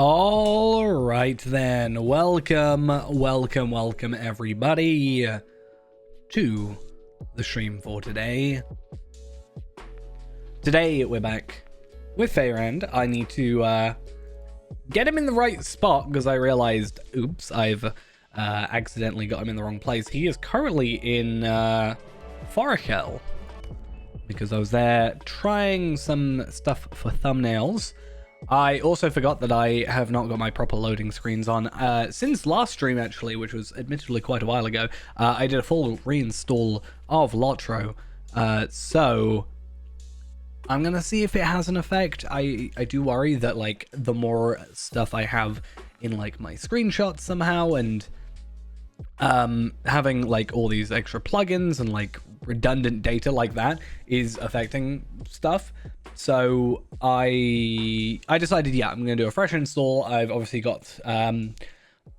All right then, welcome everybody to the stream for today. Today we're back with Fayrand. I need to get him in the right spot because I realized, oops, I've accidentally got him in the wrong place. He is currently in Farakel because I was there trying some stuff for thumbnails. I also forgot that I have not got my proper loading screens on. Since last stream, actually, which was admittedly quite a while ago, I did a full reinstall of Lotro. So I'm going to see if it has an effect. I do worry that, like, the more stuff I have in, like, my screenshots somehow and having, like, all these extra plugins and, like, redundant data like that is affecting stuff. So I decided, yeah, I'm going to do a fresh install. I've obviously got, I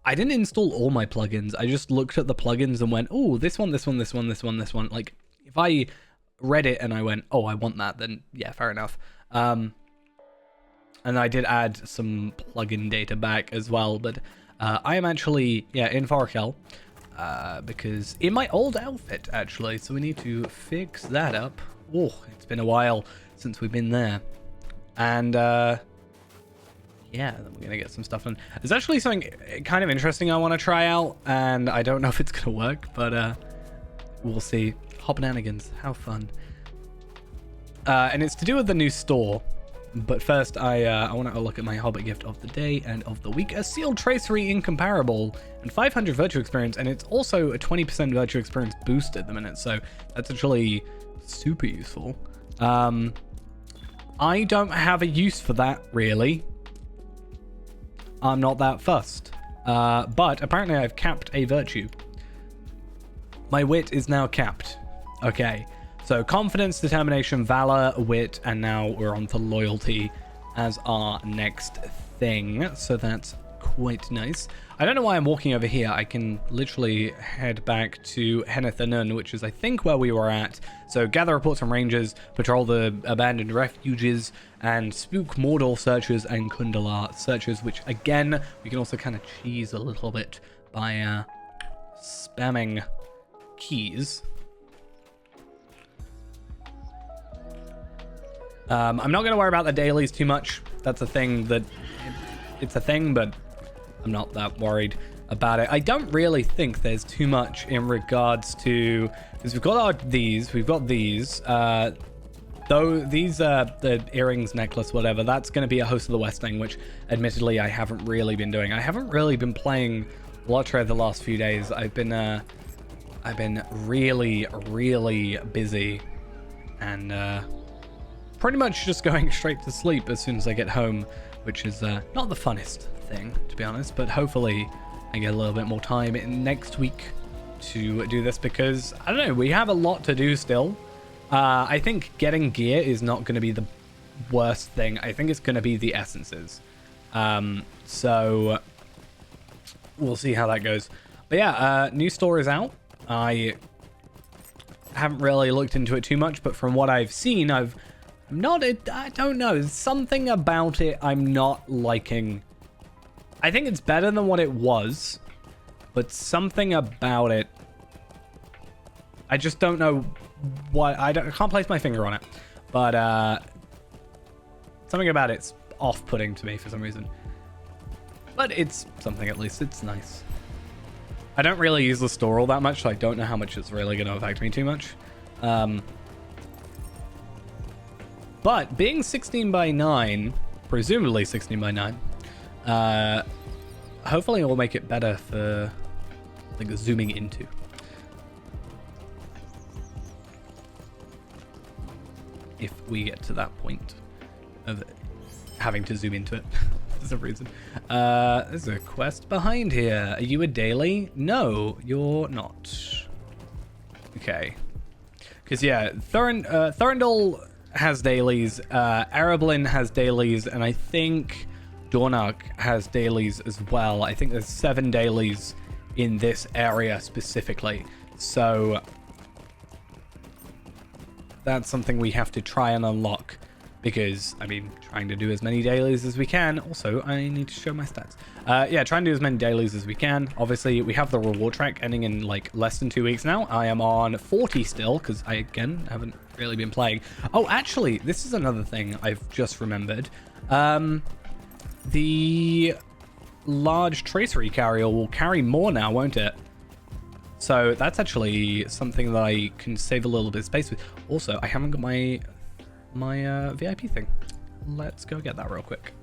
didn't install all my plugins. I just looked at the plugins and went, oh, this one. Like, if I read it and I went, oh, I want that, then yeah, fair enough. And I did add some plugin data back as well, but I am actually, yeah, in Farakel, because in my old outfit, actually, so we need to fix that up. Oh, it's been a while since we've been there. And yeah, then we're gonna get some stuff on. There's actually something kind of interesting I want to try out, and I don't know if it's gonna work, but we'll see. Hobnanigans, how fun. And it's to do with the new store. But first, I want to look at my Hobbit gift of the day and of the week. A sealed tracery incomparable and 500 virtue experience, and it's also a 20% virtue experience boost at the minute, so that's actually super useful. I don't have a use for that, really. I'm not that fussed. But apparently I've capped a virtue. My wit is now capped. Okay. So confidence, determination, valor, wit, and now we're on to loyalty as our next thing. So that's quite nice. I don't know why I'm walking over here. I can literally head back to Henethanun, which is, I think, where we were at. So gather reports from rangers, patrol the abandoned refuges, and spook Mordor searchers and Kundalar searchers, which, again, we can also kind of cheese a little bit by spamming keys. I'm not going to worry about the dailies too much. That's a thing that... It's a thing, but I'm not that worried about it. I don't really think there's too much in regards to... Because we've got we've got these. Though these, the earrings, necklace, whatever, that's going to be a Host of the West thing, which admittedly I haven't really been doing. I haven't really been playing Lotro the last few days. I've been really, really busy. And, pretty much just going straight to sleep as soon as I get home, which is not the funnest thing, to be honest, but hopefully I get a little bit more time in next week to do this, because, I don't know, we have a lot to do still. I think getting gear is not going to be the worst thing. I think it's going to be the essences. So we'll see how that goes. But yeah, new store is out. I haven't really looked into it too much, but from what I've seen, I don't know. Something about it I'm not liking. I think it's better than what it was, but something about it, I just don't know what. I can't place my finger on it, but something about it's off-putting to me for some reason. But it's something, at least. It's nice. I don't really use the store all that much, so I don't know how much it's really going to affect me too much. But being 16 by 9, presumably 16 by 9, hopefully it will make it better for, like, zooming into. If we get to that point of having to zoom into it for some reason. There's a quest behind here. Are you a daily? No, you're not. Okay. Because, yeah, Thorindel has dailies, Arablin has dailies, and I think Dornark has dailies as well. I think there's 7 dailies in this area specifically. So that's something we have to try and unlock. because, I mean, trying to do as many dailies as we can. Also, I need to show my stats. Yeah, trying to do as many dailies as we can. Obviously, we have the reward track ending in, like, less than 2 weeks now. I am on 40 still, because I, again, haven't really been playing. Oh, actually, this is another thing I've just remembered. The large tracery carrier will carry more now, won't it? So that's actually something that I can save a little bit of space with. Also, I haven't got my VIP thing. Let's go get that real quick.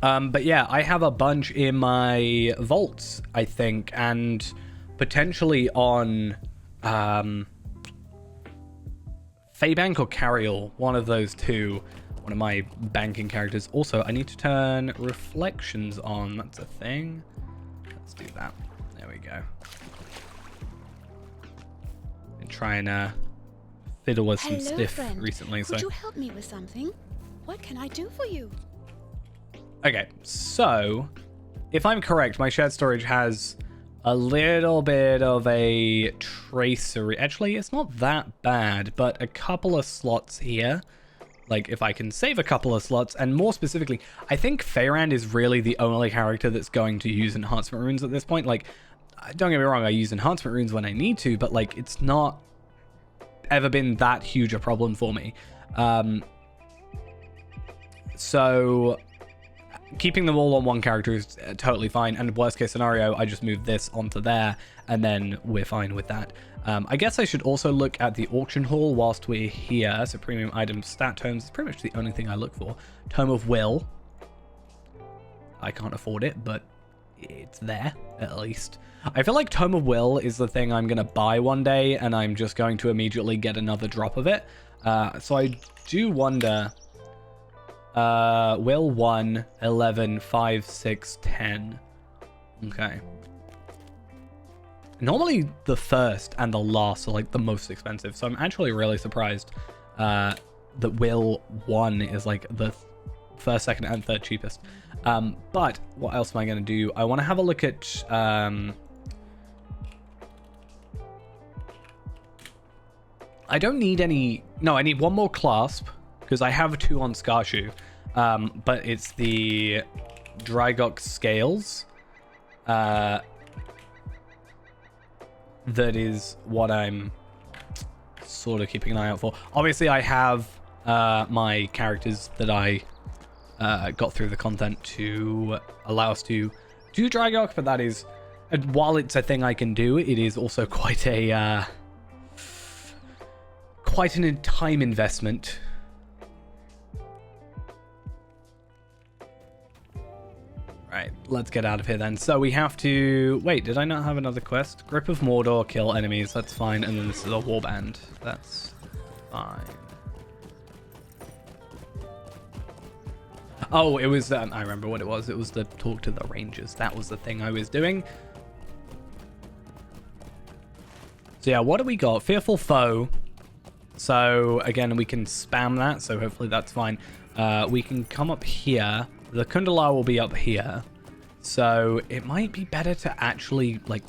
But yeah, I have a bunch in my vaults, I think, and potentially on Faybank or Carriel, one of those two, one of my banking characters. Also, I need to turn reflections on. That's a thing. Let's do that. There we go. Been trying to fiddle with some stiff friend. recently. Could you help me with something? What can I do for you? Okay, so if I'm correct, my shared storage has a little bit of a tracery. Actually, it's not that bad, but a couple of slots here. Like, if I can save a couple of slots, and more specifically, I think Feyrand is really the only character that's going to use enhancement runes at this point. Like, don't get me wrong, I use enhancement runes when I need to, but, like, it's not ever been that huge a problem for me. So keeping them all on one character is totally fine, and worst case scenario, I just move this onto there, and then we're fine with that. I guess I should also look at the auction hall whilst we're here. So premium items, stat tomes is pretty much the only thing I look for. Tome of Will. I can't afford it, but it's there, at least. I feel like Tome of Will is the thing I'm going to buy one day, and I'm just going to immediately get another drop of it. So I do wonder... Will 1, 11, 5, 6, 10. Okay. Normally the first and the last are like the most expensive, so I'm actually really surprised that Will 1 is like the first, second, and third cheapest. But what else am I going to do? I want to have a look at... I don't need any... No, I need one more clasp, because I have 2 on Scarshoe. But it's the Drygok scales. That is what I'm sort of keeping an eye out for. Obviously, I have my characters that I got through the content to allow us to do Drygok, but that is, while it's a thing I can do, it is also quite a quite an time investment. Right, let's get out of here then. So we have to... Wait, did I not have another quest? Grip of Mordor, kill enemies, that's fine. And then this is a warband. That's fine. Oh, it was... I remember what it was. It was the talk to the rangers. That was the thing I was doing. So yeah, what do we got? Fearful Foe. So again, we can spam that. So hopefully that's fine. We can come up here. The Kundala will be up here, so it might be better to actually, like,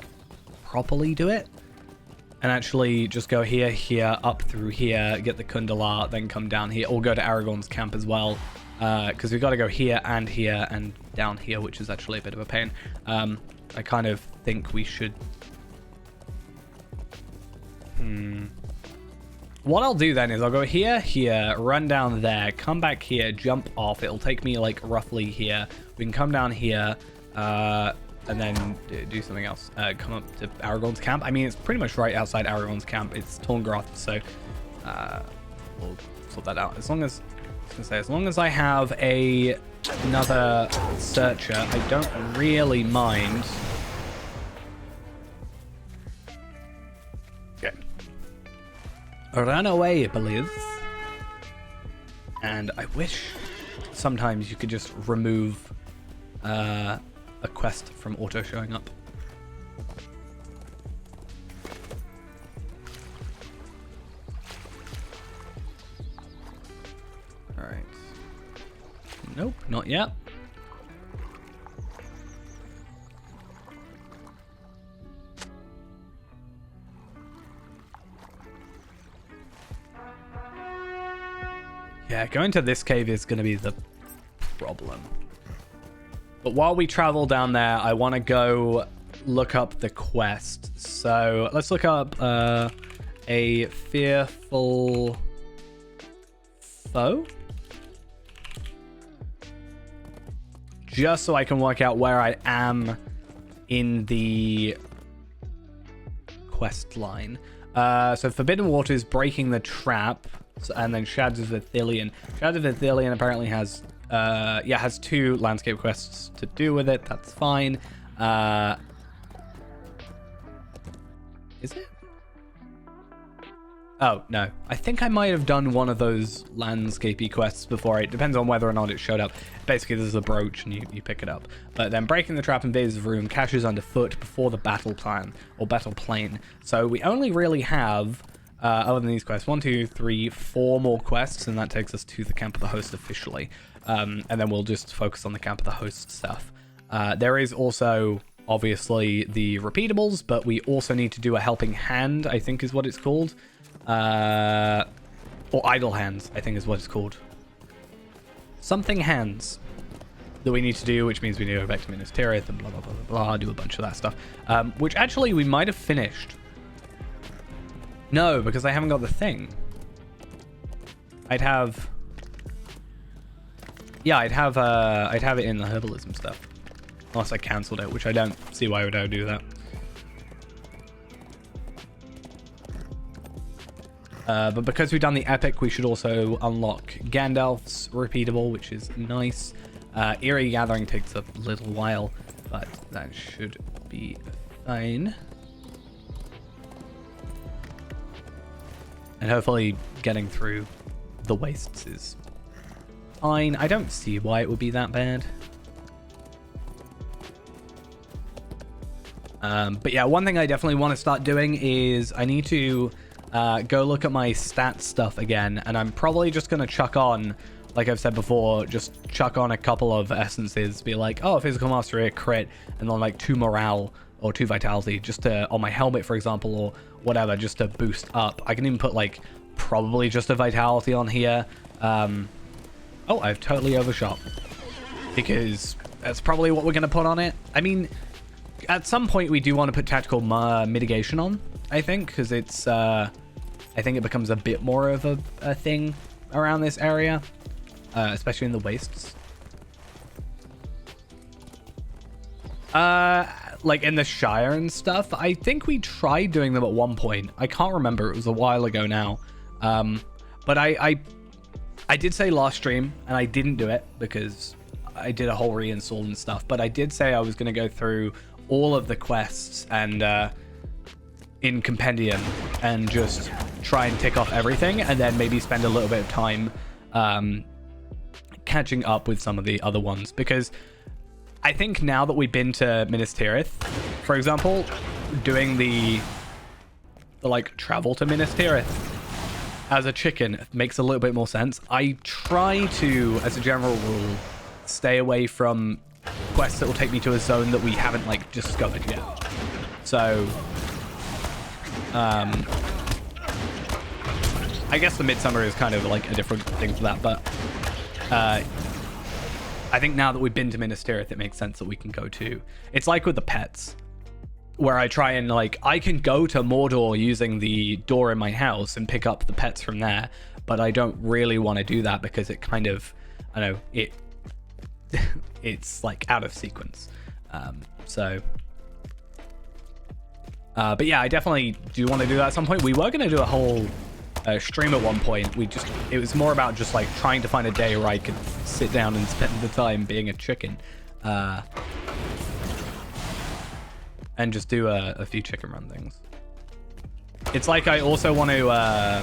properly do it, and actually just go here, here, up through here, get the Kundala, then come down here, or go to Aragorn's camp as well, because we've got to go here and down here, which is actually a bit of a pain. I kind of think we should... What I'll do then is I'll go here, here, run down there, come back here, jump off. It'll take me like roughly here. We can come down here, and then do something else. Come up to Aragorn's camp. I mean, it's pretty much right outside Aragorn's camp. It's Torngroth, so we'll sort that out. As long as as long as I have another searcher, I don't really mind. Okay. Run away, please. And I wish sometimes you could just remove a quest from auto showing up. Alright. Nope, not yet. Yeah, going to this cave is going to be the problem. But while we travel down there, I want to go look up the quest. So let's look up a fearful foe. Just so I can work out where I am in the quest line. So Forbidden Waters, breaking the trap, and then Shadows of Ithilien. Shadows of Ithilien apparently has has 2 landscape quests to do with it. That's fine. Is it? Oh, no. I think I might have done one of those landscapey quests before. It depends on whether or not it showed up. Basically, there's a brooch and you pick it up. But then breaking the trap invades the room, caches underfoot before the battle plan or battle plane. So we only really have, other than these quests, 1, 2, 3, 4 more quests, and that takes us to the Camp of the Host officially. And then we'll just focus on the Camp of the Host stuff. There is also obviously the repeatables, but we also need to do a helping hand, I think is what it's called. Or idle hands, I think is what it's called. Something hands that we need to do, which means we need to go back to Minas Tirith and blah, blah, blah, blah, blah, do a bunch of that stuff. Which actually we might have finished. No, because I haven't got the thing. I'd have it in the herbalism stuff. Unless I cancelled it, which I don't see why would I do that. But because we've done the epic, we should also unlock Gandalf's repeatable, which is nice. Eerie Gathering takes a little while, but that should be fine. And hopefully getting through the wastes is fine. I don't see why it would be that bad. But yeah, one thing I definitely want to start doing is I need to go look at my stats stuff again, and I'm probably just going to chuck on, like I've said before, just chuck on a couple of essences, be like, oh, physical mastery, a crit, and then like 2 morale or 2 vitality, just to, on my helmet, for example, or whatever, just to boost up. I can even put like probably just a vitality on here. Oh, I've totally overshot, because that's probably what we're going to put on it. I mean, at some point we do want to put tactical mitigation on, I think, because it's I think it becomes a bit more of a thing around this area, especially in the wastes. Like in the Shire and stuff, I think we tried doing them at one point. I can't remember, it was a while ago now. But I did say last stream, and I didn't do it because I did a whole reinstall and stuff, but I did say I was going to go through all of the quests and in Compendium and just try and tick off everything, and then maybe spend a little bit of time catching up with some of the other ones, because I think now that we've been to Minas Tirith, for example, doing the like travel to Minas Tirith as a chicken makes a little bit more sense. I try to, as a general rule, stay away from quests that will take me to a zone that we haven't like discovered yet. So I guess the Midsummer is kind of like a different thing for that, but I think now that we've been to Minas Tirith, it makes sense that we can go to... It's like with the pets, where I try and, like, I can go to Mordor using the door in my house and pick up the pets from there, but I don't really want to do that because it kind of, I don't know, it's, like, out of sequence. But yeah, I definitely do want to do that at some point. We were going to do a whole... stream at one point. It was more about just like trying to find a day where I could sit down and spend the time being a chicken and just do a few chicken run things. It's like I also want to at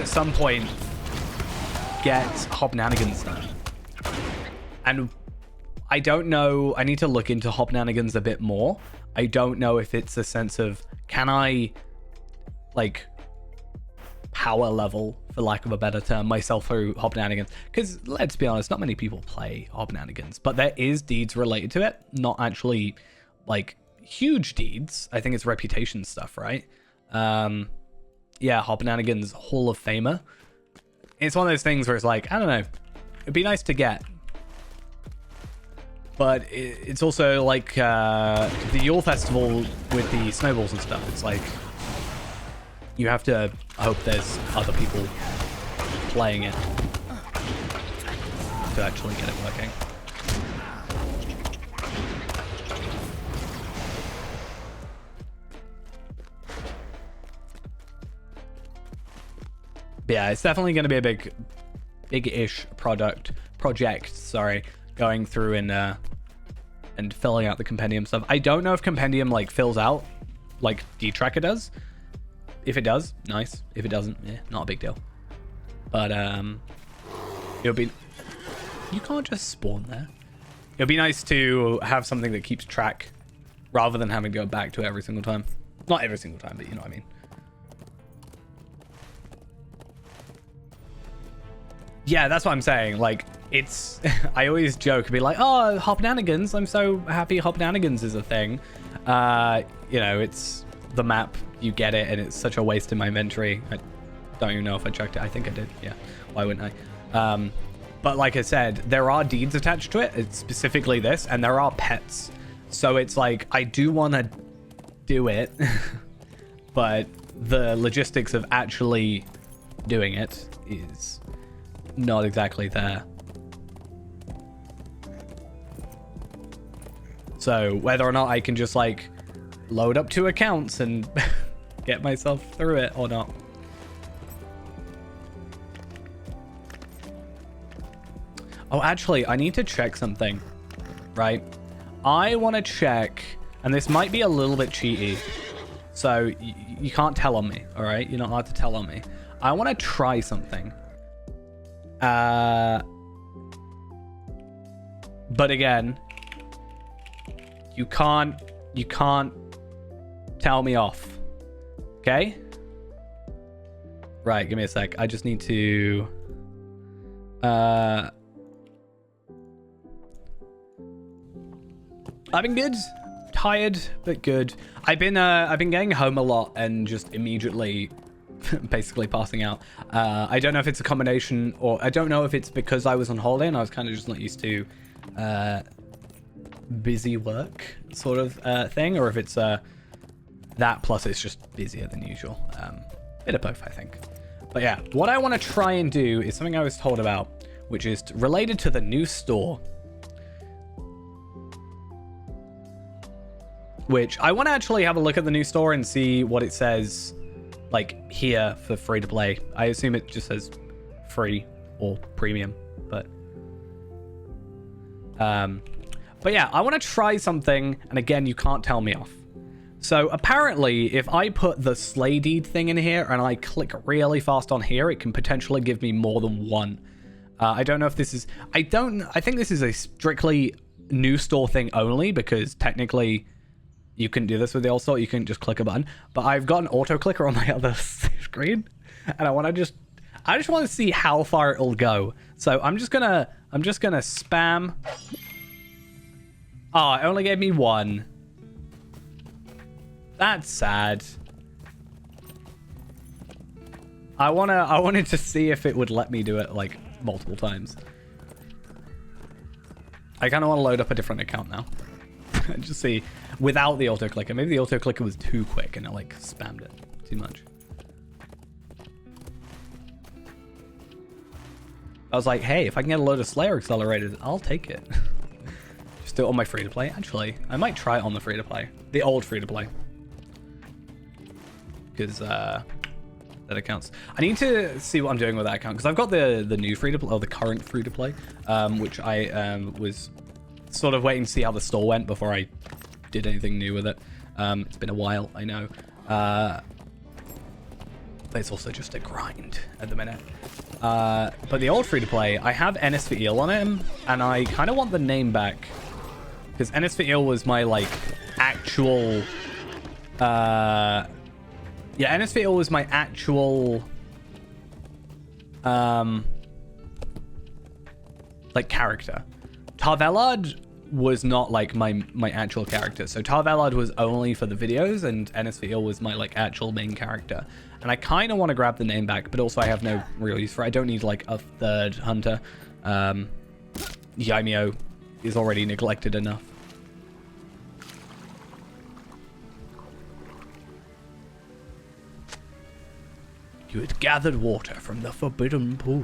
some point get Hobnanigans done, and I don't know, I need to look into Hobnanigans a bit more. I don't know if it's a sense of, can I like power level, for lack of a better term, myself through Hobnanigans, because let's be honest, not many people play Hobnanigans, but there is deeds related to it, not actually like huge deeds. I think it's reputation stuff, right? Yeah, Hobnanigans Hall of Famer. it's one of those things where it's like, I don't know, it'd be nice to get. But it's also like the Yule Festival with the snowballs and stuff. It's like you have to hope there's other people playing it to actually get it working. But yeah, it's definitely going to be a big-ish project. Sorry, going through and filling out the compendium stuff. I don't know if compendium like fills out like D-Tracker does. If it does, nice. If it doesn't, yeah, not a big deal. But it'll be. You can't just spawn there. It'll be nice to have something that keeps track, rather than having to go back to it every single time. Not every single time, but you know what I mean. Yeah, that's what I'm saying. Like, it's... I always joke and be like, oh, Hopnanigans. I'm so happy Hopnanigans is a thing. You know, it's the map. You get it, and it's such a waste in my inventory. I don't even know if I checked it. I think I did. Yeah. Why wouldn't I? But like I said, there are deeds attached to it. It's specifically this, and there are pets. So it's like, I do want to do it, but the logistics of actually doing it is not exactly there. So whether or not I can just like load up 2 accounts and get myself through it or not. Oh, actually, I need to check something, right? I want to check, and this might be a little bit cheaty, so you can't tell on me, all right? You're not allowed to tell on me. I want to try something. But again, you can't tell me off. Okay? Right, give me a sec. I just need to I've been good. Tired, but good. I've been getting home a lot and just immediately basically passing out. I don't know if it's a combination, or I don't know if it's because I was on holiday and I was kind of just not used to busy work sort of thing, or if it's that plus it's just busier than usual. Bit of both, I think. But yeah, what I want to try and do is something I was told about, which is related to the new store. Which I want to actually have a look at the new store and see what it says, like, here for free to play. I assume it just says free or premium, but yeah, I want to try something, and again, you can't tell me off. So apparently, if I put the slay deed thing in here and I click really fast on here, it can potentially give me more than one. I don't know if this is... I think this is a strictly new store thing only, because technically you couldn't do this with the old store. You couldn't just click a button. But I've got an auto clicker on my other screen, and I just want to see how far it'll go. So I'm just gonna spam. Oh, it only gave me one. That's sad. I wanted to see if it would let me do it like multiple times. I kind of want to load up a different account now. Just see without the auto clicker. Maybe the auto clicker was too quick and it like spammed it too much. I was like, hey, if I can get a load of Slayer accelerators, I'll take it. Just do it on my free to play. Actually, I might try it on the free to play, the old free to play, because that accounts. I need to see what I'm doing with that account, because I've got the new free to play, or the current free to play, which I was sort of waiting to see how the store went before I did anything new with it. It's been a while, I know, but it's also just a grind at the minute. But the old free to play, I have Ennis for Eel on him, and I kind of want the name back, because Ennis for Eel was my like actual yeah, Ennis for Eel was my actual like character. Tarvelard was not like my actual character. So Tar Valad was only for the videos, and Enisfiel was my like actual main character. And I kind of want to grab the name back, but also I have no real use for it. I don't need like a third hunter. Yaimio is already neglected enough. You had gathered water from the forbidden pool.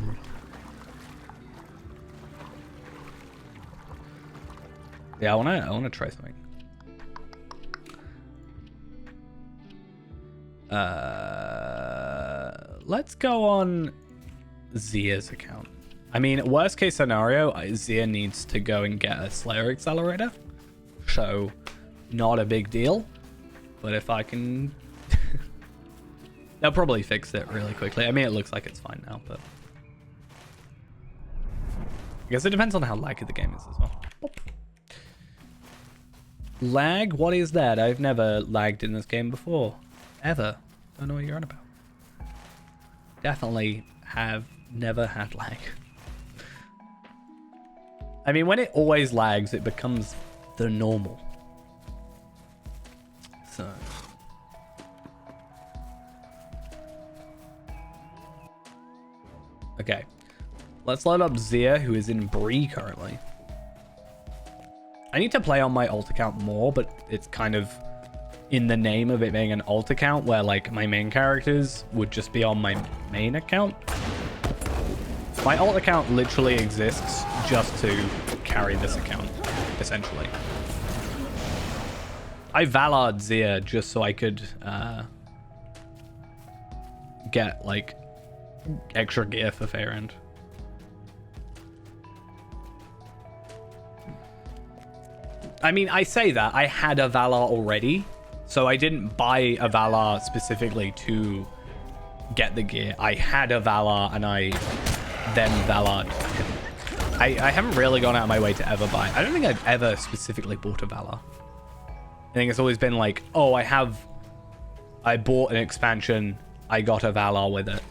Yeah, I wanna try something. Let's go on Zia's account. I mean, worst case scenario, Zia needs to go and get a Slayer Accelerator. So, not a big deal. But if I can... They'll probably fix it really quickly. I mean, it looks like it's fine now, but... I guess it depends on how laggy the game is as well. Lag? What is that? I've never lagged in this game before. Ever. Don't know what you're on about. Definitely have never had lag. I mean, when it always lags, it becomes the normal. So... Okay. Let's load up Zia, who is in Bree currently. I need to play on my alt account more, but it's kind of in the name of it being an alt account where like my main characters would just be on my main account. My alt account literally exists just to carry this account, essentially. I Valard Zia just so I could get like extra gear for Fairend. I mean, I say that. I had a Valar already, so I didn't buy a Valar specifically to get the gear. I had a Valar, and I then Valared him. I haven't really gone out of my way to ever buy. I don't think I've ever specifically bought a Valar. I think it's always been like, oh, I bought an expansion, I got a Valar with it.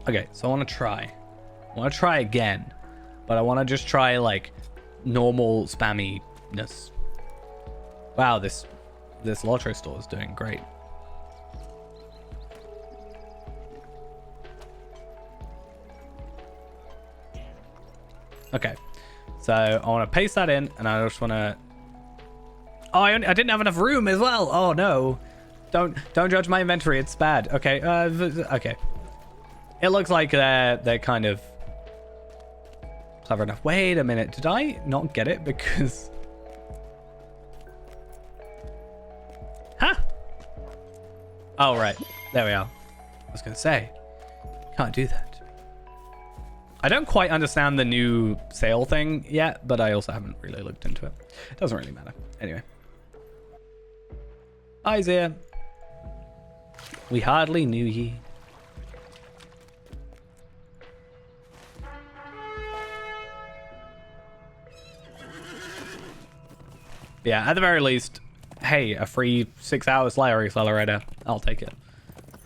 Okay, so I want to try. I want to try again. But I want to just try, like, normal spamminess. Wow, this Lotro store is doing great. Okay. So, I want to paste that in, and I just want to... Oh, I didn't have enough room as well! Oh, no. Don't judge my inventory, it's bad. Okay, okay. It looks like they're kind of... clever enough. Wait a minute. Did I not get it? Because... Huh? Oh, right. There we are. I was going to say. Can't do that. I don't quite understand the new sale thing yet, but I also haven't really looked into it. It doesn't really matter. Anyway. Hi, Zia. We hardly knew ye. Yeah, at the very least, hey, a free 6-hour Slayer Accelerator. I'll take it.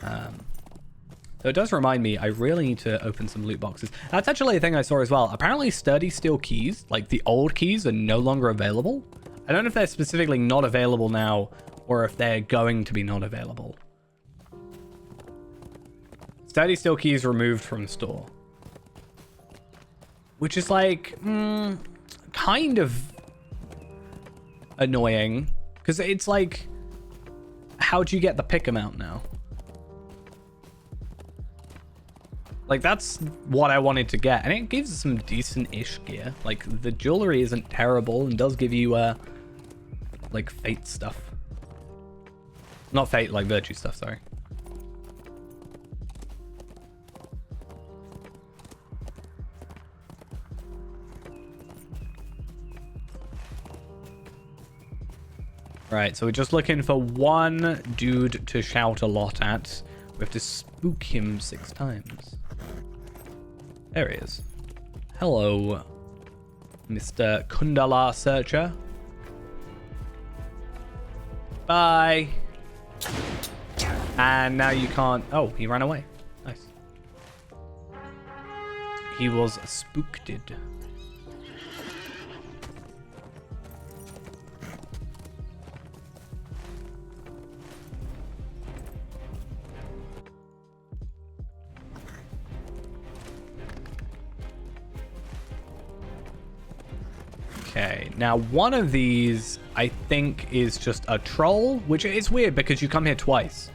So it does remind me, I really need to open some loot boxes. That's actually a thing I saw as well. Apparently sturdy steel keys, like the old keys, are no longer available. I don't know if they're specifically not available now, or if they're going to be not available. Sturdy steel keys removed from store. Which is like, kind of... annoying, because it's like, how do you get the pick amount now? Like, that's what I wanted to get, and it gives some decent-ish gear. Like, the jewelry isn't terrible and does give you like fate stuff. Not fate, like virtue stuff, sorry. Right, so we're just looking for one dude to shout a lot at. We have to spook him 6 times. There he is. Hello, Mr. Kundala Searcher. Bye. And now you can't... Oh, he ran away. Nice. He was spooked. Okay, now one of these I think is just a troll, which is weird because you come here twice,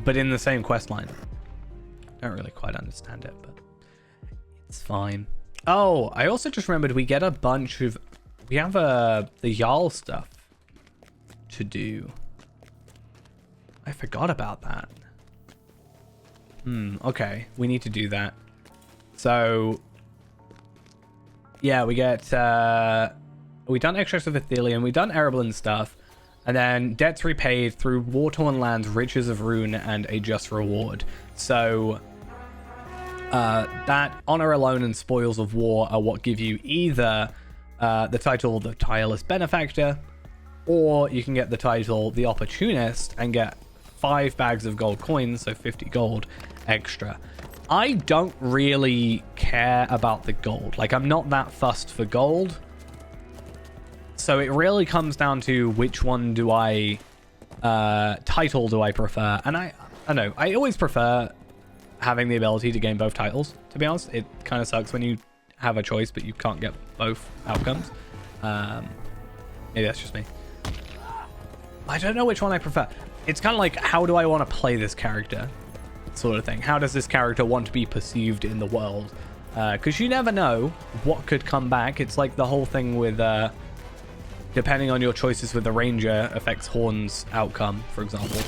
but in the same quest line. Don't really quite understand it, but it's fine. Oh, I also just remembered we get a bunch of, we have the Jarl stuff to do. I forgot about that. Okay, we need to do that. So yeah, we get, we done Extracts of Ithilien, we done Ereblan stuff, and then debts repaid through war-torn lands, riches of rune, and a just reward. So, that honor alone and spoils of war are what give you either the title the Tireless Benefactor, or you can get the title the Opportunist and get 5 bags of gold coins, so 50 gold extra. I don't really care about the gold. Like, I'm not that fussed for gold. So it really comes down to which one do I, title do I prefer? And I don't know, I always prefer having the ability to gain both titles, to be honest. It kind of sucks when you have a choice, but you can't get both outcomes. Maybe that's just me. I don't know which one I prefer. It's kind of like, how do I want to play this character? Sort of thing. How does this character want to be perceived in the world? Because you never know what could come back. It's like the whole thing with depending on your choices with the ranger affects Horn's outcome, for example.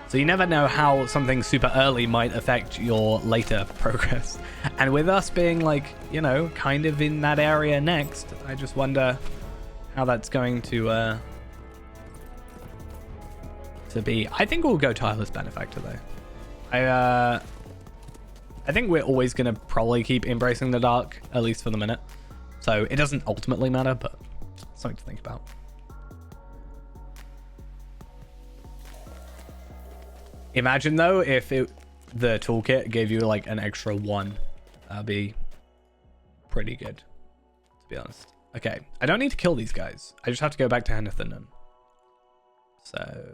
So you never know how something super early might affect your later progress. And with us being like, you know, kind of in that area next, I just wonder how that's going to be. I think we'll go Tireless Benefactor though. I think we're always going to probably keep embracing the dark, at least for the minute. So it doesn't ultimately matter, but something to think about. Imagine though if the toolkit gave you like an extra 1. That'd be pretty good, to be honest. Okay, I don't need to kill these guys. I just have to go back to Henethinen. So,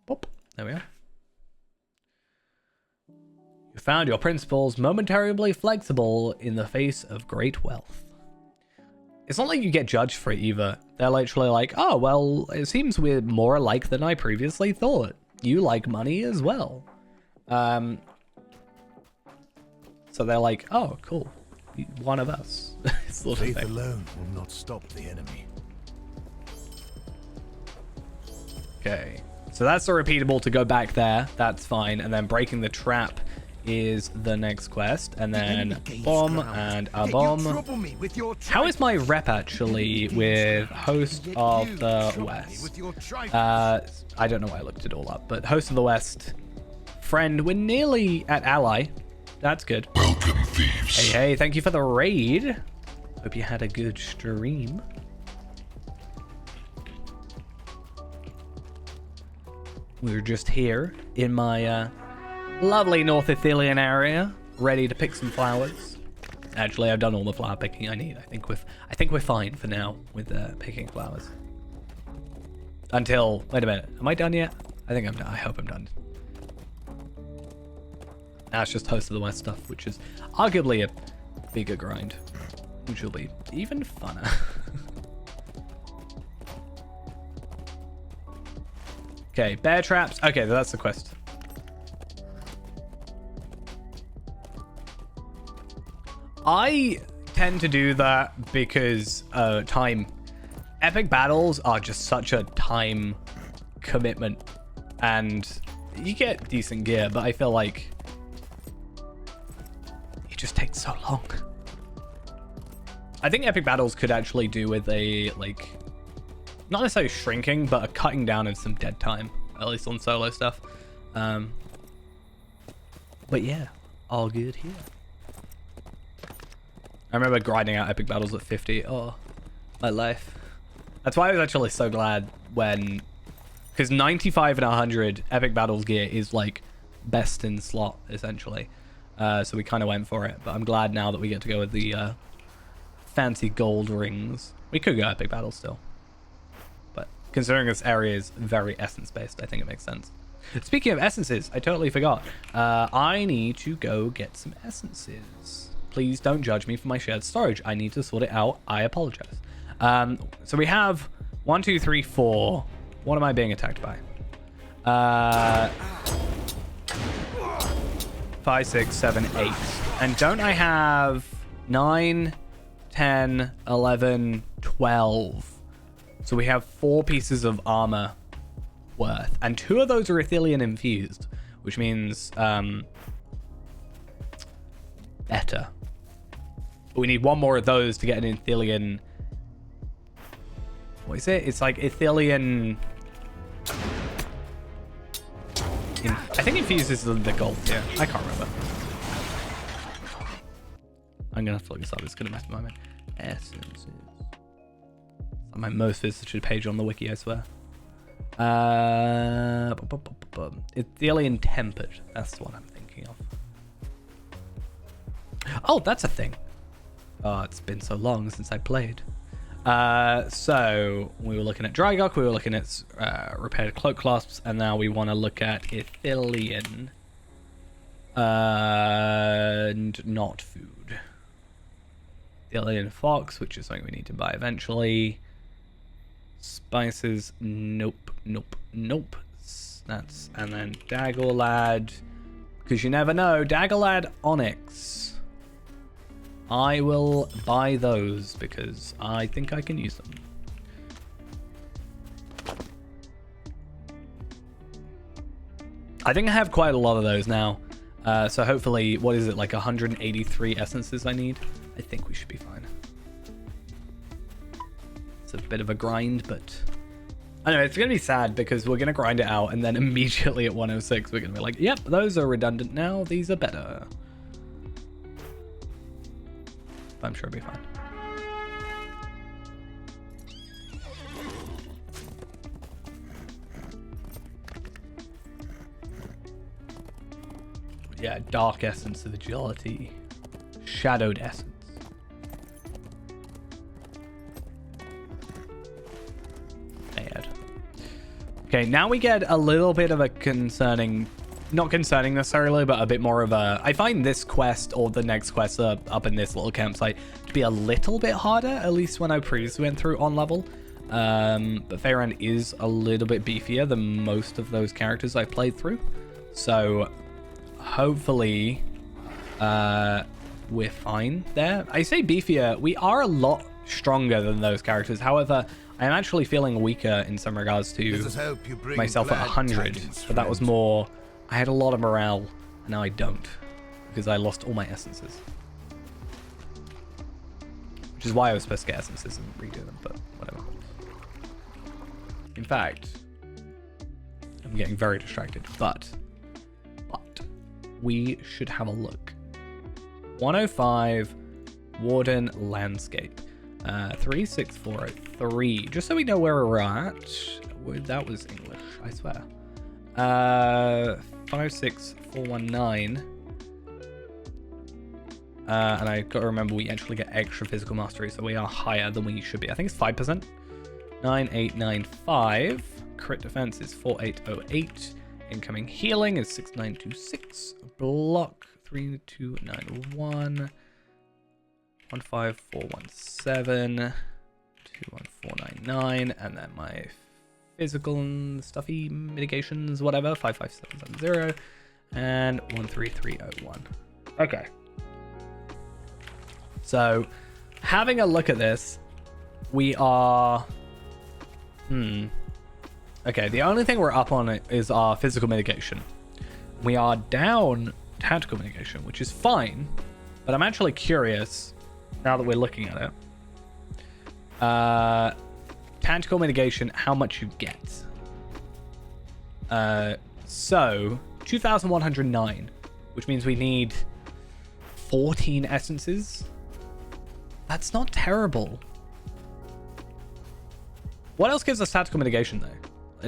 boop, there we are. You found your principles momentarily flexible in the face of great wealth. It's not like you get judged for it either. They're literally like, oh, well, it seems we're more alike than I previously thought. You like money as well. So they're like, oh, cool. One of us. Sort of Faith thing. alone will not stop the enemy. Okay. So that's a repeatable to go back there. That's fine. And then breaking the trap is the next quest. And then bomb and a bomb. How is my rep actually with Host of the West? I don't know why I looked it all up, but Host of the West, friend, we're nearly at ally. That's good. Welcome, thieves. Hey, thank you for the raid. Hope you had a good stream. We're just here in my lovely North Ithilien area, ready to pick some flowers. Actually, I've done all the flower picking I need. I think we're fine for now with picking flowers. Until, wait a minute, am I done yet? I think I'm done. I hope I'm done. Now it's just Host of the West stuff, which is arguably a bigger grind, which will be even funner. Okay, bear traps. Okay, that's the quest. I tend to do that because time. Epic battles are just such a time commitment, and you get decent gear, but I feel like it just takes so long. I think epic battles could actually do with a, like, not necessarily shrinking, but a cutting down of some dead time, at least on solo stuff. But yeah, all good here. I remember grinding out epic battles at 50. Oh, my life. That's why I was actually so glad when Because 95 and 100 Epic Battles gear is like best in slot, essentially. So we kind of went for it. But I'm glad now that we get to go with the fancy gold rings. We could go Epic Battles still. But considering this area is very essence-based, I think it makes sense. Speaking of essences, I totally forgot. I need to go get some essences. Please don't judge me for my shared storage. I need to sort it out. I apologize. So we have 1, 2, 3, 4. What am I being attacked by? 5, 6, 7, 8. And don't I have 9, 10, 11, 12? So we have 4 pieces of armor worth. And 2 of those are Ethelian infused, which means better. But we need 1 more of those to get an Ethelian... What is it? It's like Ethelian... I think infused is the gold here. I can't remember. I'm gonna have to look this up. It's gonna mess with my mind. Essences. It's my most visited page on the wiki, I swear. Ethelian tempered. That's the one I'm thinking of. Oh, that's a thing. Oh, it's been so long since I played. So we were looking at Drygok, we were looking at repaired cloak clasps, and now we want to look at Ethelian and not food. Ethelian fox, which is something we need to buy eventually. Spices, nope, nope, nope. That's, and then Daggerlad, because you never know. Daggerlad Onyx. I will buy those because I think I can use them. I think I have quite a lot of those now. So hopefully, what is it, like 183 essences I need? I think we should be fine. It's a bit of a grind, but... I know, it's going to be sad because we're going to grind it out and then immediately at 106 we're going to be like, yep, those are redundant now. These are better. I'm sure it'll be fine. Yeah, dark essence of agility. Shadowed essence. Bad. Okay, now we get a little bit of a concerning... Not concerning necessarily, but a bit more of a... I find this quest or the next quest up in this little campsite to be a little bit harder, at least when I previously went through on level. But Faerun is a little bit beefier than most of those characters I've played through. So hopefully we're fine there. I say beefier, we are a lot stronger than those characters. However, I'm actually feeling weaker in some regards to myself at 100. But that was more... I had a lot of morale, and now I don't, because I lost all my essences. Which is why I was supposed to get essences and redo them, but whatever. In fact, I'm getting very distracted, but we should have a look. 105 Warden Landscape. 36403, just so we know where we're at. That was English, I swear. 56419. And I got to remember we actually get extra physical mastery, so we are higher than we should be. I think it's 5%. 9895. Crit defense is 4808. Incoming healing is 6926. Block 3291. 15417. 21499. And then my physical and stuffy mitigations, whatever, 55770 and 13301. Okay. So, having a look at this, we are... Okay, the only thing we're up on is our physical mitigation. We are down tactical mitigation, which is fine, but I'm actually curious, now that we're looking at it. Tactical mitigation, how much you get. So 2,109, which means we need 14 essences. That's not terrible. What else gives us tactical mitigation though?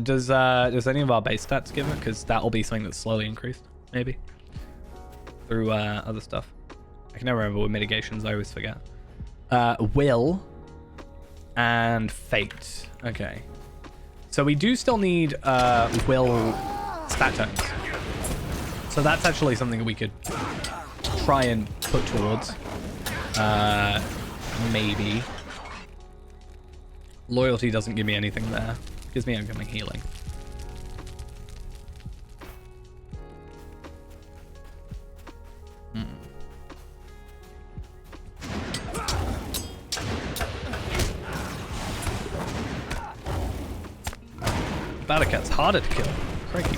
Does any of our base stats give it? Because that'll be something that's slowly increased, maybe. Through other stuff. I can never remember with mitigations, I always forget. Will and fate. Okay. So we do still need will stat tones. So that's actually something we could try and put towards. Maybe. Loyalty doesn't give me anything there. Gives me incoming healing. Battlekat's harder to kill. Crikey.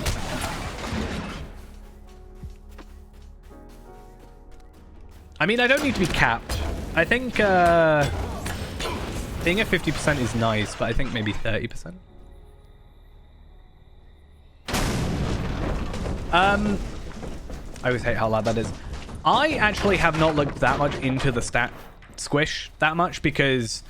I mean, I don't need to be capped. I think being at 50% is nice, but I think maybe 30%. I always hate how loud that is. I actually have not looked that much into the stat squish that much, because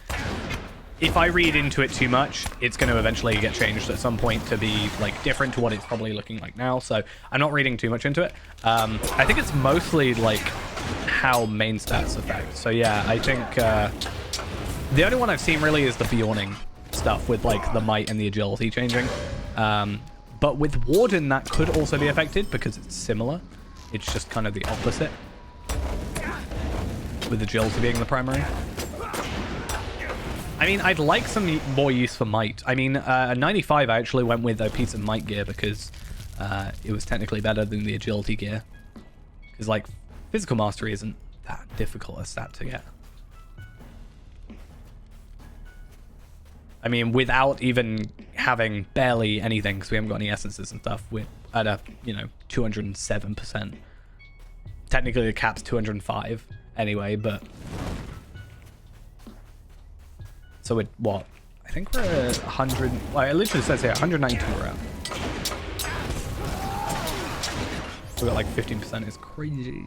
if I read into it too much, it's going to eventually get changed at some point to be like different to what it's probably looking like now. So I'm not reading too much into it. I think it's mostly like how main stats affect. So yeah, I think the only one I've seen really is the Bjorning stuff with like the might and the agility changing. But with Warden, that could also be affected because it's similar. It's just kind of the opposite, with agility being the primary. I mean, I'd like some more use for might. I mean, 95 I actually went with a piece of might gear because it was technically better than the agility gear. Because like physical mastery isn't that difficult a stat to get. I mean, without even having barely anything, because we haven't got any essences and stuff, we're at a, 207%. Technically the cap's 205 anyway, but... So it, what? I think we're at 100... Well, it literally says here, 192 we're at. We got like 15%, is crazy.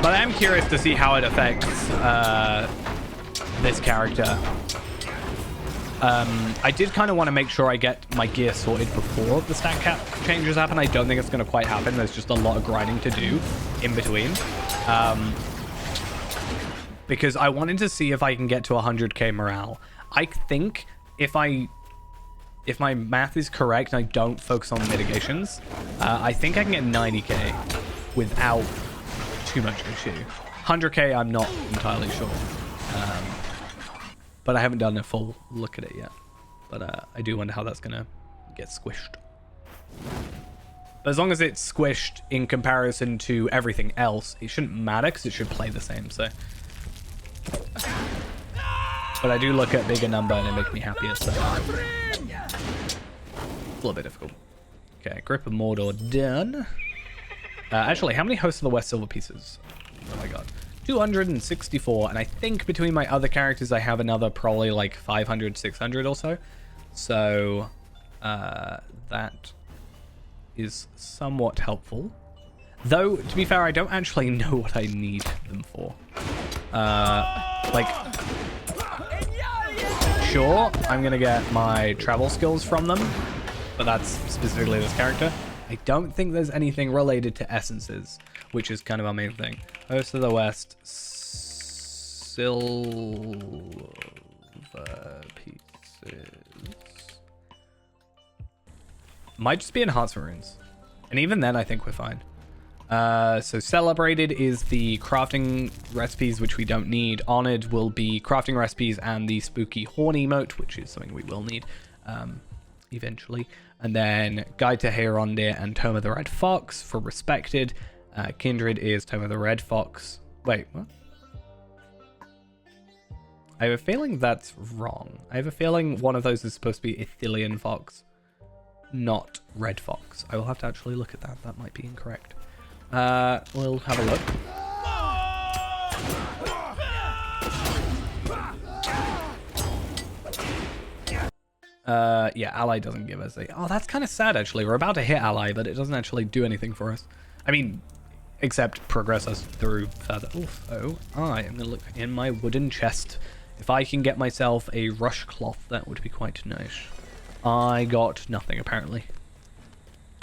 But I am curious to see how it affects this character. I did kind of want to make sure I get my gear sorted before the stat cap changes happen. I don't think it's going to quite happen. There's just a lot of grinding to do in between. Because I wanted to see if I can get to 100k morale. I think if my math is correct and I don't focus on mitigations, I think I can get 90k without too much issue. 100k I'm not entirely sure, but I haven't done a full look at it yet. But I do wonder how that's gonna get squished. But as long as it's squished in comparison to everything else, it shouldn't matter because it should play the same. So, but I do look at bigger number and it makes me happier. So it's a little bit difficult. Okay, Grip of Mordor done. Actually, how many Hosts of the West silver pieces? Oh my god. 264, and I think between my other characters I have another probably like 500, 600 or so. So that is somewhat helpful. Though, to be fair, I don't actually know what I need them for. Sure, I'm gonna get my travel skills from them, but that's specifically this character. I don't think there's anything related to essences, which is kind of our main thing. Host of the West, silver pieces. Might just be enhancement runes. And even then, I think we're fine. So Celebrated is the crafting recipes, which we don't need. Honored will be crafting recipes and the spooky horn emote, which is something we will need eventually. And then Guide to Herondir and Tome of the Red Fox for Respected. Kindred is Tome of the Red Fox. Wait, what? I have a feeling that's wrong. I have a feeling one of those is supposed to be Ithilien Fox, not Red Fox. I will have to actually look at that. That might be incorrect. We'll have a look. Yeah, ally doesn't give us a... Oh, that's kind of sad, actually. We're about to hit ally, but it doesn't actually do anything for us. I mean, except progress us through further. Oof. Oh, I am going to look in my wooden chest. If I can get myself a rush cloth, that would be quite nice. I got nothing, apparently.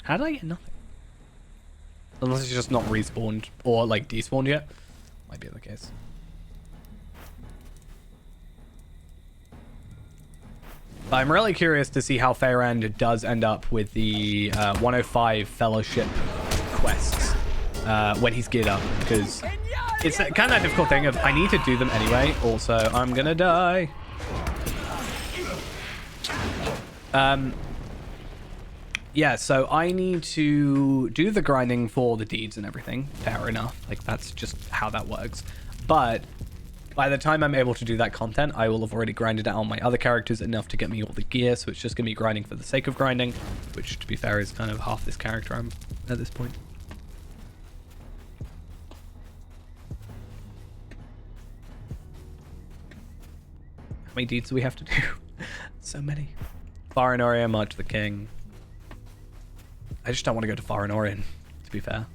How did I get nothing? Unless it's just not respawned or, like, despawned yet. Might be the case. But I'm really curious to see how Fairand does end up with the 105 Fellowship quests when he's geared up. Because it's kind of a difficult thing of, I need to do them anyway. Also, I'm gonna die. Yeah, so I need to do the grinding for the deeds and everything. Fair enough. Like, that's just how that works. But by the time I'm able to do that content, I will have already grinded out on my other characters enough to get me all the gear. So it's just going to be grinding for the sake of grinding, which, to be fair, is kind of half this character I'm at this point. How many deeds do we have to do? So many. Farinorian, March the King. I just don't want to go to Farinorian, to be fair.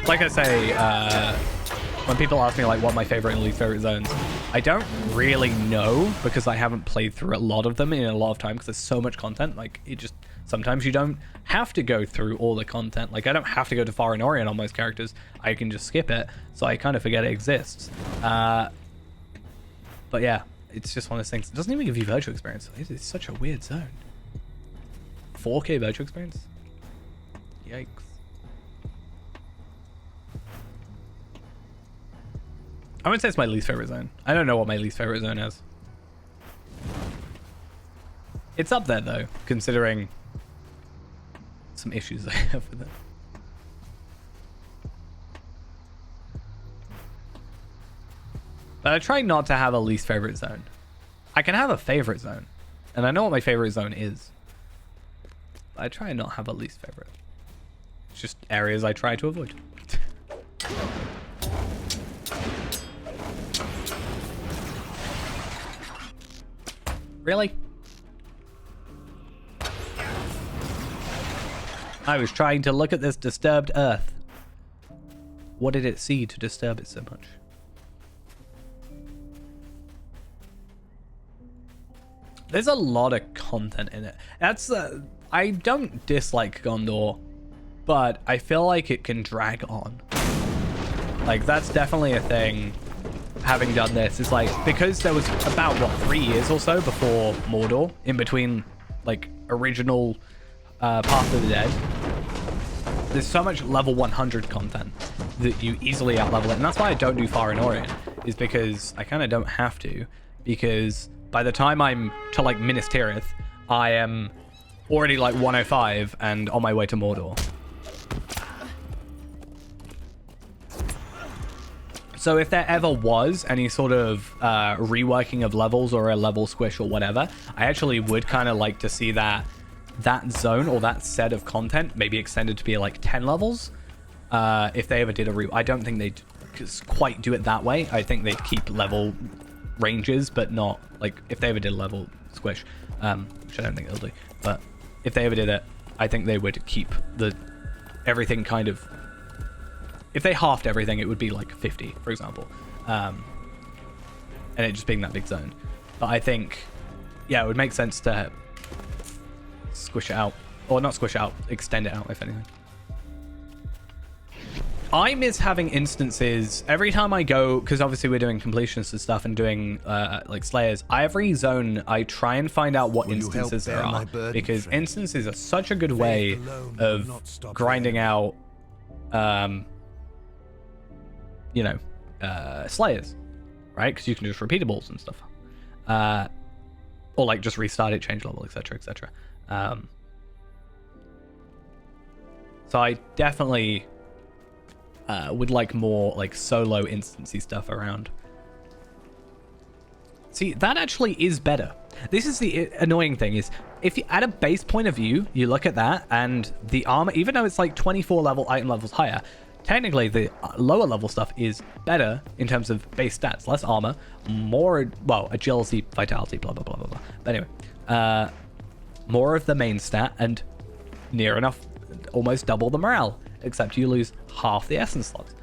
Like I say, when people ask me like what my favorite and least favorite zones, I don't really know because I haven't played through a lot of them in a lot of time because there's so much content. Like, it just, sometimes you don't have to go through all the content. Like, I don't have to go to Farinorian on most characters. I can just skip it, so I kind of forget it exists. But yeah, it's just one of those things. It doesn't even give you virtual experience. It is such a weird zone. 4K virtual experience? Yikes. I would say it's my least favorite zone. I don't know what my least favorite zone is. It's up there though, considering some issues I have with it. But I try not to have a least favorite zone. I can have a favorite zone, and I know what my favorite zone is. But I try and not have a least favorite. It's just areas I try to avoid. Really? I was trying to look at this disturbed earth. What did it see to disturb it so much? There's a lot of content in it. That's I don't dislike Gondor, but I feel like it can drag on. Like, that's definitely a thing. Having done this is like, because there was about what 3 years or so before Mordor in between like original Path of the Dead, there's so much level 100 content that you easily outlevel it, and that's why I don't do Farinorian, is because I kind of don't have to, because by the time I'm to like Minas Tirith, I am already like 105 and on my way to Mordor. So if there ever was any sort of reworking of levels or a level squish or whatever, I actually would kind of like to see that zone or that set of content maybe extended to be like 10 levels. If they ever did a I don't think they'd quite do it that way. I think they'd keep level ranges, but not like if they ever did a level squish, which I don't think they'll do. But if they ever did it, I think they would keep everything kind of. If they halved everything, it would be like 50, for example. And it just being that big zone. But I think, yeah, it would make sense to squish it out. Or not squish it out, extend it out, if anything. I miss having instances every time I go, because obviously we're doing completionist and stuff and doing like slayers. Every zone, I try and find out what instances there are. Because instances are such a good way of grinding out you know, slayers, right? Because you can just repeatables and stuff, or like just restart it, change level, etc., etc. So I definitely would like more like solo instancy stuff around. See, that actually is better. This is the annoying thing is, if you at a base point of view, you look at that and the armor, even though it's like 24 level item levels higher, technically the lower level stuff is better in terms of base stats. Less armor, more, well, agility, vitality, blah, blah, blah, blah, blah. But anyway, more of the main stat and near enough, almost double the morale, except you lose half the essence slots.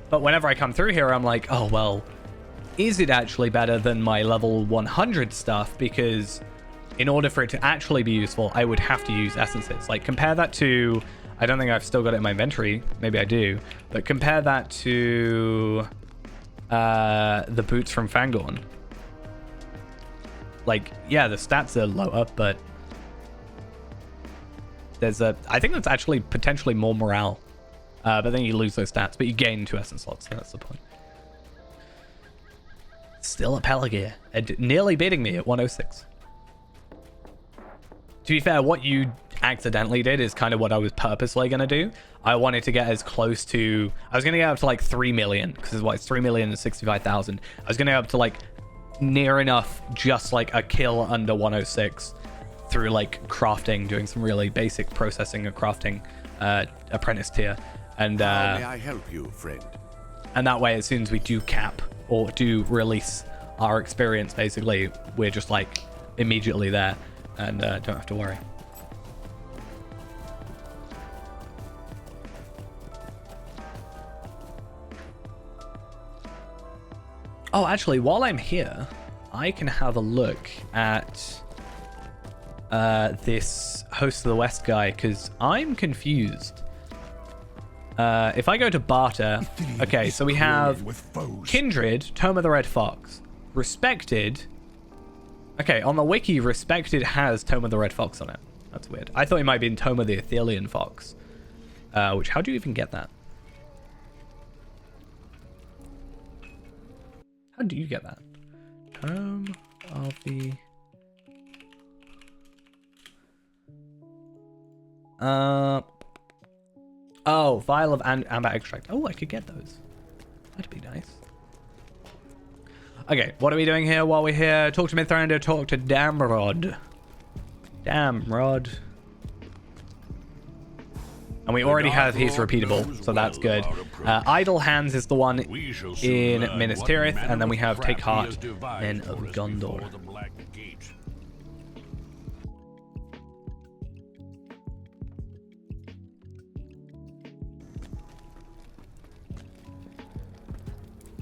But whenever I come through here, I'm like, oh, well, is it actually better than my level 100 stuff? Because in order for it to actually be useful, I would have to use essences. Like, compare that to... I don't think I've still got it in my inventory. Maybe I do. But compare that to the boots from Fangorn. Like, yeah, the stats are lower, but there's a... I think that's actually potentially more morale. But then you lose those stats, but you gain 2 essence slots. So that's the point. Still at Pelagear, nearly beating me at 106. To be fair, what you accidentally did is kind of what I was purposely going to do. I wanted to get as close to... I was going to get up to like 3 million, because it's 3,065,000. I was going to get up to like near enough, just like a kill under 106 through like crafting, doing some really basic processing and crafting apprentice tier. And How may I help you, friend? and that way, as soon as we do cap or do release our experience, basically, we're just like immediately there and don't have to worry. Oh, actually, while I'm here, I can have a look at this Host of the West guy, because I'm confused. If I go to barter, okay, so we have Kindred, Tome of the Red Fox, Respected. Okay, on the wiki, Respected has Tome of the Red Fox on it. That's weird. I thought it might be in Tome of the Athelian Fox. Which, how do you even get that? How do you get that? Tome of the... Oh, vial of amber extract. Oh, I could get those. That'd be nice. Okay, what are we doing here while we're here? Talk to Mithrander, talk to Damrod. Damrod. And we already have he's repeatable, so that's good. Idle Hands is the one in Minas Tirith, and then we have Take Heart in Gondor.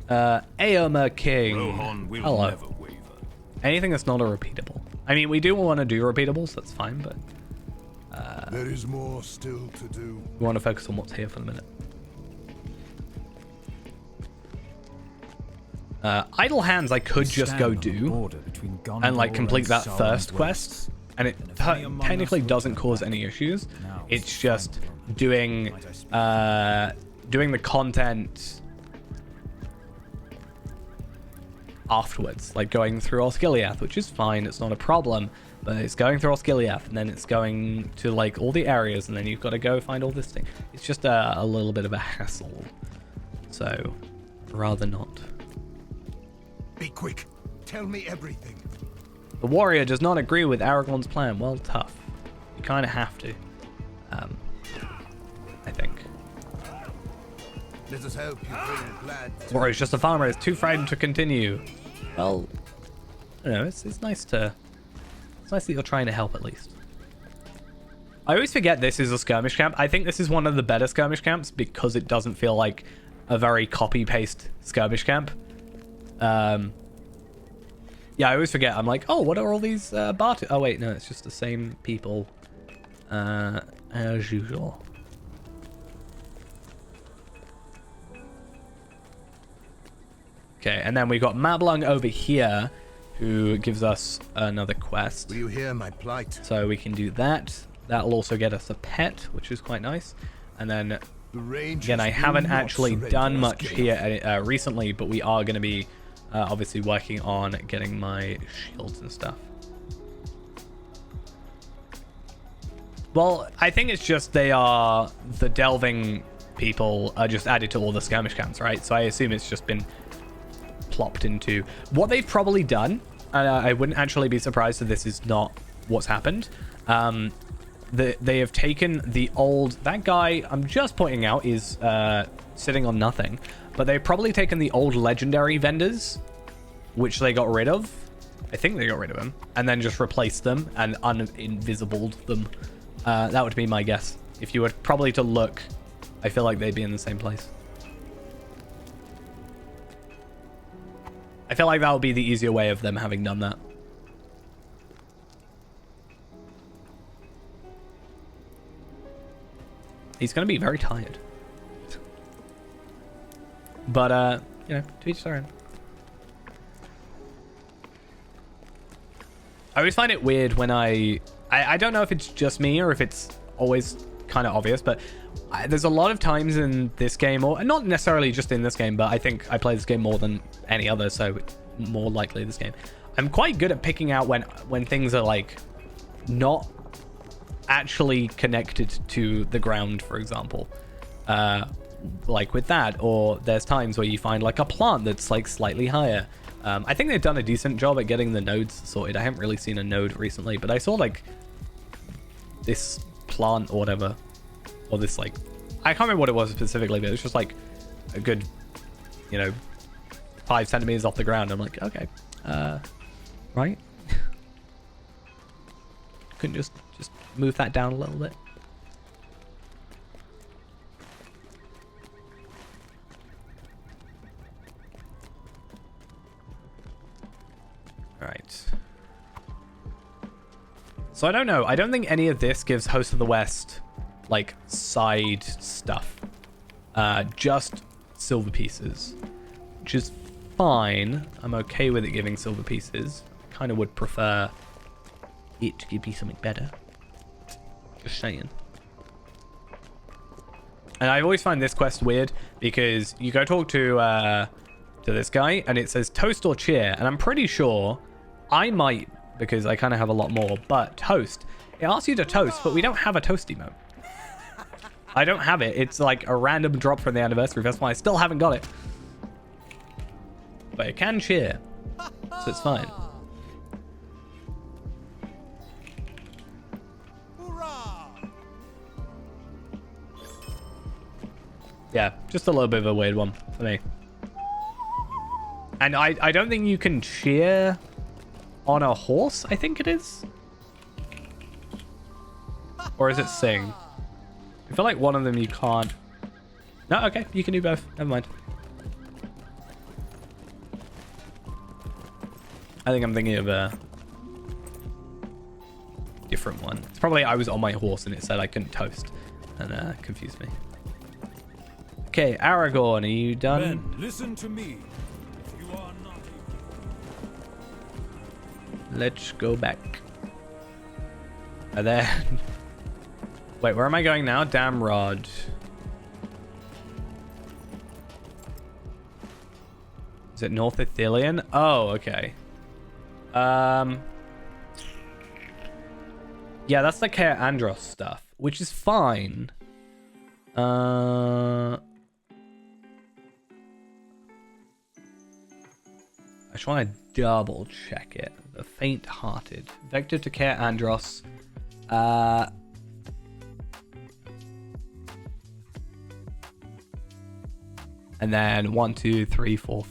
Aomer King. Hello. Anything that's not a repeatable. I mean, we do want to do repeatables, that's fine, but there is more still to do. we want to focus on what's here for the minute. Idle Hands I could just go do and like complete that first quest, and it technically doesn't cause any issues. It's just doing the content afterwards, like going through Osgiliath, which is fine, it's not a problem, but it's going through Osgiliath and then it's going to like all the areas and then you've got to go find all this thing. It's just a little bit of a hassle, so rather not. Be quick, tell me everything. The warrior does not agree with Aragorn's plan. Well, tough. You kind of have to, I think. Let us help you bring blood. Warrior's just a farmer, is too frightened to continue. Well, I don't know, it's nice to... It's nice that you're trying to help at least. I always forget this is a skirmish camp. I think this is one of the better skirmish camps because it doesn't feel like a very copy-paste skirmish camp. Yeah, I always forget. I'm like, oh, what are all these barter... Oh, wait, no, it's just the same people as usual. Okay, and then we've got Mablung over here, who gives us another quest. Will you hear my plight? So we can do that. That'll also get us a pet, which is quite nice. And then, again, I haven't actually done much here recently, but we are going to be obviously working on getting my shields and stuff. Well, I think it's just the delving people are just added to all the skirmish camps, right? So I assume it's just been plopped into what they've probably done. I wouldn't actually be surprised if this is not what's happened. They have taken the old... That guy, I'm just pointing out, is sitting on nothing. But they've probably taken the old legendary vendors, which they got rid of I think they got rid of them and then just replaced them and uninvisibled them. That would be my guess. If you were probably to look, I feel like they'd be in the same place. I feel like that would be the easier way of them having done that. He's going to be very tired. But, you know, to each their own. I always find it weird when I don't know if it's just me or if it's always kind of obvious, but there's a lot of times in this game, or not necessarily just in this game, but I think I play this game more than any other, so it's more likely this game. I'm quite good at picking out when things are like not actually connected to the ground, for example. Like with that, or there's times where you find like a plant that's like slightly higher. I think they've done a decent job at getting the nodes sorted. I haven't really seen a node recently, but I saw like this plant or whatever, or this like, I can't remember what it was specifically, but it was just like a good, you know, 5 centimeters off the ground. I'm like, okay, right. Couldn't just move that down a little bit. Right. So I don't know. I don't think any of this gives Host of the West like side stuff. Just silver pieces, which is fine. I'm okay with it giving silver pieces. I kind of would prefer it to give me something better. Just saying. And I always find this quest weird because you go talk to this guy and it says toast or cheer, and I'm pretty sure I might, because I kind of have a lot more, but toast. It asks you to toast, but we don't have a toast emote. I don't have it. It's like a random drop from the anniversary festival. I still haven't got it. But it can cheer, so it's fine. Yeah, just a little bit of a weird one for me. And I don't think you can cheer on a horse, I think it is. Or is it sing? I feel like one of them you can't. No, okay, you can do both. Never mind. I think I'm thinking of a different one. It's probably I was on my horse and it said I couldn't toast, and confused me. Okay, Aragorn, are you done? Men, listen to me. If you are not... Let's go back. And then... Wait, where am I going now? Damrod. Is it North Ithilien? Oh, okay. Yeah, that's the Caer Andros stuff, which is fine. I just want to double check it. The Faint-Hearted. Vector to Caer Andros. And then 1, 2, 3, 4,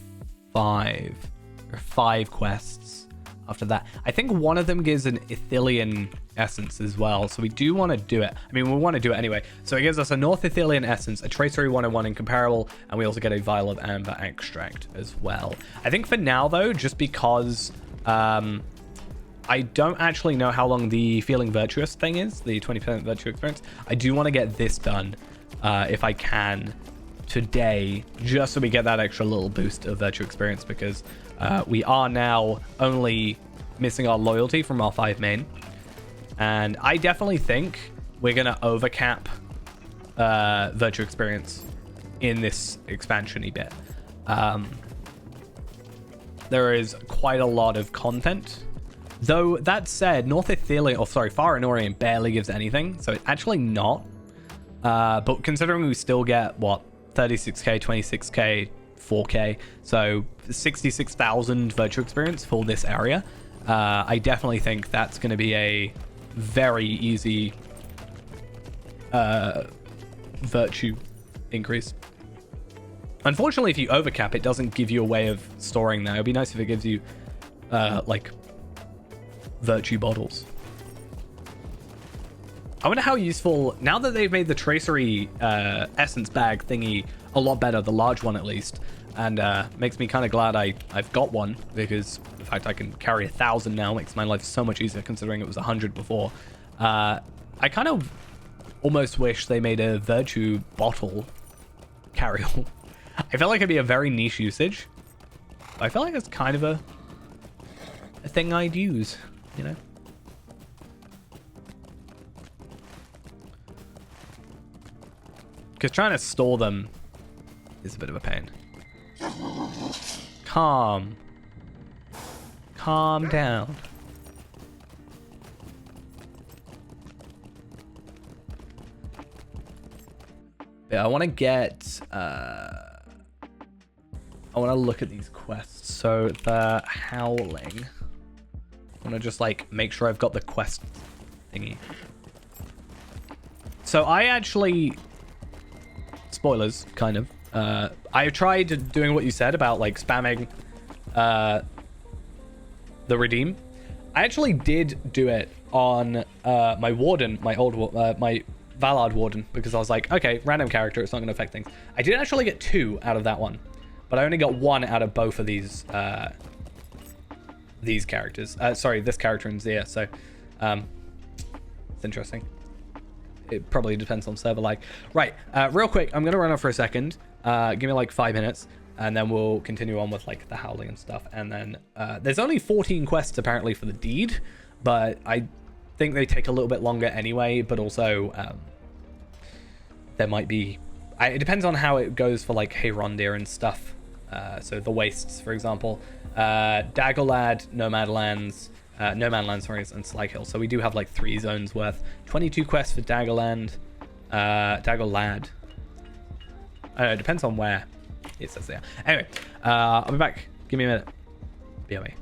5. There are 5 quests after that. I think one of them gives an Ithilien essence as well, so we do want to do it. I mean, we want to do it anyway. So it gives us a North Ithilien essence, a Tracery 101 incomparable, and we also get a vial of amber extract as well. I think for now though, just because I don't actually know how long the Feeling Virtuous thing is, the 20% virtue experience, I do want to get this done if I can today, just so we get that extra little boost of virtue experience, because we are now only missing our loyalty from our 5 main. And I definitely think we're going to overcap virtue experience in this expansion-y bit. There is quite a lot of content. Though, that said, North Ithilien, or sorry, Far Anorian barely gives anything, so it's actually not. But considering we still get, what, 36k, 26k, 4k, so 66,000 virtue experience for this area, I definitely think that's going to be a very easy virtue increase. Unfortunately, if you overcap, it doesn't give you a way of storing that. It would be nice if it gives you like virtue bottles. I wonder how useful, now that they've made the tracery essence bag thingy a lot better, the large one at least, and makes me kind of glad I've got one, because the fact I can carry 1,000 now makes my life so much easier considering it was 100 before. I kind of almost wish they made a virtue bottle carry-all. I feel like it'd be a very niche usage. I feel like it's kind of a thing I'd use, you know? Because trying to store them is a bit of a pain. Calm down. Yeah, I want to get... I want to look at these quests. So the Howling. I want to just like make sure I've got the quest thingy. So I actually... Spoilers, kind of. I tried doing what you said about like spamming the redeem. I actually did do it on my Warden, my Vallard Warden, because I was like, okay, random character, it's not going to affect things. I did actually get 2 out of that one, but I only got 1 out of both of these characters. Sorry, this character and Zia. So it's interesting. It probably depends on server like. Right, real quick, I'm going to run off for a second. Give me like 5 minutes, and then we'll continue on with like the Howling and stuff. And then there's only 14 quests apparently for the deed, but I think they take a little bit longer anyway. But also there might be... it depends on how it goes for like Heyrondir and stuff. So the Wastes, for example. Daggerlad, Nomadlands, sorry, and Slag Hill. So we do have like 3 zones worth. 22 quests for Daggerlad. It depends on where it says there. Anyway, I'll be back. Give me a minute. BOE.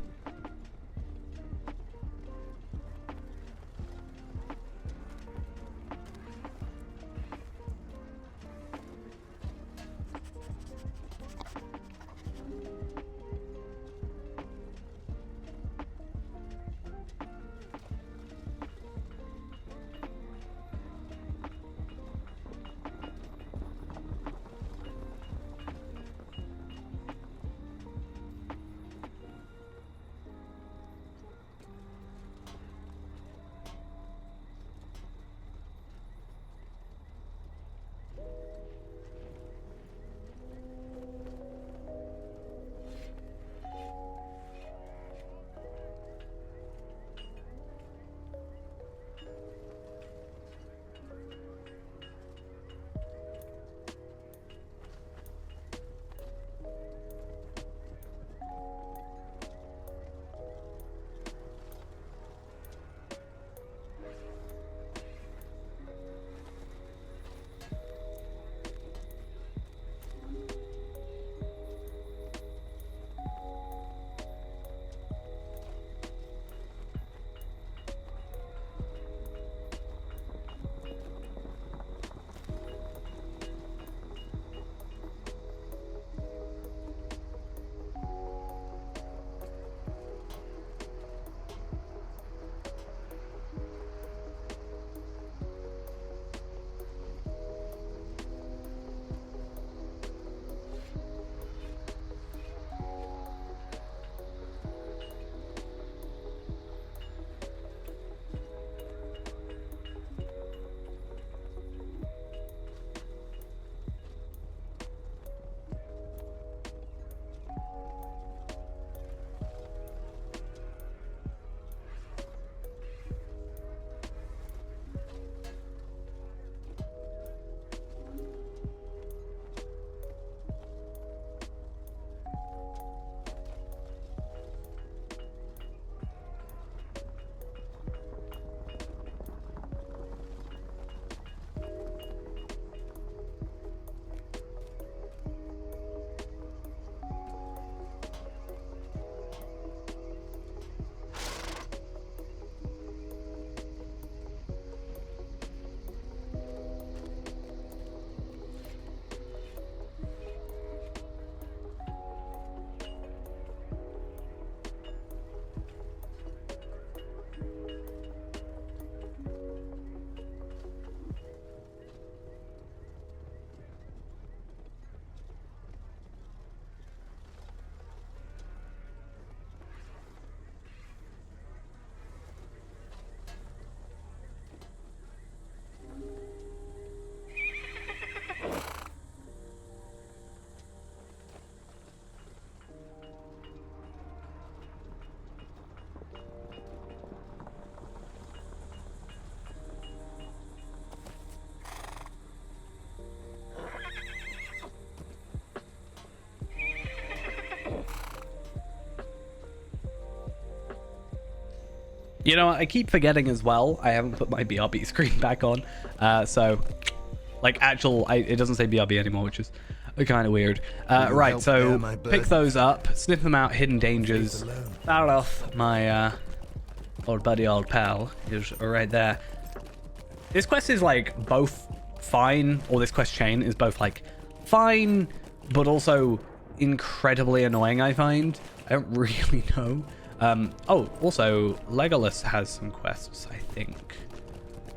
You know, I keep forgetting as well. I haven't put my BRB screen back on. So, like, it doesn't say BRB anymore, which is kind of weird. Right, so pick those up, sniff them out, hidden dangers. Fire off my old buddy, old pal, is right there. This quest is, like, both fine, or this quest chain is both, like, fine, but also incredibly annoying, I find. I don't really know. Oh, also, Legolas has some quests, I think.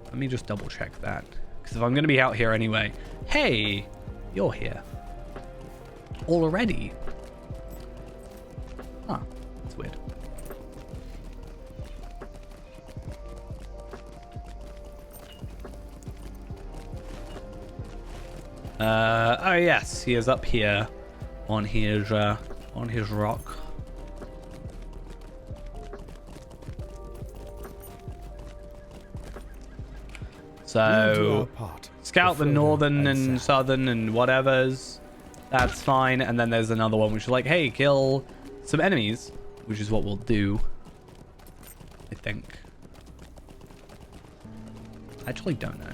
Let me just double check that. Because if I'm going to be out here anyway... Hey! You're here. Already? Huh. That's weird. Oh yes, he is up here on his rock. So, scout the northern and southern and whatevers. That's fine. And then there's another one which is like, hey, kill some enemies, which is what we'll do, I think. I actually don't know.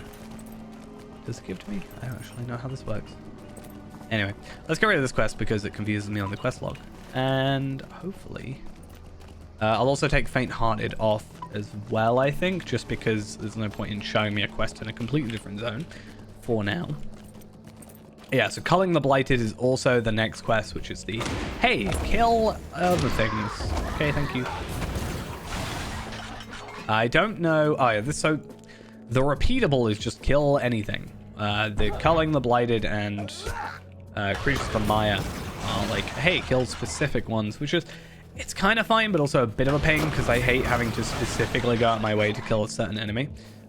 Does it give to me? I don't actually know how this works. Anyway, let's get rid of this quest because it confuses me on the quest log. And hopefully... I'll also take Faint-Hearted off as well, I think, just because there's no point in showing me a quest in a completely different zone for now. Yeah, so Culling the Blighted is also the next quest, which is the, hey, kill other things. Okay, thank you. I don't know. Oh, yeah, so the repeatable is just kill anything. The Culling the Blighted and Creatures from Maya are like, hey, kill specific ones, which is... It's kind of fine, but also a bit of a pain because I hate having to specifically go out my way to kill a certain enemy.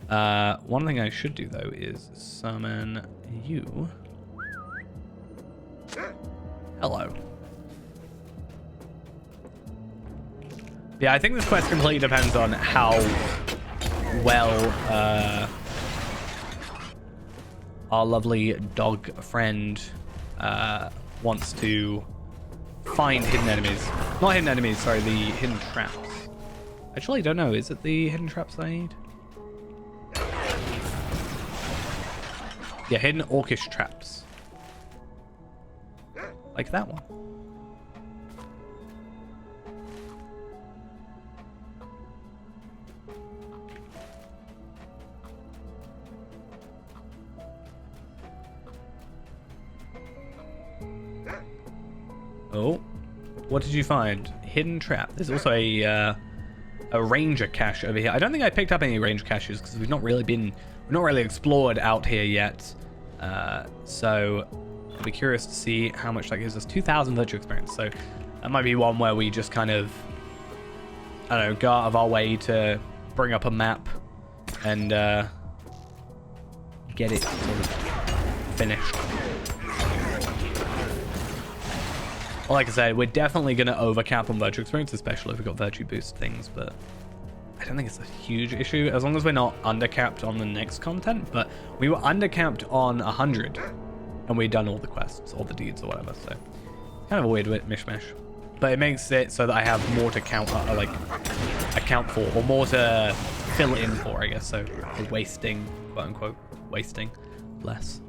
One thing I should do, though, is summon you. Hello. Yeah, I think this quest completely depends on how well our lovely dog friend wants to find hidden enemies. Not hidden enemies, sorry, the hidden traps. Actually, I don't know. Is it the hidden traps I need? Yeah, hidden orcish traps. Like that one. Oh, what did you find? Hidden trap. There's also a ranger cache over here. I don't think I picked up any ranger caches because we've not really explored out here yet. So I'll be curious to see how much that gives us. 2,000 virtue experience. So that might be one where we just kind of, I don't know, go out of our way to bring up a map and get it sort of finished. Well, like I said, we're definitely going to overcap on virtue experience, especially if we've got virtue boost things, but I don't think it's a huge issue, as long as we're not undercapped on the next content, but we were undercapped on 100, and we'd done all the quests, all the deeds, or whatever, so kind of a weird mishmash. But it makes it so that I have more to account for, or more to fill in for, I guess, so we're wasting, quote-unquote, wasting less.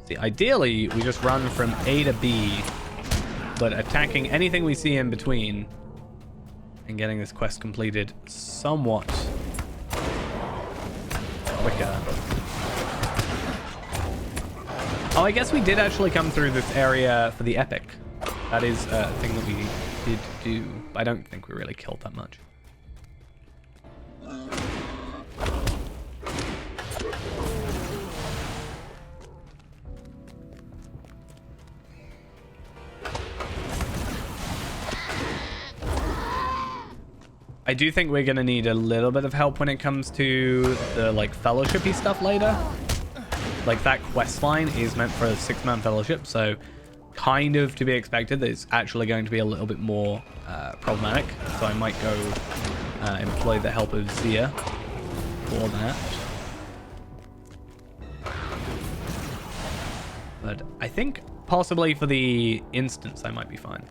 See, ideally, we just run from A to B, but attacking anything we see in between and getting this quest completed somewhat quicker. Oh, I guess we did actually come through this area for the epic. That is a thing that we did do, but I don't think we really killed that much. I do think we're going to need a little bit of help when it comes to the, like, fellowship-y stuff later. Like, that quest line is meant for a 6-man fellowship, so kind of to be expected that it's actually going to be a little bit more problematic. So I might go employ the help of Zia for that. But I think possibly for the instance, I might be fine.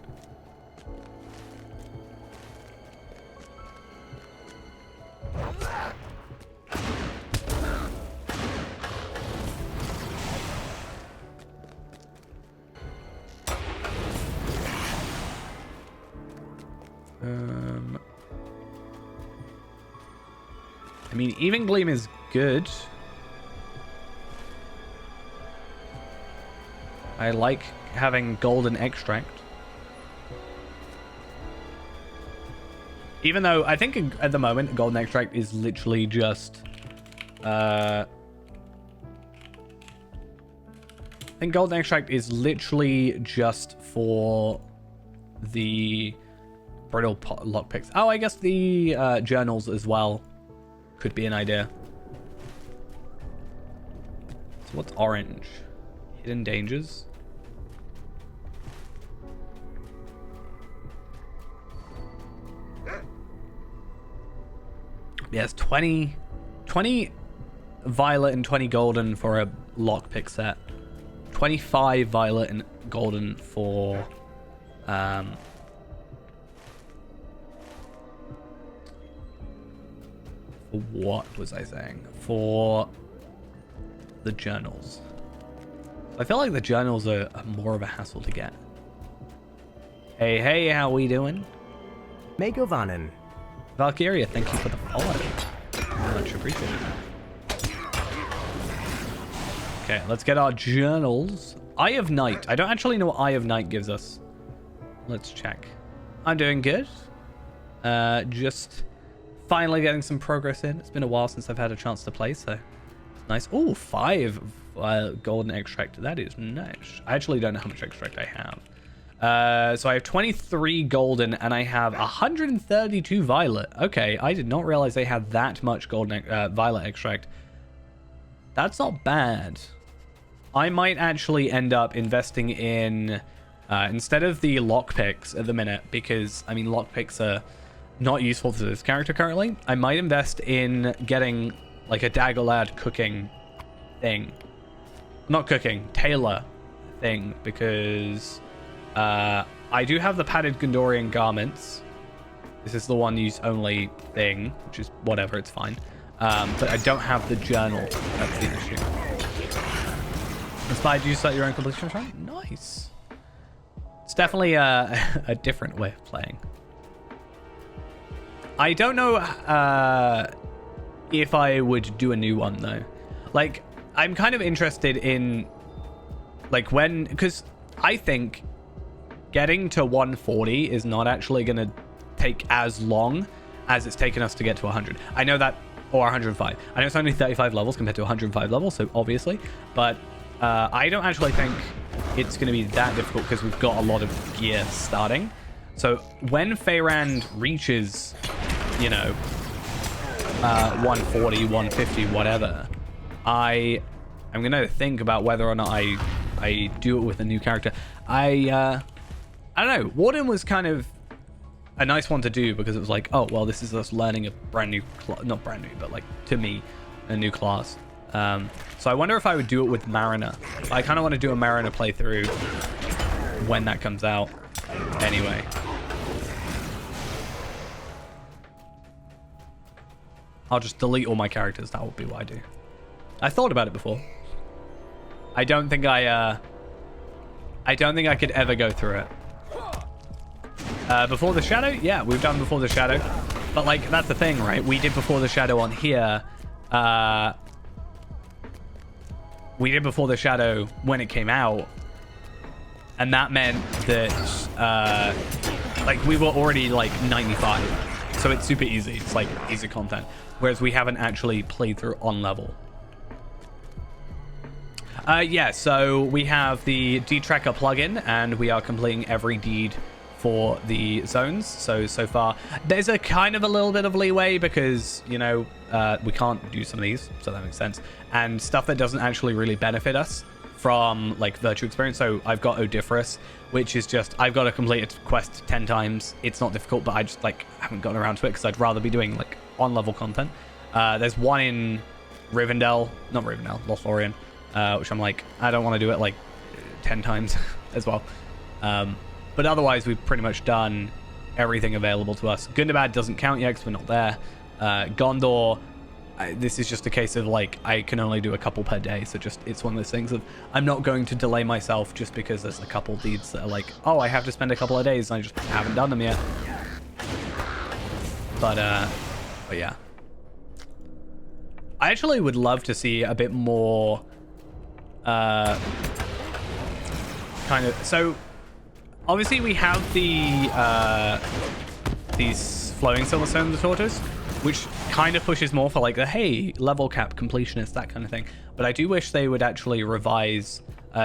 I mean, Even Gleam is good. I like having Golden Extract. Even though I think at the moment, Golden Extract is literally just... I think Golden Extract is literally just for the brittle lockpicks. Oh, I guess the journals as well could be an idea. So what's orange? Hidden dangers. Yes, 20 violet and 20 golden for a lockpick set. 25 violet and golden for what was I saying? For the journals. I feel like the journals are more of a hassle to get. Hey, how we doing? Megovanen. Valkyria, thank you for the follow. Much appreciated. Okay, let's get our journals. Eye of Night. I don't actually know what Eye of Night gives us. Let's check. I'm doing good. Just finally getting some progress in. It's been a while since I've had a chance to play, so nice. Oh, 5 golden extract. That is nice. I actually don't know how much extract I have. So I have 23 golden and I have 132 violet. Okay, I did not realize they had that much golden violet extract. That's not bad. I might actually end up investing in instead of the lockpicks at the minute, because I mean lockpicks are not useful to this character currently. I might invest in getting like a Dagger Lad cooking thing. Not cooking, tailor thing, because I do have the padded Gondorian garments. This is the one use only thing, which is whatever, it's fine. But I don't have the journal. That's the issue. Inspired you to start your own completion run? Nice. It's definitely a different way of playing. I don't know if I would do a new one though. Like, I'm kind of interested in like because I think getting to 140 is not actually going to take as long as it's taken us to get to 100. I know that, or 105. I know it's only 35 levels compared to 105 levels, so obviously, but I don't actually think it's going to be that difficult because we've got a lot of gear starting. So when Feyrand reaches, you know, 140, 150, whatever, I'm going to think about whether or not I do it with a new character. I don't know. Warden was kind of a nice one to do because it was like, oh, well, this is us learning a brand new, not brand new, but like to me, a new class. So I wonder if I would do it with Mariner. I kind of want to do a Mariner playthrough when that comes out anyway. I'll just delete all my characters. That would be what I do. I thought about it before. I don't think I could ever go through it. Before the Shadow? Yeah, we've done Before the Shadow. But, like, that's the thing, right? We did Before the Shadow on here. We did Before the Shadow when it came out. And that meant that, like, we were already, like, 95. So it's super easy. It's, like, easy content. Whereas we haven't actually played through on level. Yeah, so we have the deed tracker plugin, and we are completing every deed for the zones. So far, there's a kind of a little bit of leeway because, you know, we can't do some of these, so that makes sense. And stuff that doesn't actually really benefit us from, like, virtue experience. So I've got Odiferous, which is just, I've got to complete a quest 10 times. It's not difficult, but I just, like, haven't gotten around to it because I'd rather be doing, like, on-level content. There's one in Rivendell, not Rivendell, Lothlorien. Which I'm like, I don't want to do it like 10 times as well. But otherwise, we've pretty much done everything available to us. Gundabad doesn't count yet because we're not there. Gondor, this is just a case of like I can only do a couple per day, so just it's one of those things of I'm not going to delay myself just because there's a couple deeds that are like, oh, I have to spend a couple of days and I just haven't done them yet. But yeah, I actually would love to see a bit more kind of, so obviously we have the these flowing silverstone the tortoise, which kind of pushes more for like the hey level cap completionist, that kind of thing. But I do wish they would actually revise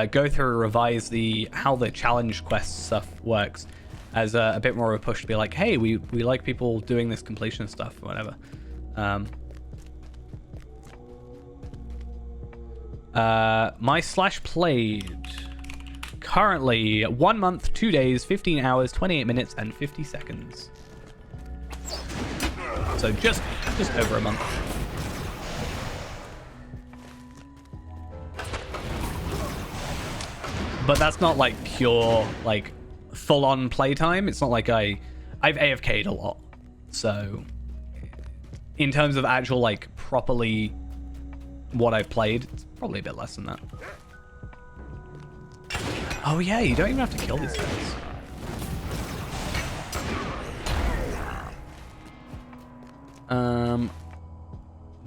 go through revise the how the challenge quest stuff works as a bit more of a push to be like, hey, we like people doing this completion stuff or whatever. My slash played currently 1 month, 2 days, 15 hours, 28 minutes and 50 seconds. So just over a month. But that's not like pure like full-on playtime. It's not like I've AFK'd a lot. So in terms of actual like properly what I've played, it's probably a bit less than that. Oh yeah, you don't even have to kill these guys.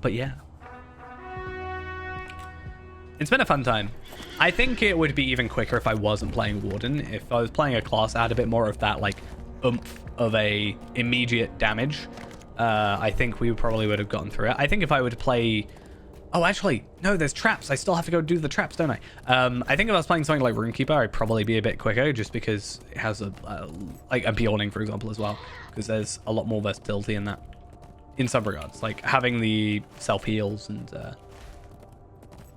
But yeah, it's been a fun time. I think it would be even quicker if I wasn't playing Warden. If I was playing a class that had a bit more of that like oomph of a immediate damage, I think we probably would have gotten through it. I think if I would play, oh actually no, there's traps. I still have to go do the traps, don't I? I think if I was playing something like Runekeeper, I'd probably be a bit quicker just because it has a like a Bjorning, for example, as well, because there's a lot more versatility in that. In some regards, like having the self heals and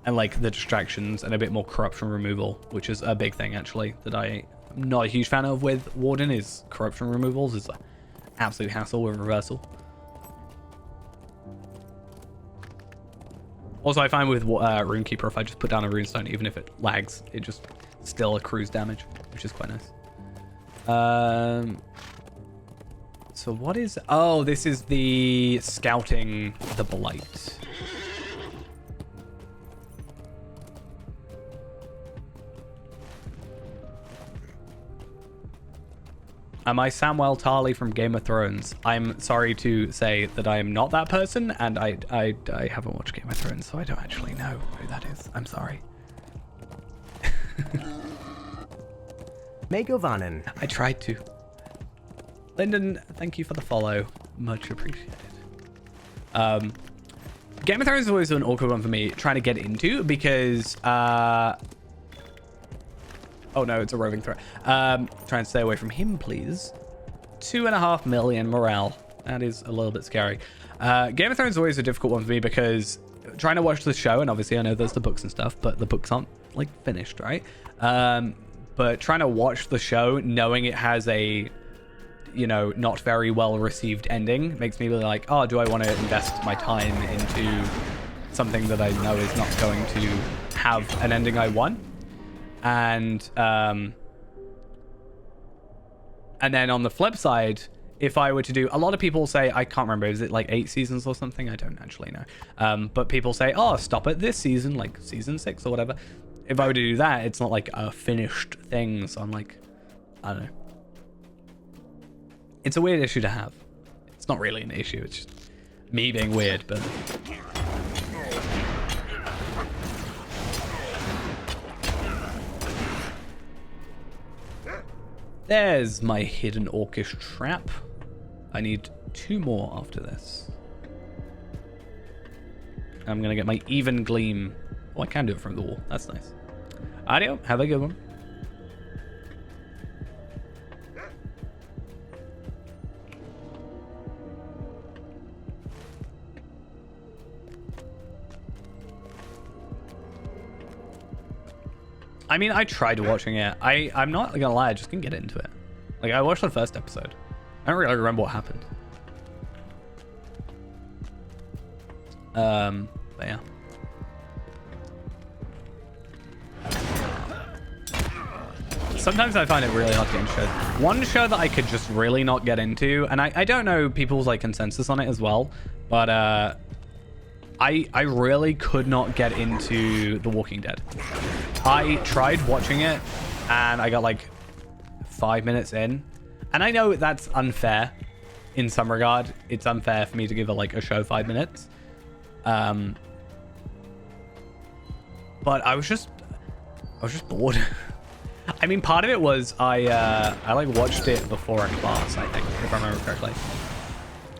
like the distractions and a bit more corruption removal, which is a big thing actually that I'm not a huge fan of with Warden, is corruption removals is an absolute hassle with reversal. Also, I find with Runekeeper, if I just put down a runestone, even if it lags, it just still accrues damage, which is quite nice. So what is... Oh, this is the scouting the blight. Am I Samwell Tarly from Game of Thrones? I'm sorry to say that I am not that person, and I haven't watched Game of Thrones, so I don't actually know who that is. I'm sorry. Megovanen. I tried to. Lyndon, thank you for the follow. Much appreciated. Game of Thrones is always an awkward one for me trying to get into because... oh no, it's a roving threat. Try and stay away from him, please. 2.5 million morale. That is a little bit scary. Game of Thrones is always a difficult one for me because trying to watch the show, and obviously I know there's the books and stuff, but the books aren't like finished, right? But trying to watch the show knowing it has a... you know, not very well received ending makes me really like, oh, do I want to invest my time into something that I know is not going to have an ending I want? And then on the flip side, if I were to do, a lot of people say, I can't remember, is it like 8 seasons or something? I don't actually know. But people say, oh, stop at this season, like season 6 or whatever. If I were to do that, it's not like a finished thing. So I'm like, I don't know. It's a weird issue to have. It's not really an issue. It's just me being weird, but... There's my hidden orcish trap. I need 2 more after this. I'm going to get my even gleam. Oh, I can do it from the wall. That's nice. Adio, have a good one. I mean, I tried watching it. I'm not gonna lie, I just couldn't get into it. Like, I watched the first episode. I don't really remember what happened. But yeah. Sometimes I find it really hard to get into shows. One show that I could just really not get into, and I don't know people's like consensus on it as well, but I really could not get into The Walking Dead. I tried watching it and I got like 5 minutes in, and I know that's unfair in some regard. It's unfair for me to give a show 5 minutes. But I was just bored. I mean, part of it was I like watched it before a class, I think, if I remember correctly.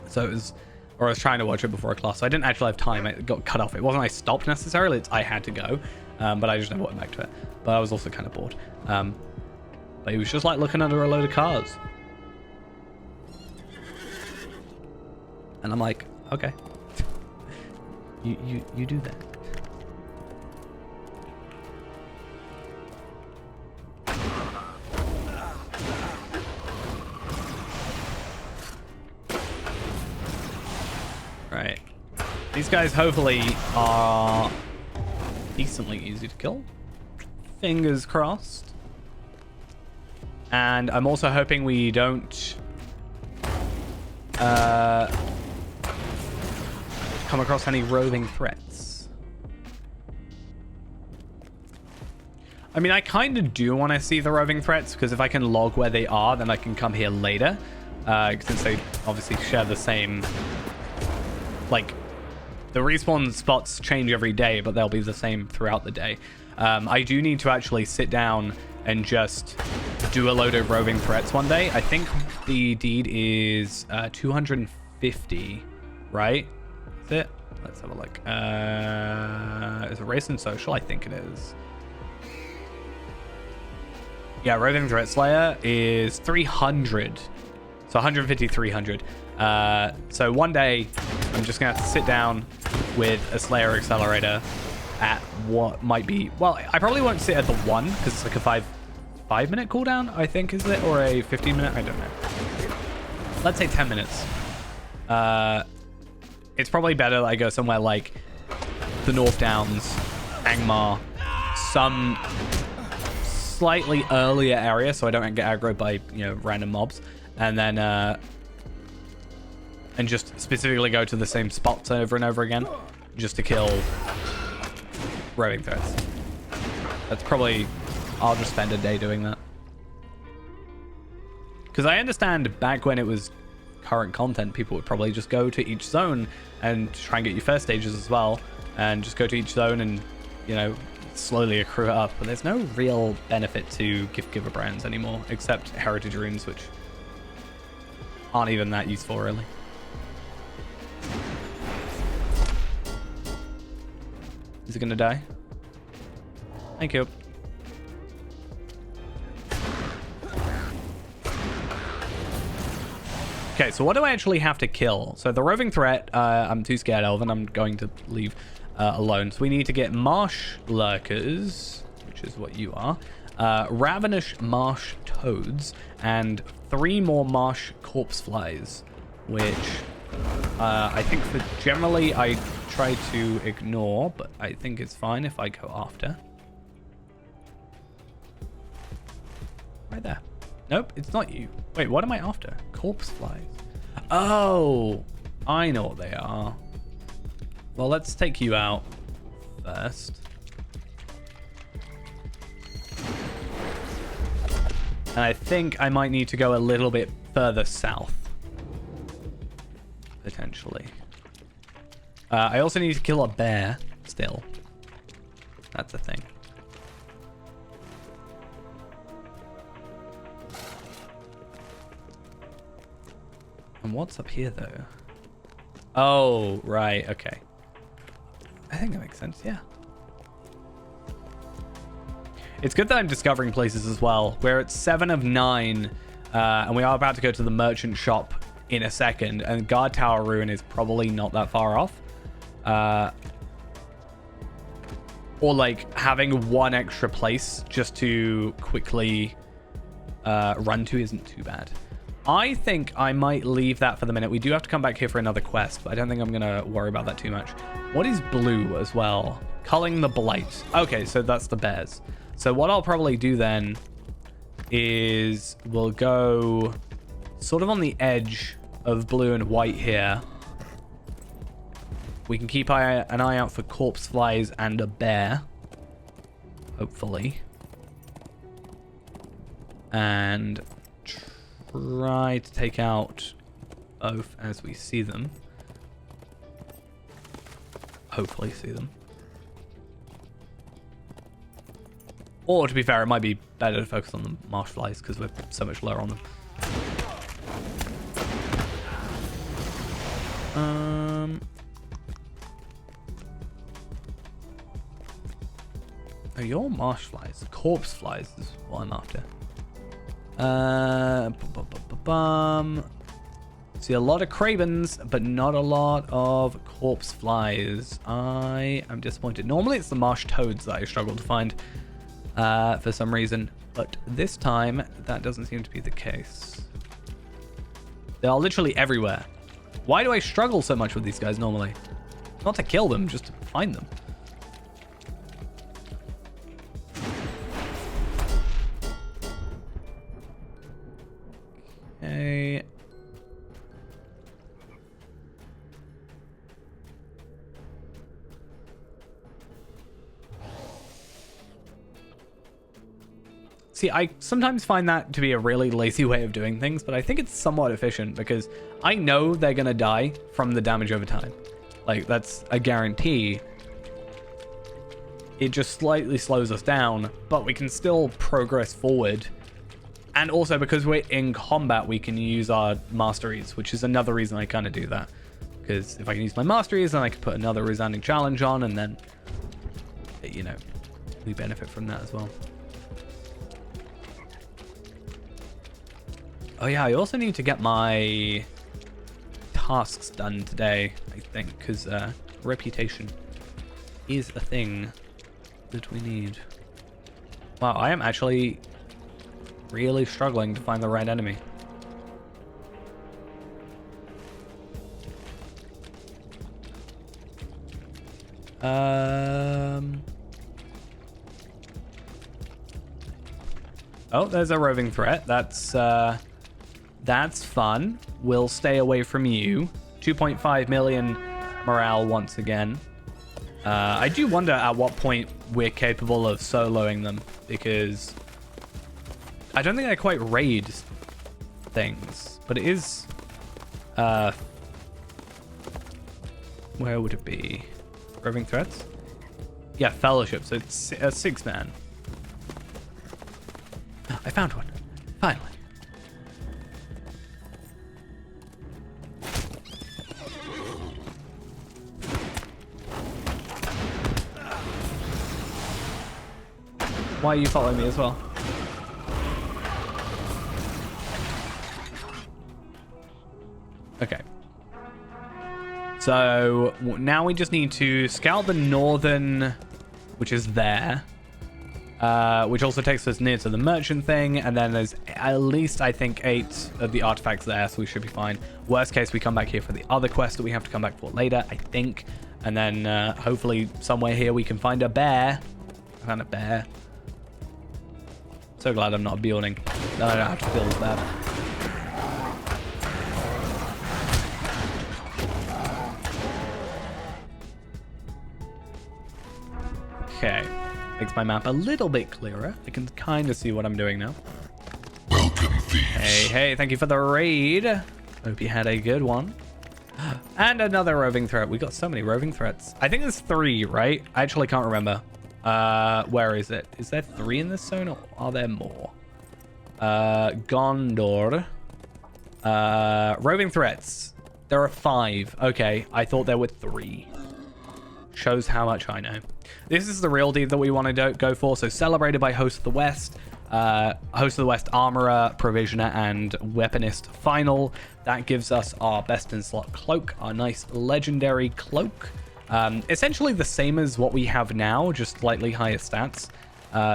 So it was, or I was trying to watch it before a class, so I didn't actually have time. It got cut off. It wasn't I stopped necessarily, it's I had to go, but I just never went back to it. But I was also kind of bored. But it was just like looking under a load of cars. And I'm like, okay. You do that. Right. These guys hopefully are decently easy to kill. Fingers crossed. And I'm also hoping we don't come across any roving threats. I mean, I kind of do want to see the roving threats, because if I can log where they are, then I can come here later. Since they obviously share the same... Like, the respawn spots change every day, but they'll be the same throughout the day. I do need to actually sit down and just do a load of roving threats one day. I think the deed is 250, right? Is it? Let's have a look. Is it race and social? I think it is. Yeah, roving threat slayer is 300. So 150, 300. So one day I'm just gonna have to sit down with a Slayer Accelerator at what might be, well, I probably won't sit at the 1 because it's like a 5 minute cooldown, I think, is it, or a 15 minute? I don't know. Let's say 10 minutes. It's probably better that I go somewhere like the North Downs, Angmar, some slightly earlier area so I don't get aggroed by, random mobs, and then and just specifically go to the same spots over and over again just to kill roving threats. That's probably, I'll just spend a day doing that. Because I understand back when it was current content, people would probably just go to each zone and try and get your first stages as well, and just go to each zone and, slowly accrue it up. But there's no real benefit to giver brands anymore, except heritage runes, which aren't even that useful, really. Is it gonna die? Thank you. Okay, so what do I actually have to kill? So the roving threat, I'm too scared of, and I'm going to leave alone. So we need to get marsh lurkers, which is what you are, ravenous marsh toads, and 3 more marsh corpse flies, which I think for generally I try to ignore, but I think it's fine if I go after. Right there. Nope, it's not you. Wait, what am I after? Corpse flies. Oh, I know what they are. Well, let's take you out first. And I think I might need to go a little bit further south. Potentially. I also need to kill a bear still. That's a thing. And what's up here, though? Oh, right. Okay. I think that makes sense. Yeah. It's good that I'm discovering places as well. We're at 7 of 9, and we are about to go to the merchant shop in a second. And Guard Tower Ruin is probably not that far off. Or like having one extra place just to quickly run to isn't too bad. I think I might leave that for the minute. We do have to come back here for another quest, but I don't think I'm going to worry about that too much. What is blue as well? Culling the Blight. Okay, so that's the bears. So what I'll probably do then is we'll go sort of on the edge of blue and white here. We can keep an eye out for corpse flies and a bear, hopefully, and try to take out both as we see them. Hopefully see them. Or, to be fair, it might be better to focus on the marsh flies because we're so much lower on them. Oh, your marsh flies. Corpse flies is what I'm after. See a lot of cravens, but not a lot of corpse flies. I am disappointed. Normally it's the marsh toads that I struggle to find for some reason, but this time that doesn't seem to be the case. They are literally everywhere. Why do I struggle so much with these guys normally? Not to kill them, just to find them. Okay. See, I sometimes find that to be a really lazy way of doing things, but I think it's somewhat efficient because I know they're going to die from the damage over time. Like, that's a guarantee. It just slightly slows us down, but we can still progress forward. And also, because we're in combat, we can use our masteries, which is another reason I kind of do that. Because if I can use my masteries, then I can put another resounding challenge on, and then, you know, we benefit from that as well. Oh yeah, I also need to get my tasks done today, I think, because reputation is a thing that we need. Wow, I am actually really struggling to find the right enemy. Oh, there's a roving threat. That's fun. We'll stay away from you. 2.5 million morale once again. I do wonder at what point we're capable of soloing them, because I don't think I quite raid things, but it is... where would it be? Roving threats? Yeah, fellowship, so it's a 6-man. I found one. Finally. Why are you following me as well? Okay. So now we just need to scout the northern, which is there, which also takes us near to the merchant thing. And then there's at least, I think, 8 of the artifacts there, so we should be fine. Worst case, we come back here for the other quest that we have to come back for later, I think. And then hopefully somewhere here we can find a bear. I found a bear. So glad I'm not building. No, I don't have to build that. Okay. Makes my map a little bit clearer. I can kind of see what I'm doing now. Welcome, thieves. Hey, thank you for the raid. Hope you had a good one. And another roving threat. We got so many roving threats. I think there's 3, right? I actually can't remember. Where is it? Is there 3 in this zone, or are there more? Gondor. Roving threats. There are 5. Okay, I thought there were 3. Shows how much I know. This is the real deed that we want to go for. So celebrated by Host of the West. Host of the West Armorer, Provisioner, and Weaponist Final. That gives us our best in slot cloak, our nice legendary cloak. Essentially the same as what we have now, just slightly higher stats.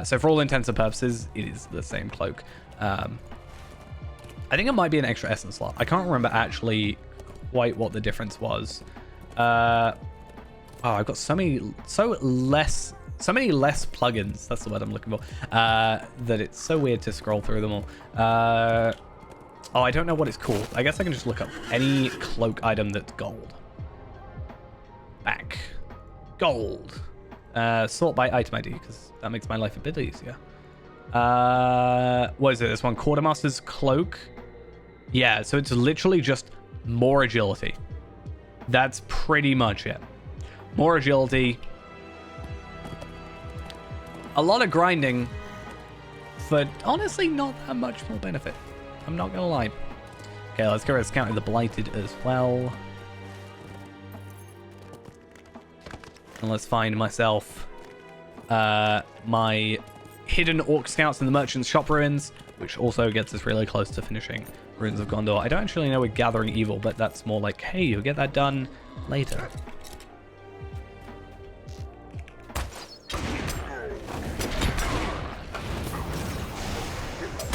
So for all intents and purposes, it is the same cloak. I think it might be an extra essence slot. I can't remember actually quite what the difference was. Oh, I've got so less so many less plugins. That's the word I'm looking for. That it's so weird to scroll through them all. Oh, I don't know what it's called. I guess I can just look up any cloak item that's gold. Back. Gold. Sort by item ID, because that makes my life a bit easier. What is it? This one? Quartermaster's Cloak? Yeah, so it's literally just more agility. That's pretty much it. More agility. A lot of grinding. For honestly not that much more benefit. I'm not gonna lie. Okay, let's go discounting the Blighted as well. And let's find myself my hidden Orc Scouts in the Merchant's Shop Ruins, which also gets us really close to finishing Ruins of Gondor. I don't actually know we're Gathering Evil, but that's more like, hey, you'll get that done later.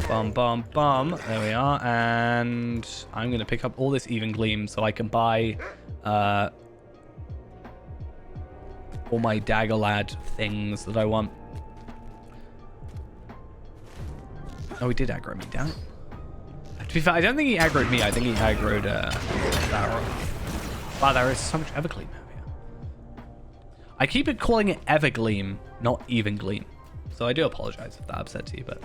Bum, bum, bum. There we are. And I'm going to pick up all this Even Gleam so I can buy all my Dagger Lad things that I want. Oh, he did aggro me, damn it. To be fair, I don't think he aggroed me. I think he aggroed Barrow. Wow, there is so much Evergleam over here. I keep it calling it Evergleam, not Even Gleam. So I do apologize if that upsets you, but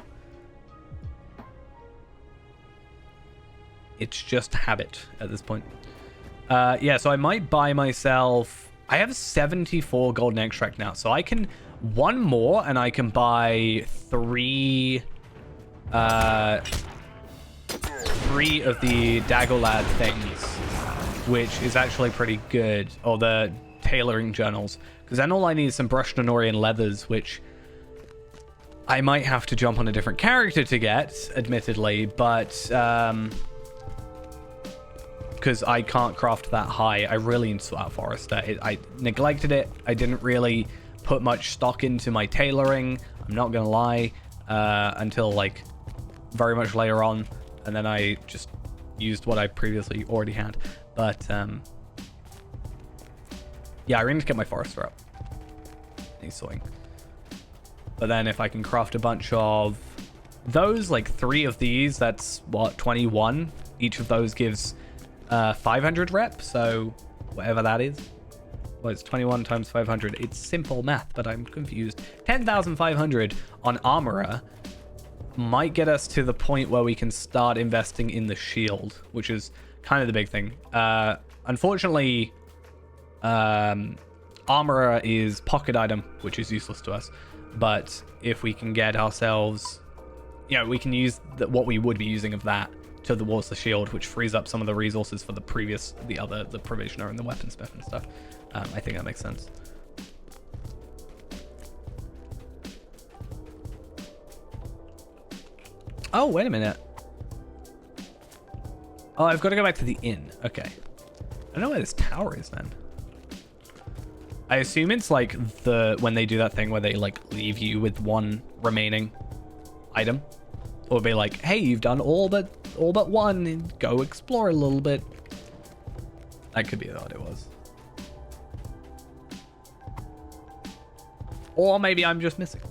it's just habit at this point. Yeah, so I might buy myself... I have 74 golden extract now, so I can... One more, and I can buy three of the Dagolad things, which is actually pretty good. Or the tailoring journals. Because then all I need is some brushed Nonorian leathers, which I might have to jump on a different character to get, admittedly, but... because I can't craft that high. I really need to sort out Forester. I neglected it. I didn't really put much stock into my tailoring. I'm not going to lie. Until, like, very much later on. And then I just used what I previously already had. But, yeah, I really need to get my Forester up. He's sorting. But then if I can craft a bunch of those, like 3 of these, that's, what, 21? Each of those gives... 500 rep, so whatever that is. Well, it's 21 times 500. It's simple math, but I'm confused. 10,500 on Armorer might get us to the point where we can start investing in the shield, which is kind of the big thing. Unfortunately, Armorer is pocket item, which is useless to us. But if we can get ourselves... You know, we can use what we would be using of that towards the shield, which frees up some of the resources for the provisioner and the weaponsmith and stuff. I think that makes sense. Oh, wait a minute. Oh, I've got to go back to the inn. Okay. I don't know where this tower is then. I assume it's like when they do that thing where they like leave you with one remaining item. Or be like, hey, you've done all but one, and go explore a little bit. That could be what it was. Or maybe I'm just missing.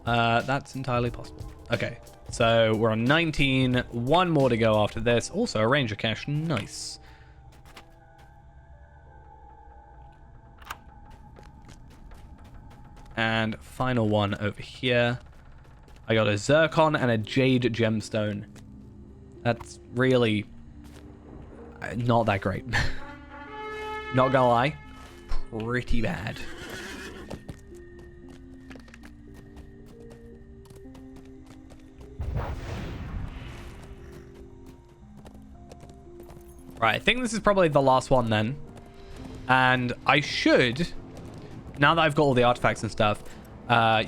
That's entirely possible. Okay, so we're on 19. One more to go after this. Also, a ranger cache. Nice. And final one over here. I got a Zircon and a Jade Gemstone. That's really not that great. Not gonna lie. Pretty bad. Right, I think this is probably the last one then. And I should, now that I've got all the artifacts and stuff,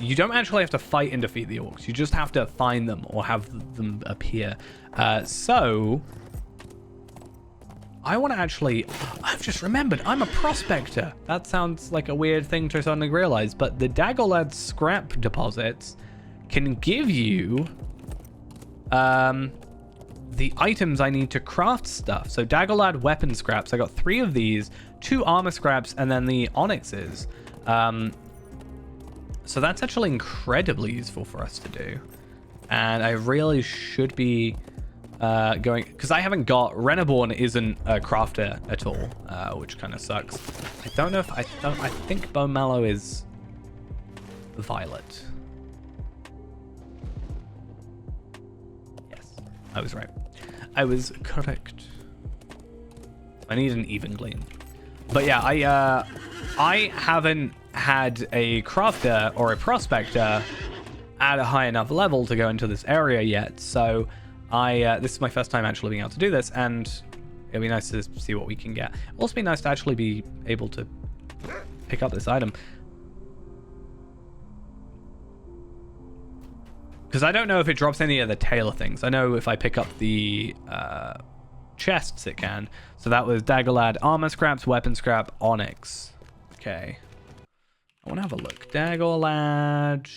you don't actually have to fight and defeat the orcs. You just have to find them or have them appear. So, I want to actually... I've just remembered, I'm a prospector. That sounds like a weird thing to suddenly realize, but the Dagolad scrap deposits can give you the items I need to craft stuff. So Dagolad weapon scraps. I got 3 of these, 2 armor scraps, and then the onyxes. So that's actually incredibly useful for us to do. And I really should be going... Because I haven't got... Renaborn isn't a crafter at all, which kind of sucks. I don't know if... I think Bone Mallow is violet. Yes, I was right. I was correct. I need an even gleam. But yeah, I haven't had a crafter or a prospector at a high enough level to go into this area yet, so this is my first time actually being able to do this, and it'll be nice to see what we can get. It'll also be nice to actually be able to pick up this item, because I don't know if it drops any of the tailor things. I know if I pick up the chests it can. So that was Daggerlad, armor scraps, weapon scrap, onyx. Okay, I want to have a look. Daggerlad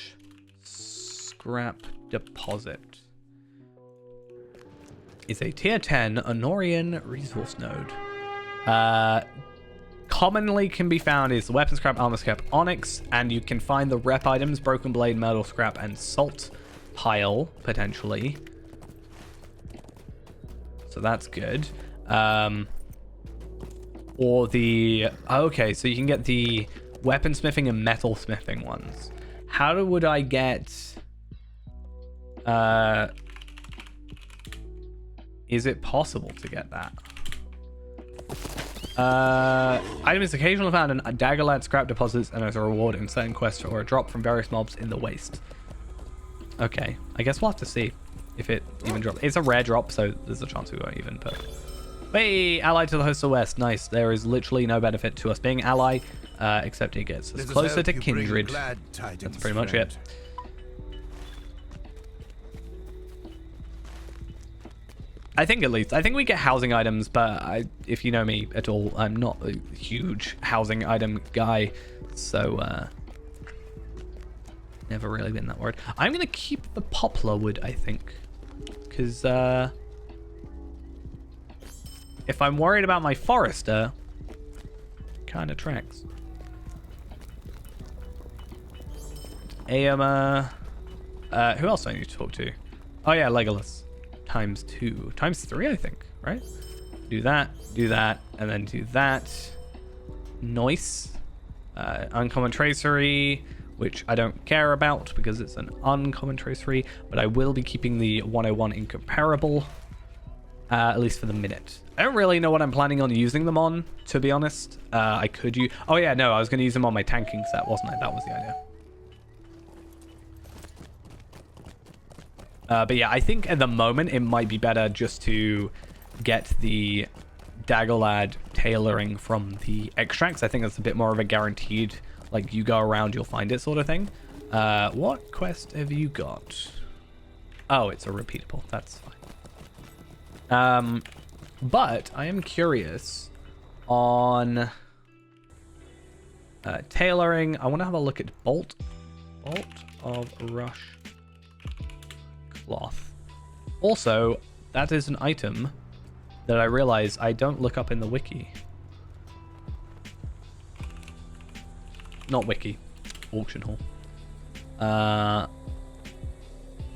scrap deposit is a tier 10 Honorian resource node. Commonly can be found is the weapon scrap, armor scrap, onyx, and you can find the rep items broken blade, metal scrap, and salt pile potentially. So that's good. Or the... Okay, so you can get the weaponsmithing and metal smithing ones. How would I get... Is it possible to get that? Item is occasionally found in Daggerlad scrap deposits and as a reward in certain quests or a drop from various mobs in the waste. Okay, I guess we'll have to see if it even drops. It's a rare drop, so there's a chance we won't even put. Hey, allied to the host of West. Nice. There is literally no benefit to us being ally, except it gets us closer to kindred. That's pretty much it. I think at least. I think we get housing items, but if you know me at all, I'm not a huge housing item guy, so never really been that worried. I'm going to keep the poplar wood, I think, because if I'm worried about my forester, kind of tracks. Who else do I need to talk to? Oh yeah, Legolas. ×2. ×3, I think, right? Do that, and then do that. Nice. Uncommon tracery, which I don't care about because it's an uncommon tracery, but I will be keeping the 101 incomparable, at least for the minute. I don't really know what I'm planning on using them on, to be honest. I could use... Oh yeah, no, I was going to use them on my tanking set, wasn't I? That was the idea. But yeah, I think at the moment it might be better just to get the Daggerlad tailoring from the extracts. I think that's a bit more of a guaranteed, like, you go around, you'll find it sort of thing. What quest have you got? Oh, it's a repeatable. That's fine. But I am curious on tailoring. I want to have a look at Bolt of Rush Cloth. Also, that is an item that I realize I don't look up in the wiki. Not wiki, auction hall.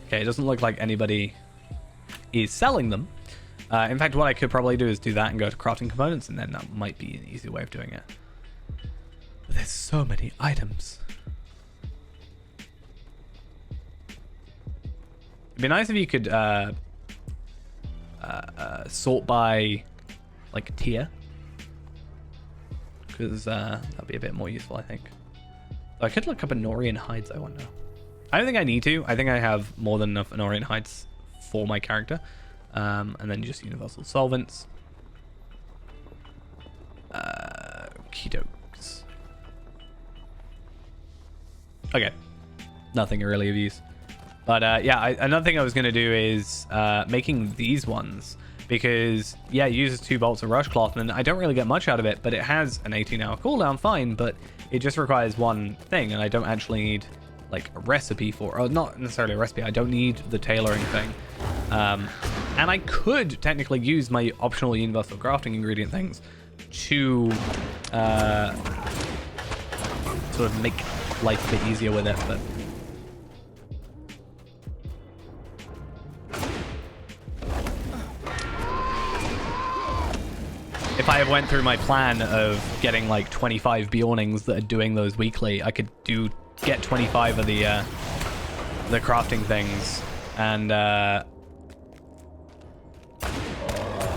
Okay, it doesn't look like anybody is selling them. In fact, what I could probably do is do that and go to crafting components, and then that might be an easy way of doing it. But there's so many items. It'd be nice if you could sort by like tier, because that'd be a bit more useful, I think. So I could look up Honorian hides, I wonder. I don't think I need to. I think I have more than enough Honorian hides for my character. And then just universal solvents. Okey-dokes. Okay. Nothing really of use. But yeah, another thing I was going to do is making these ones. Because, yeah, it uses 2 bolts of rush cloth, and I don't really get much out of it, but it has an 18-hour cooldown, fine, but it just requires one thing, and I don't actually need, like, a recipe for, or not necessarily a recipe, I don't need the tailoring thing. And I could technically use my optional universal crafting ingredient things to sort of make life a bit easier with it, but... If I went through my plan of getting like 25 Bjornings that are doing those weekly, I could get 25 of the crafting things and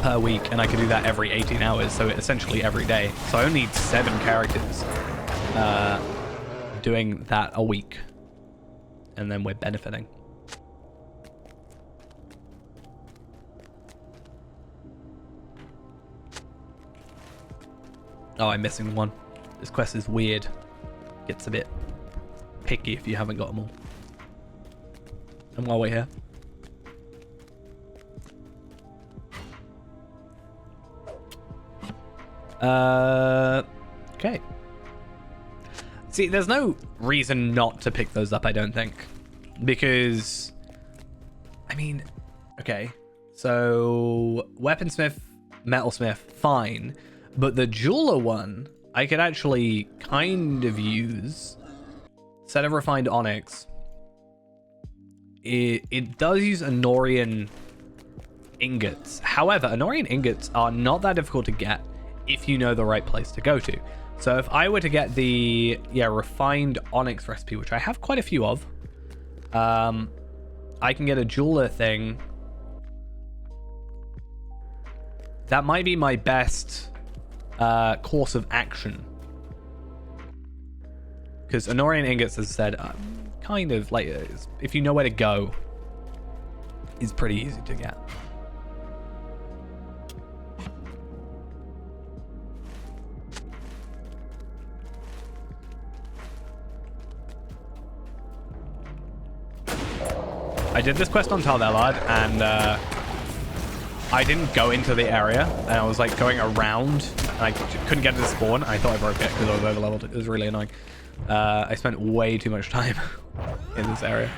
per week, and I could do that every 18 hours, so essentially every day. So I only need 7 characters doing that a week, and then we're benefiting. Oh, I'm missing one. This quest is weird. Gets a bit picky if you haven't got them all. And while we're here, okay. See, there's no reason not to pick those up, I don't think. Because, I mean, okay. So, weaponsmith, metalsmith, fine. But the jeweler one, I could actually kind of use. Set of refined onyx. It does use Anorian ingots. However, Anorian ingots are not that difficult to get if you know the right place to go to. So if I were to get the refined onyx recipe, which I have quite a few of, I can get a jeweler thing. That might be my best course of action, because Anorian ingots, as I said, kind of like, if you know where to go, is pretty easy to get. I did this quest on Taldelard, and I didn't go into the area, and I was like going around, and I couldn't get to the spawn. I thought I broke it because I was overleveled. It was really annoying. I spent way too much time in this area.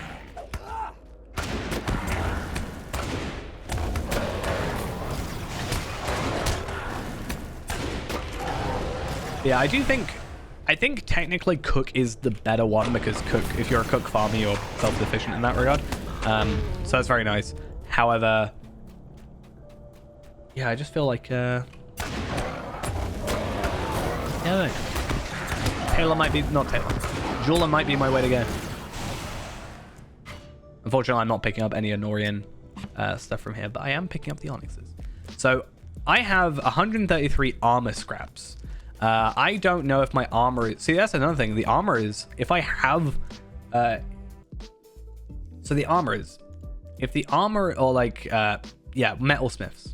Yeah, I think technically Cook is the better one, because Cook, if you're a Cook farmer, you're self-sufficient in that regard. So that's very nice. However, yeah, I just feel like, yeah, I don't know. Taylor might be, not Taylor. Jeweler might be my way to go. Unfortunately, I'm not picking up any Anorian stuff from here, but I am picking up the onyxes. So I have 133 armor scraps. I don't know if my armor is... See, that's another thing. The armor is... If I have... So the armor is... If the armor, or like... yeah, metalsmiths.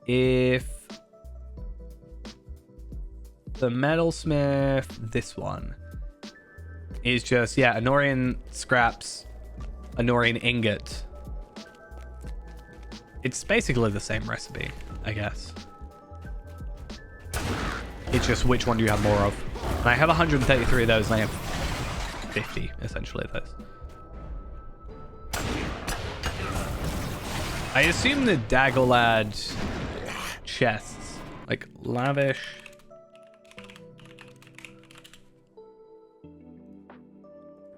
If... The metalsmith, this one, is just, yeah, Anorian scraps, Anorian ingot. It's basically the same recipe, I guess. It's just which one do you have more of. And I have 133 of those, and I have 50, essentially, of those. I assume the Daggerlad chests, like lavish...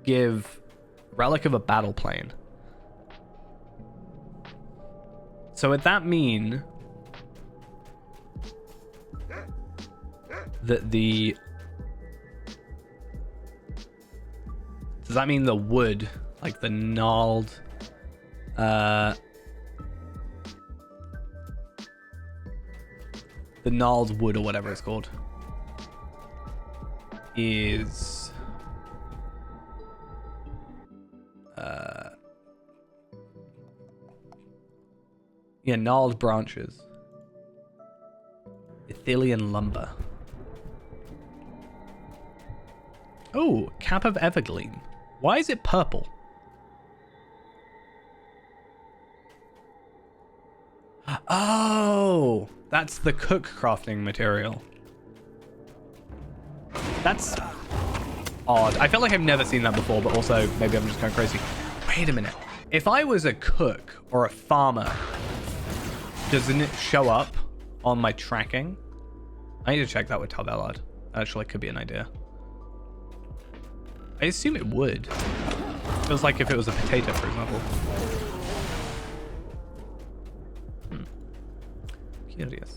give relic of a battle plane. So would that mean that the... Does that mean the wood, like the gnarled... the gnarled wood, or whatever it's called, is... yeah, gnarled branches. Ithilian lumber. Oh, cap of evergleam. Why is it purple? Oh, that's the cook crafting material. That's odd. I feel like I've never seen that before, but also maybe I'm just going crazy. Wait a minute. If I was a cook or a farmer, doesn't it show up on my tracking? I need to check that with Taldelard. Actually, could be an idea. I assume it would. Feels like if it was a potato, for example. Curious.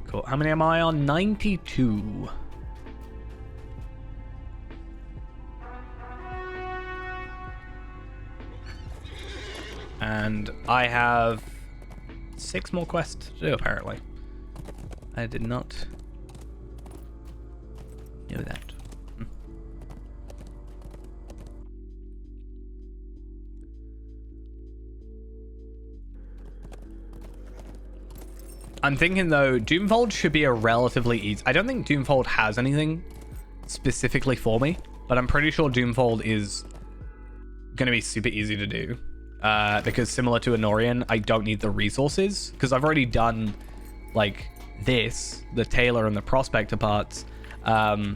Cool. How many am I on? 92. And I have 6 more quests to do, apparently. I did not know that. I'm thinking, though, Doomfold should be a relatively easy... I don't think Doomfold has anything specifically for me, but I'm pretty sure Doomfold is going to be super easy to do. Because similar to Anorian, I don't need the resources, because I've already done, like, this, the Tailor and the Prospector parts, so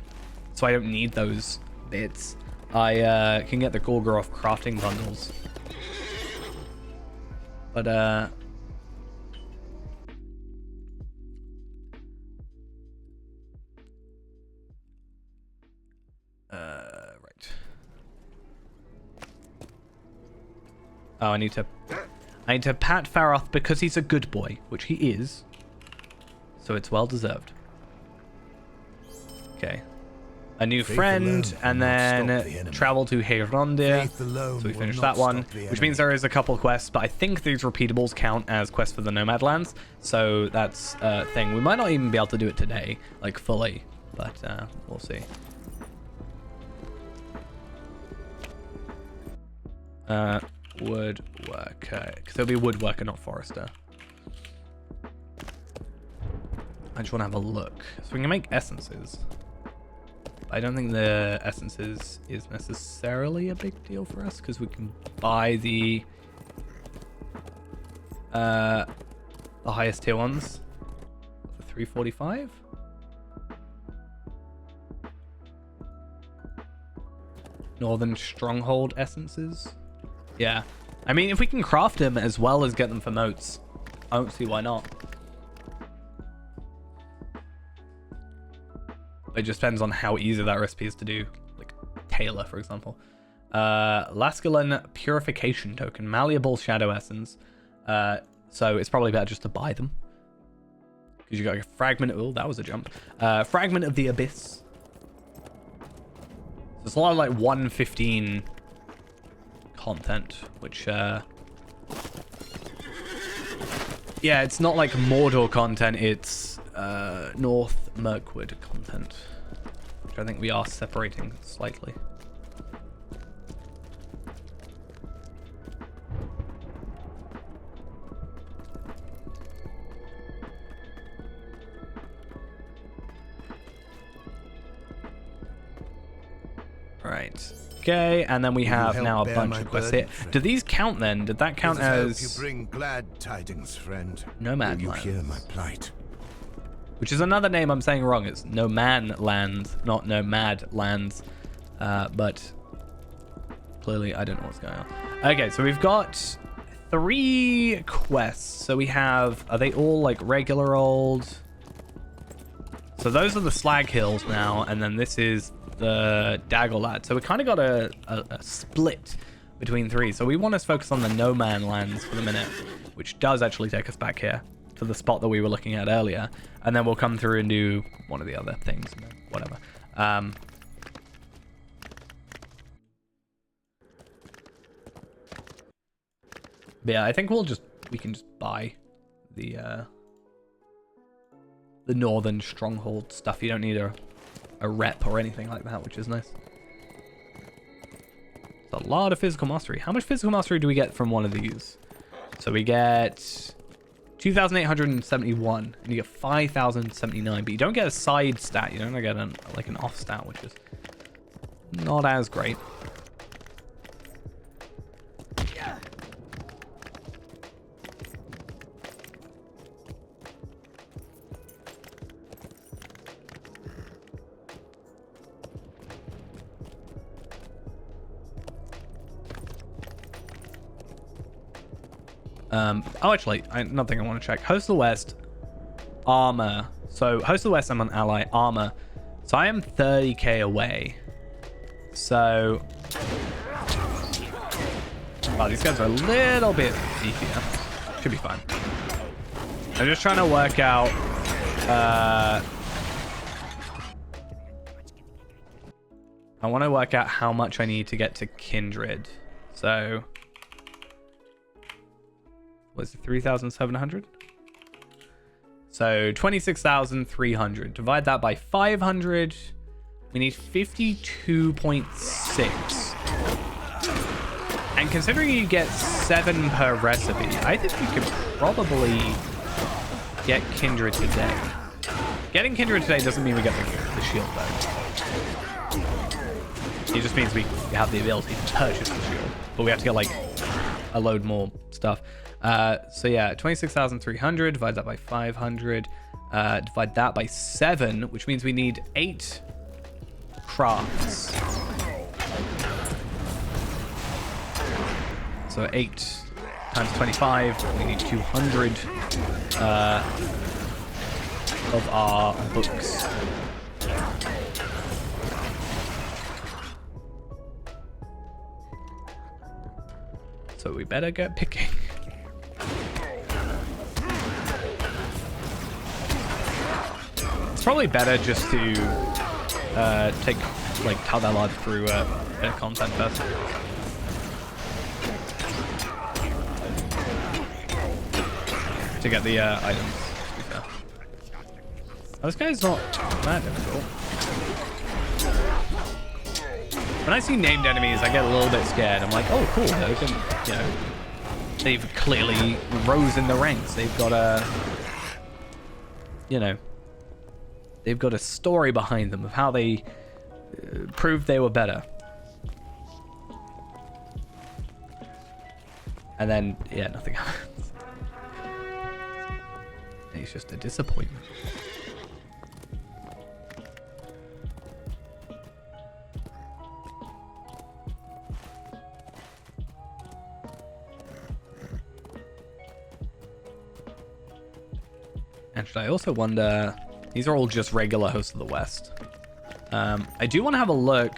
I don't need those bits. I can get the Gorgoroth crafting bundles. But, right. Oh, I need to pat Faroth because he's a good boy, which he is. So it's well deserved. Okay. A new friend, and then travel to Heirondir. So we finished that one, which means there is a couple quests, but I think these repeatables count as quests for the Nomadlands. So that's a thing. We might not even be able to do it today, like fully, but we'll see. Woodworker, because it'll be woodworker, not forester. I just want to have a look. So we can make essences. I don't think the essences is necessarily a big deal for us, because we can buy the highest tier ones for 345. Northern Stronghold essences. Yeah. I mean, if we can craft them as well as get them for moats, I don't see why not. It just depends on how easy that recipe is to do. Like Tailor, for example. Lascalan Purification Token. Malleable Shadow Essence. So it's probably better just to buy them. Because you got a Fragment... Oh, that was a jump. Fragment of the Abyss. So it's a lot of like 115 content, which... yeah, it's not like Mordor content, it's North Mirkwood content, which I think we are separating slightly. Right. Okay, and then we have now a bunch of quests here. Do these count then? Did that count as... You bring glad tidings, friend. Nomad You lands. hear my plight. Which is another name I'm saying wrong. It's No Man Lands, not Nomad Lands. But clearly I don't know what's going on. Okay, so we've got 3 quests. So we have... Are they all like regular old? So those are the Slag Hills now, and then this is the Daggerlad. So we kind of got a split between 3. So we want to focus on the No Man Lands for the minute, which does actually take us back here to the spot that we were looking at earlier, and then we'll come through and do one of the other things, whatever. But yeah, I think we can just buy the Northern Stronghold stuff. You don't need a rep or anything like that, which is nice. It's a lot of physical mastery. How much physical mastery do we get from one of these? So we get 2,871, and you get 5,079, but you don't get a side stat. You don't get like an off stat, which is not as great. Oh, actually, another thing I want to check. Host of the West, armor. So, Host of the West, I'm on ally armor. So, I am 30k away. So, wow, these guys are a little bit beefier. Should be fine. I'm just trying to work out. I want to work out how much I need to get to Kindred. So, was it 3,700? So 26,300. Divide that by 500. We need 52.6. And considering you get 7 per recipe, I think we could probably get Kindred today. Getting Kindred today doesn't mean we get the shield though. It just means we have the ability to purchase the shield, but we have to get like a load more stuff. So yeah, 26,300, divide that by 500, divide that by 7, which means we need 8 crafts. So 8 times 25, we need 200 of our books. So we better get picking. It's probably better just to take like how that lad through their content first. To get the items, to be fair. Oh, this guy's not that difficult. When I see named enemies, I get a little bit scared. I'm like, oh, cool. They can, you know, they've clearly rose in the ranks. They've got a, you know, they've got a story behind them of how they proved they were better. And then, yeah, nothing happens. It's just a disappointment. Actually, I also wonder, these are all just regular hosts of the West. I do want to have a look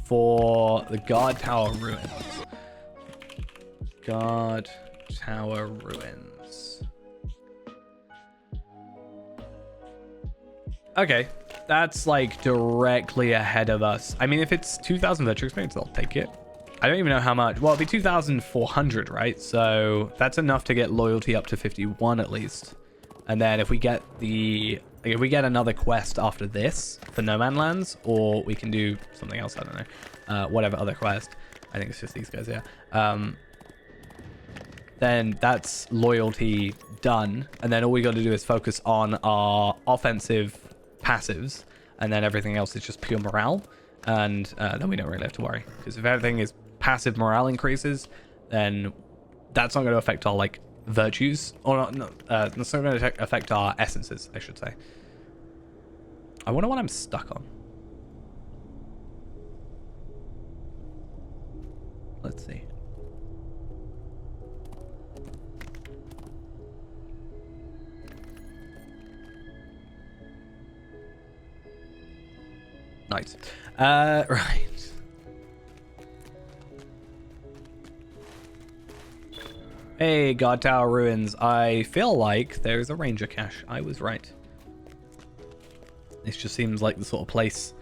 for the Guard Tower Ruins. Guard Tower Ruins. Okay, that's like directly ahead of us. I mean, if it's 2,000 virtue experience, I'll take it. I don't even know how much. Well, it'll be 2,400, right? So that's enough to get loyalty up to 51 at least. And then if we get if we get another quest after this for No Man Lands, or we can do something else, I don't know, whatever other quest. I think it's just these guys here. Then that's loyalty done. And then all we got to do is focus on our offensive passives, and then everything else is just pure morale. And then we don't really have to worry, because if everything is passive morale increases, then that's not going to affect our like virtues, or not. That's not going to affect our essences, I should say. I wonder what I'm stuck on. Let's see. Nice. Right. Hey, Guard Tower Ruins. I feel like there's a ranger cache. I was right. This just seems like the sort of place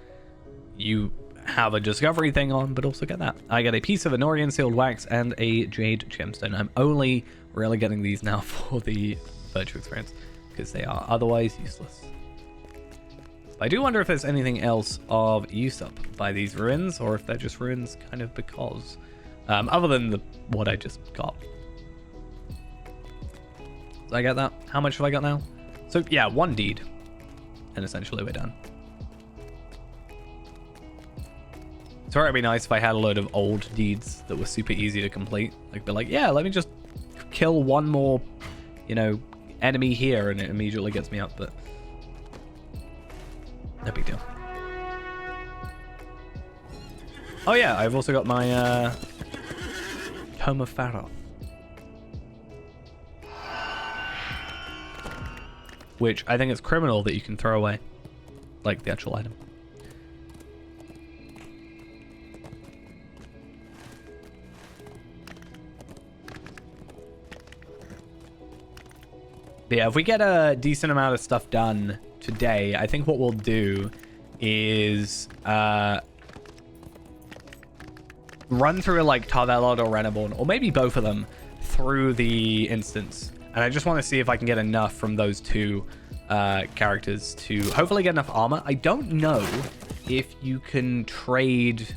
you have a discovery thing on, but also get that. I get a piece of Anorian sealed wax and a jade gemstone. I'm only really getting these now for the virtue experience, because they are otherwise useless. I do wonder if there's anything else of use up by these ruins, or if they're just ruins kind of because, other than what I just got. Did I get that? How much have I got now? So yeah, 1 deed, and essentially we're done. It's already be nice if I had a load of old deeds that were super easy to complete. Like, be like, yeah, let me just kill one more, you know, enemy here, and it immediately gets me up, but no big deal. Oh yeah, I've also got my Tome of Pharaoh. which I think it's criminal that you can throw away, like the actual item. But yeah, if we get a decent amount of stuff done today, I think what we'll do is run through like Tarvelod or Reneborn, or maybe both of them, through the instance. And I just want to see if I can get enough from those two characters to hopefully get enough armor. I don't know if you can trade...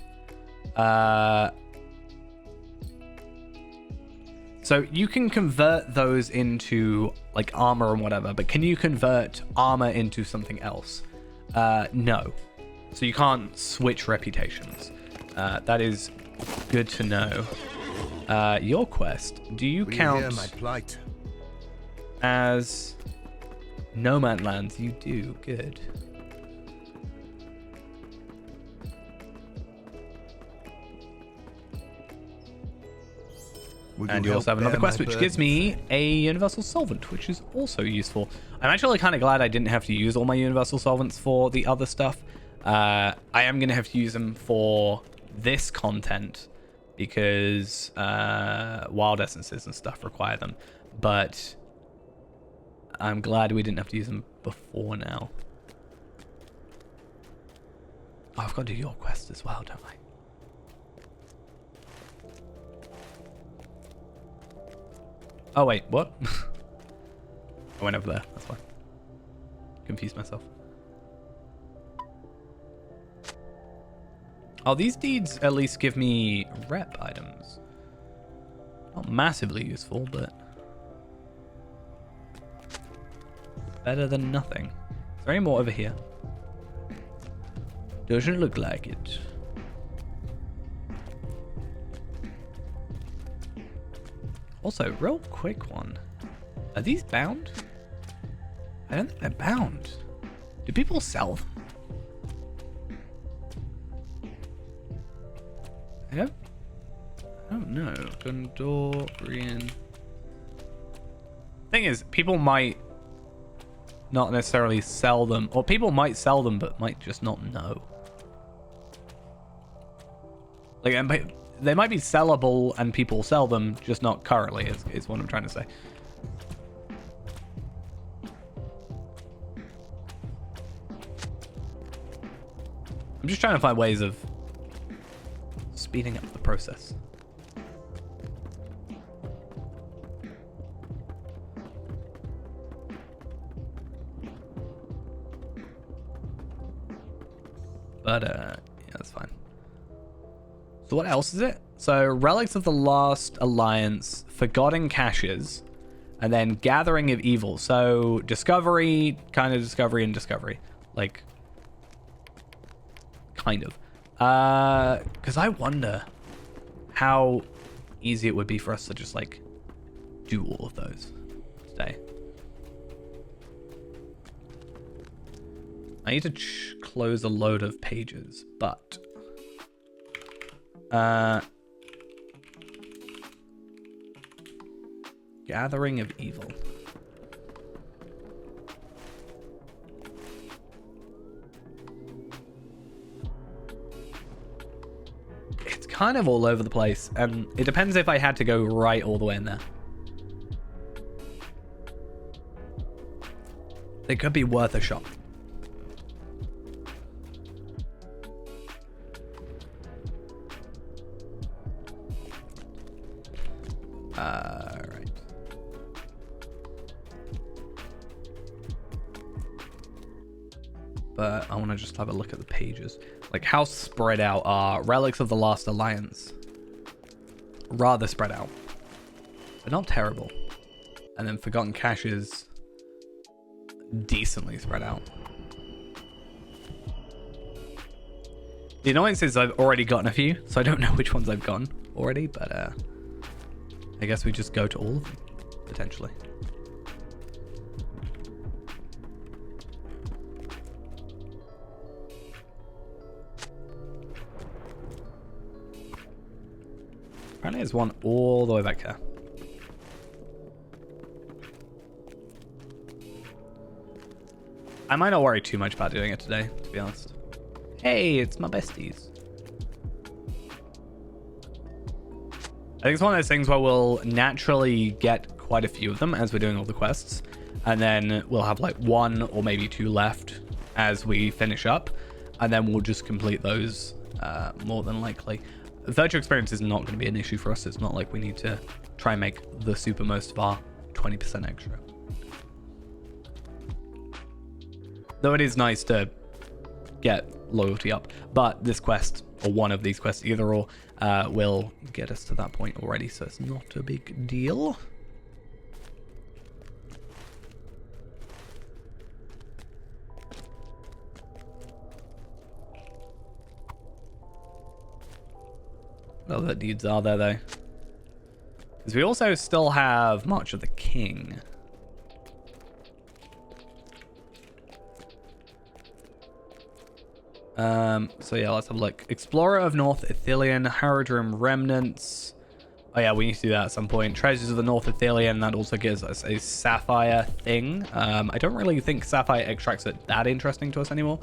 So you can convert those into like armor and whatever, but can you convert armor into something else? No. So you can't switch reputations. That is good to know. Your quest, do you count my plight? as Nomad Lands? You do, good. And you also have another quest, which gives me a Universal Solvent, which is also useful. I'm actually kind of glad I didn't have to use all my Universal Solvents for the other stuff. I am going to have to use them for this content because Wild Essences and stuff require them. But I'm glad we didn't have to use them before now. Oh, I've got to do your quest as well, don't I? Oh, wait, what? I went over there. That's fine. Confused myself. Oh, these deeds at least give me rep items. Not massively useful, but better than nothing. Is there any more over here? Doesn't look like it. Also, real quick one. Are these bound? I don't think they're bound. Do people sell them? I don't know. Gondorian. Thing is, people might not necessarily sell them, or people might sell them but might just not know. Like, they might be sellable and people sell them, just not currently, is what I'm trying to say. I'm just trying to find ways of speeding up the process. But, yeah, that's fine. So what else is it? So Relics of the Last Alliance, Forgotten Caches, and then Gathering of Evil. So Discovery, kind of Discovery and Discovery. Like, kind of. Because I wonder how easy it would be for us to just, like, do all of those today. I need to close a load of pages, but... Gathering of Evil. It's kind of all over the place, and it depends if I had to go right all the way in there. It could be worth a shot. Right. But I want to just have a look at the pages. Like, how spread out are Relics of the Last Alliance? Rather spread out. But not terrible. And then Forgotten Caches, decently spread out. The annoyance is I've already gotten a few, so I don't know which ones I've gotten already, but I guess we just go to all of them, potentially. Apparently there's one all the way back there. I might not worry too much about doing it today, to be honest. Hey, it's my besties. I think it's one of those things where we'll naturally get quite a few of them as we're doing all the quests. And then we'll have like 1 or maybe 2 left as we finish up. And then we'll just complete those more than likely. Virtual experience is not going to be an issue for us. It's not like we need to try and make the super most of our 20% extra. Though it is nice to get loyalty up. But this quest, or one of these quests, either or, will get us to that point already. So it's not a big deal. What other deeds are there, though? Because we also still have March of the King. So yeah, let's have a look. Explorer of North Ithilien, Haradrim Remnants. Oh yeah, we need to do that at some point. Treasures of the North Ithilien, that also gives us a Sapphire thing. I don't really think Sapphire extracts are that interesting to us anymore.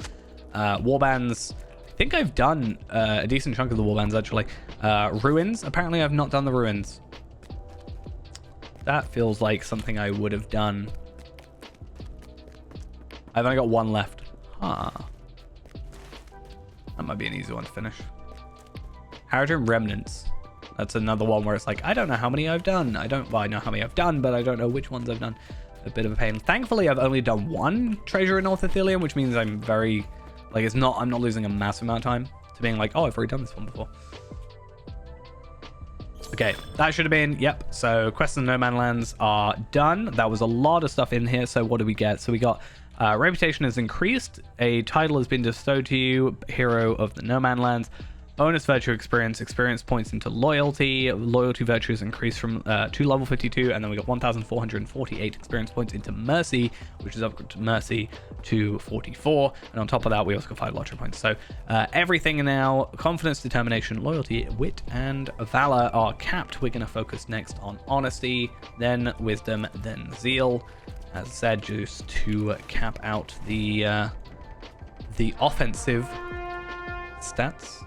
Warbands. I think I've done a decent chunk of the warbands, actually. Ruins. Apparently I've not done the ruins. That feels like something I would have done. I've only got 1 left. Huh. That might be an easy one to finish. Haradrim Remnants. That's another one where it's like, I don't know how many I've done. Well, I know how many I've done, but I don't know which ones I've done. A bit of a pain. Thankfully, I've only done 1 treasure in North Ithilien, which means I'm very, like, I'm not losing a massive amount of time to being like, oh, I've already done this one before. Okay, that should have been, yep. So quests in No Man Lands are done. That was a lot of stuff in here. So what do we get? So we got reputation has increased. A title has been bestowed to you, Hero of the No Man Lands. Bonus virtue experience points into loyalty. Loyalty virtues increased from to level 52, and then we got 1,448 experience points into mercy, which is upgraded to mercy to 44. And on top of that, we also got 5 lottery points. So everything now, confidence, determination, loyalty, wit, and valor are capped. We're going to focus next on honesty, then wisdom, then zeal. As I said, just to cap out the offensive stats.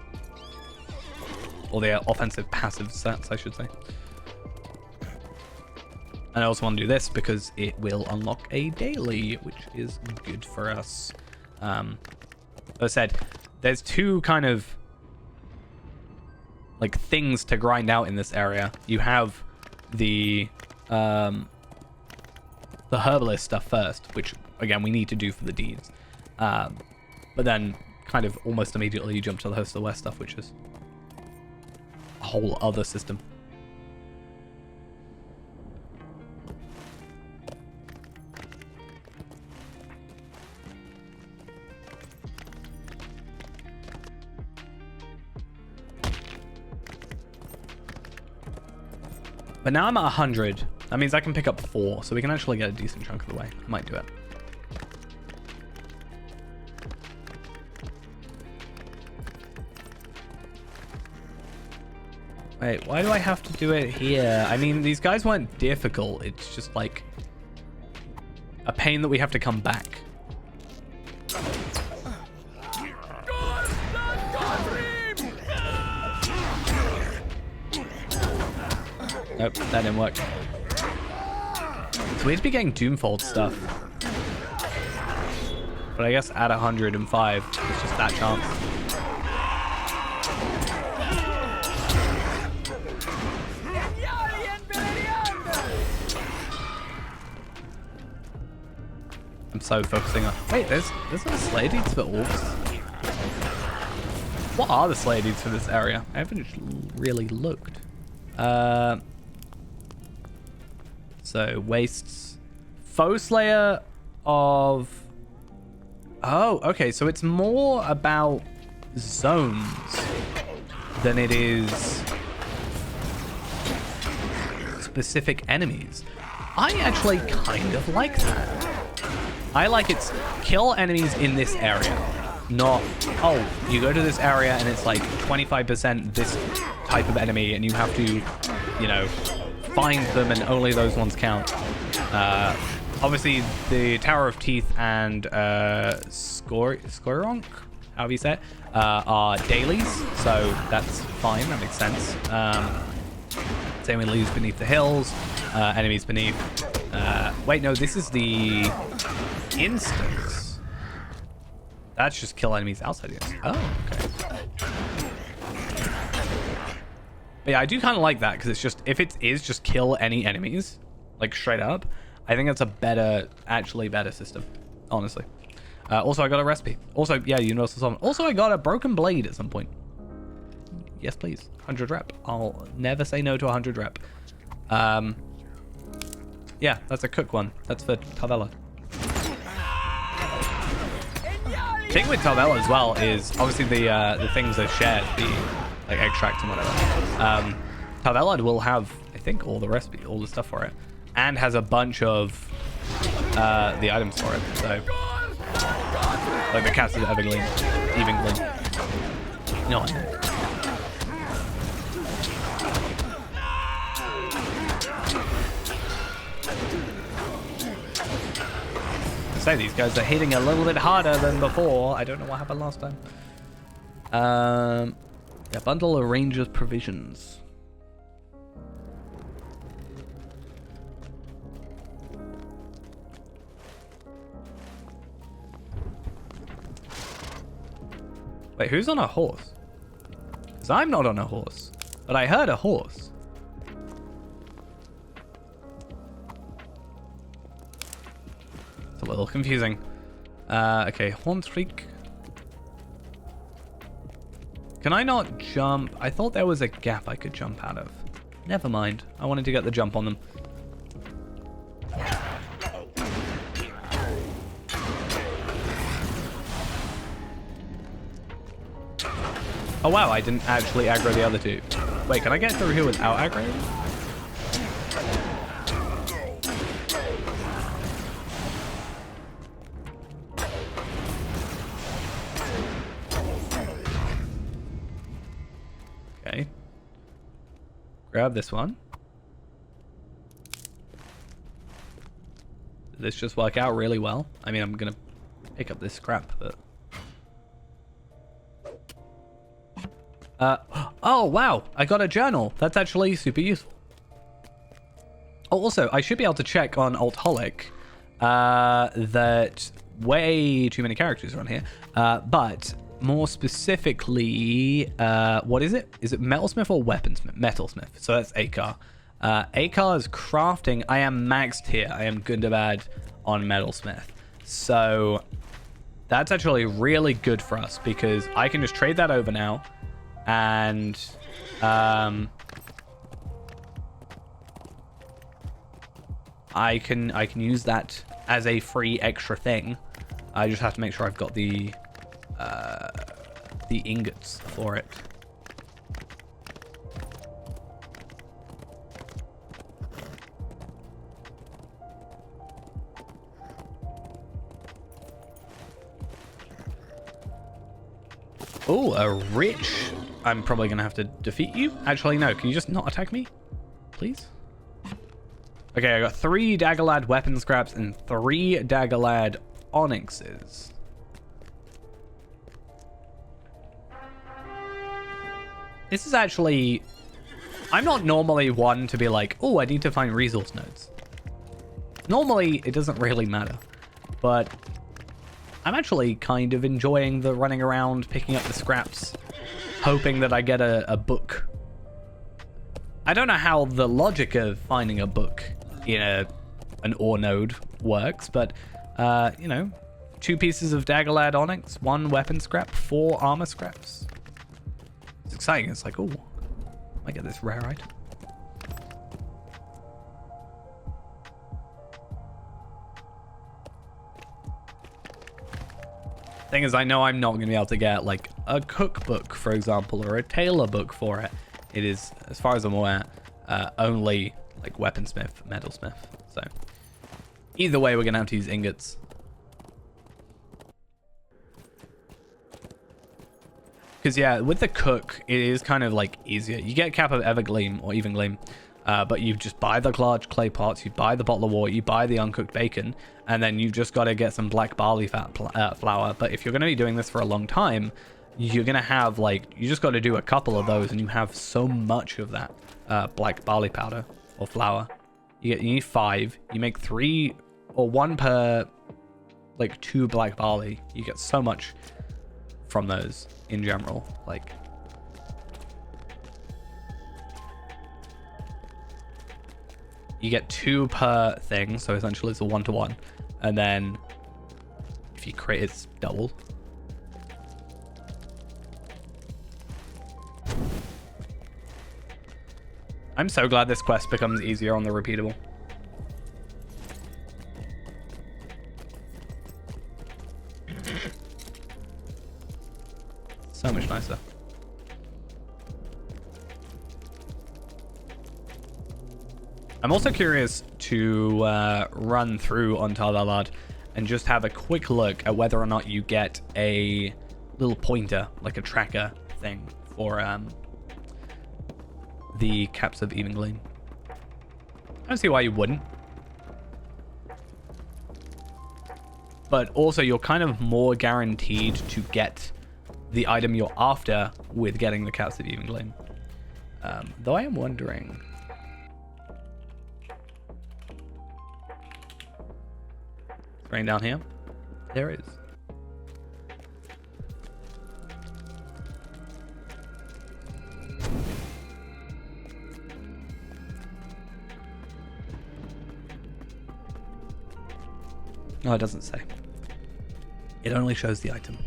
Or the offensive passive stats, I should say. And I also want to do this because it will unlock a daily, which is good for us. As I said, there's 2 kind of like things to grind out in this area. You have the herbalist stuff first, which again we need to do for the deeds. But then kind of almost immediately you jump to the Host of the West stuff, which is a whole other system. But now I'm at 100. That means I can pick up 4, so we can actually get a decent chunk of the way. I might do it. Wait, why do I have to do it here? I mean, these guys weren't difficult. It's just like a pain that we have to come back. Nope, that didn't work. It's weird to be getting Doomfold stuff. But I guess at 105, it's just that chance. I'm so focusing on... Wait, there's no Slayer deeds for orcs? What are the Slayer deeds for this area? I haven't really looked. So, wastes. Foe Slayer of... Oh, okay. So it's more about zones than it is specific enemies. I actually kind of like that. I like it's kill enemies in this area. Not, oh, you go to this area and it's like 25% this type of enemy and you have to, you know, find them and only those ones count. obviously the Tower of Teeth and Skoronk, however you say it, are dailies, so that's fine. That makes sense. Same with Leaves Beneath the Hills, enemies beneath. Wait, no, this is the instance. That's just kill enemies outside the instance. Oh, okay. But yeah, I do kind of like that because it's just, if it is just kill any enemies, like straight up, I think that's a better, actually better system, honestly. Also, I got a recipe. Also, yeah, Universal Summon. Also, I got a broken blade at some point. Yes, please. 100 rep. I'll never say no to 100 rep. Yeah, that's a cook one. That's for Tavella. The thing with Tavella as well is obviously the things they shared, the like extracts and whatever. Tavella will have, I think, all the recipe, all the stuff for it, and has a bunch of the items for it. So, like the cast of Evergleam, Even Gleam. No one. Say these guys are hitting a little bit harder than before. I don't know what happened last time. Yeah, bundle of Rangers provisions. Wait, who's on a horse? Because I'm not on a horse, but I heard a horse. It's a little confusing. Okay, Hornstreak. Can I not jump? I thought there was a gap I could jump out of. Never mind. I wanted to get the jump on them. Oh wow, I didn't actually aggro the other two. Wait, can I get through here without aggroing? Okay. Grab this one. Did this just work out really well? I mean, I'm gonna pick up this scrap, but... oh wow, I got a journal. That's actually super useful. Oh, also, I should be able to check on Altholic that way too many characters are on here. But more specifically, what is it? Is it Metalsmith or Weaponsmith? Metalsmith. So that's Akar. Akar's crafting. I am maxed here. I am good to bad on Metalsmith. So that's actually really good for us because I can just trade that over now. And I can use that as a free extra thing. I just have to make sure I've got the ingots for it. Oh, a rich. I'm probably going to have to defeat you. Actually, no. Can you just not attack me? Please? Okay, I got 3 Daggerlad weapon scraps and 3 Daggerlad onyxes. This is actually... I'm not normally one to be like, oh, I need to find resource nodes. Normally, it doesn't really matter. But I'm actually kind of enjoying the running around, picking up the scraps, hoping that I get a book. I don't know how the logic of finding a book in an ore node works, but, you know, 2 pieces of Daggerlad onyx, 1 weapon scrap, 4 armor scraps. It's exciting. It's like, oh, I get this rare item. Thing is, I know I'm not going to be able to get like a cookbook, for example, or a tailor book for it. It is, as far as I'm aware, only like weaponsmith, metalsmith. So either way, we're going to have to use ingots. Because yeah, with the cook, it is kind of like easier. You get Cap of Evergleam or Even Gleam, But you just buy the large clay pots, you buy the bottle of water, you buy the uncooked bacon, and then you just got to get some black barley flour. But if you're going to be doing this for a long time, you're going to have, like, you just got to do a couple of those, and you have so much of that black barley powder or flour. You need 5. You make 3 or 1 per, like, 2 black barley. You get so much from those in general. Like, you get 2 per thing, so essentially it's a 1-to-1. And then if you crit, it's double. I'm so glad this quest becomes easier on the repeatable. So much nicer. I'm also curious to run through on Tardarlad and just have a quick look at whether or not you get a little pointer, like a tracker thing for the Caps of Evengleam. I don't see why you wouldn't. But also, you're kind of more guaranteed to get the item you're after with getting the Caps of Evengleam. Though I am wondering... Rain down here? There is. No, it doesn't say. It only shows the item.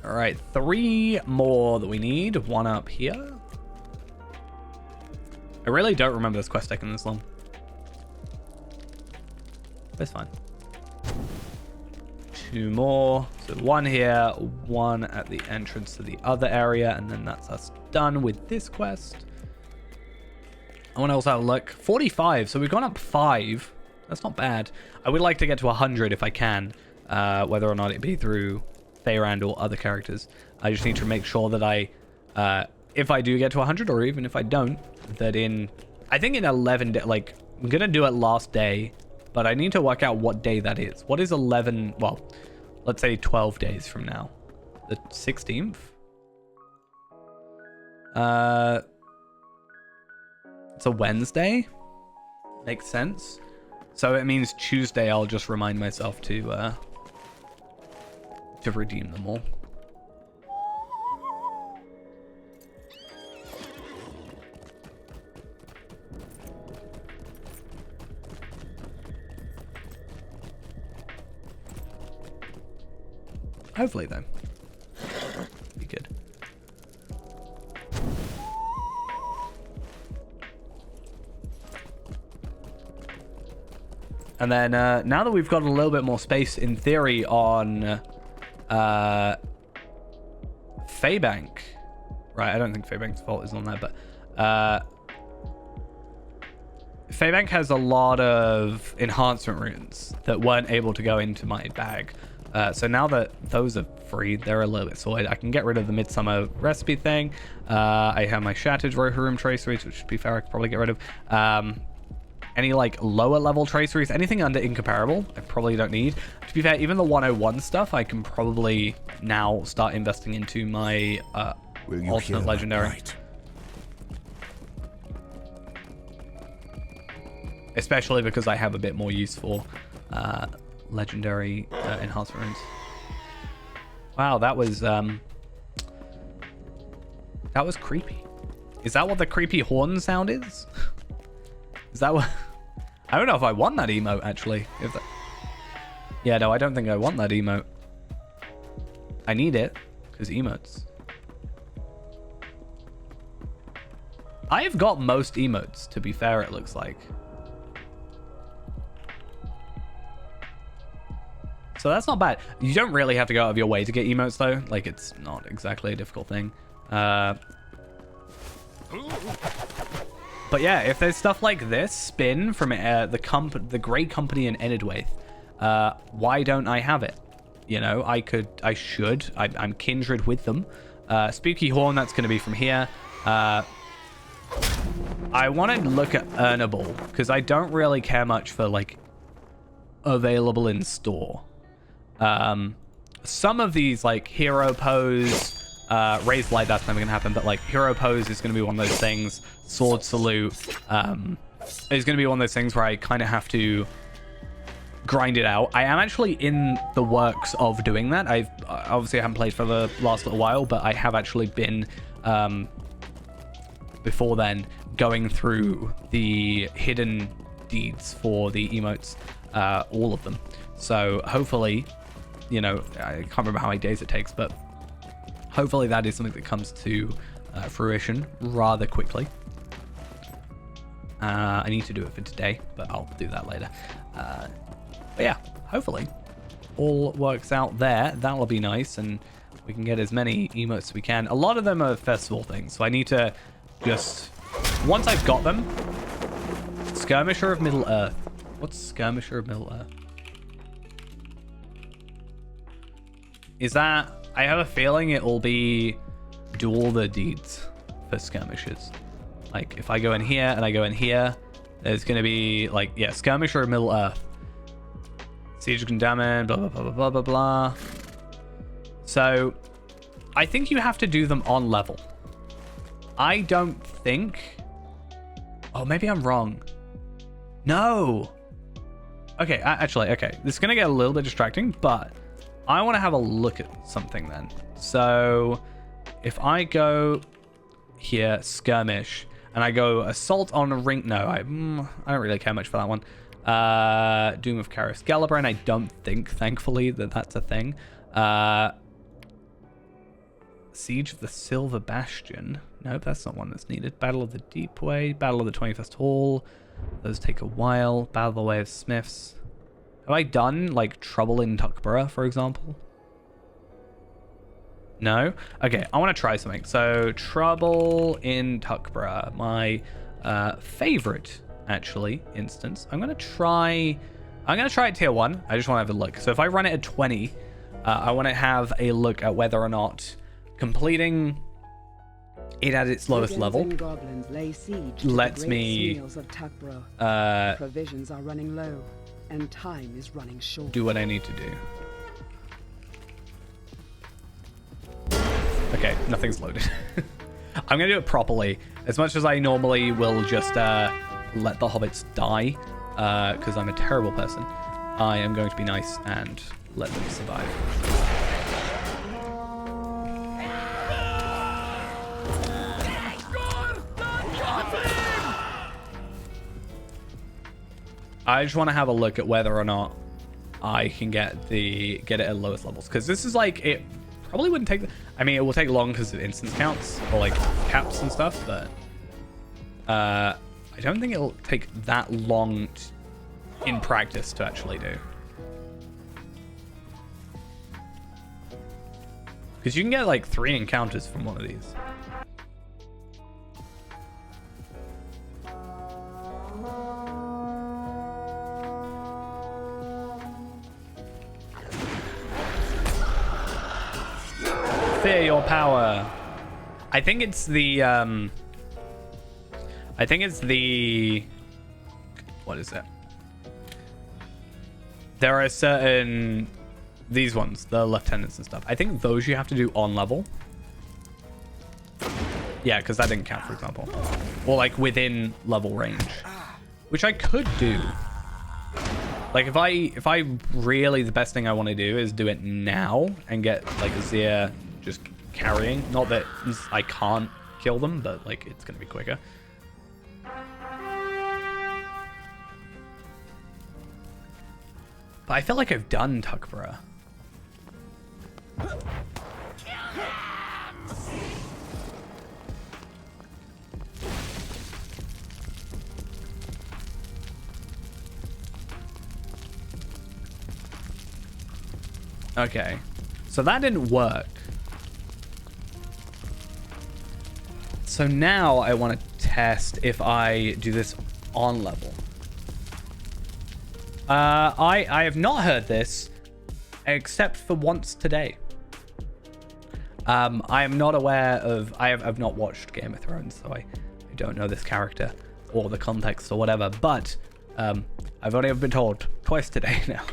All right, 3 more that we need. 1 up here. I really don't remember this quest taking this long. That's fine. 2 more. So 1 here, 1 at the entrance to the other area, and then that's us done with this quest. I want to also have a look. 45, so we've gone up 5. That's not bad. I would like to get to 100 if I can, whether or not it be through Feyrand or other characters. I just need to make sure that I, if I do get to 100, or even if I don't, that I think in 11 days, like, I'm going to do it last day, but I need to work out what day that is. What is 11, well, let's say 12 days from now. The 16th? It's a Wednesday? Makes sense. So it means Tuesday I'll just remind myself to redeem them all. Hopefully, though. Be good. And then, now that we've got a little bit more space, in theory, on Feybank. Right, I don't think Feybank's vault is on there, but Feybank has a lot of enhancement runes that weren't able to go into my bag. So now that those are free, they're a little bit sorted. I can get rid of the Midsummer recipe thing. I have my Shattered Rohirrim traceries, which, to be fair, I could probably get rid of. Any like lower level traceries, anything under incomparable, I probably don't need. To be fair, even the 101 stuff, I can probably now start investing into my alternate legendary. Right. Especially because I have a bit more use for legendary enhancement runes. Wow, that was creepy. Is that what the creepy horn sound is? Is that what? I don't know if I want that emote actually. Yeah, no, I don't think I want that emote. I need it because emotes. I've got most emotes, to be fair, it looks like. So that's not bad. You don't really have to go out of your way to get emotes though. Like, it's not exactly a difficult thing. But yeah, if there's stuff like this spin from the Great Company in Enidwaith, why don't I have it? You know, I'm kindred with them. Spooky Horn, that's going to be from here. I want to look at Earnable, because I don't really care much for, like, available in store. Some of these, like, Hero Pose, Raised Light, that's never going to happen, but, like, Hero Pose is going to be one of those things. Sword Salute is going to be one of those things where I kind of have to grind it out. I am actually in the works of doing that. I haven't played for the last little while, but I have actually been before then going through the hidden deeds for the emotes, all of them. So hopefully, you know, I can't remember how many days it takes, but hopefully that is something that comes to fruition rather quickly. I need to do it for today, but I'll do that later. But yeah, hopefully all works out there. That'll be nice, and we can get as many emotes as we can. A lot of them are festival things, so I need to just... Once I've got them... Skirmisher of Middle-earth. What's Skirmisher of Middle-earth? Is that... I have a feeling it will be do all the deeds for skirmishers. Like, if I go in here and I go in here, there's going to be, like, yeah, Skirmisher of Middle-earth. Siege of Condamin, blah, blah, blah, blah, blah, blah, blah. So, I think you have to do them on level. I don't think... Oh, maybe I'm wrong. No! Okay, actually, okay. This is going to get a little bit distracting, but I want to have a look at something then. So, if I go here, Skirmish, and I go Assault on a Ring... No, I don't really care much for that one. Doom of Karis Galibran, I don't think, thankfully, that that's a thing. Siege of the Silver Bastion. Nope, that's not one that's needed. Battle of the Deep Way, Battle of the 21st Hall. Those take a while. Battle of the Way of Smiths. Have I done, like, Trouble in Tuckborough, for example? No? Okay, I want to try something. So, Trouble in Tuckborough. My favorite, actually, instance. I'm going to try at tier 1. I just want to have a look. So, if I run it at 20, I want to have a look at whether or not completing it at its lowest level lets me provisions are running low and time is running short. Do what I need to do. Okay, nothing's loaded. I'm gonna do it properly, as much as I normally will just let the hobbits die, because I'm a terrible person. I am going to be nice and let them survive. I just want to have a look at whether or not I can get it at lowest levels, because this is like, it probably wouldn't take. I mean, it will take long because of instance counts or like caps and stuff, but I don't think it'll take that long in practice to actually do. Because you can get like 3 encounters from one of these. Fear your power. I think it's the what is it? There are certain, these ones, the lieutenants and stuff. I think those you have to do on level. Yeah, because that didn't count, for example. Or like within level range, which I could do. Like if I really, the best thing I want to do is do it now and get like Azir just carrying. Not that I can't kill them, but like it's gonna be quicker. But I feel like I've done Tuckborough. Okay, so that didn't work. So now I want to test if I do this on level. I have not heard this except for once today. I am not aware of... I've not watched Game of Thrones, so I don't know this character or the context or whatever, but I've only ever been told twice today now.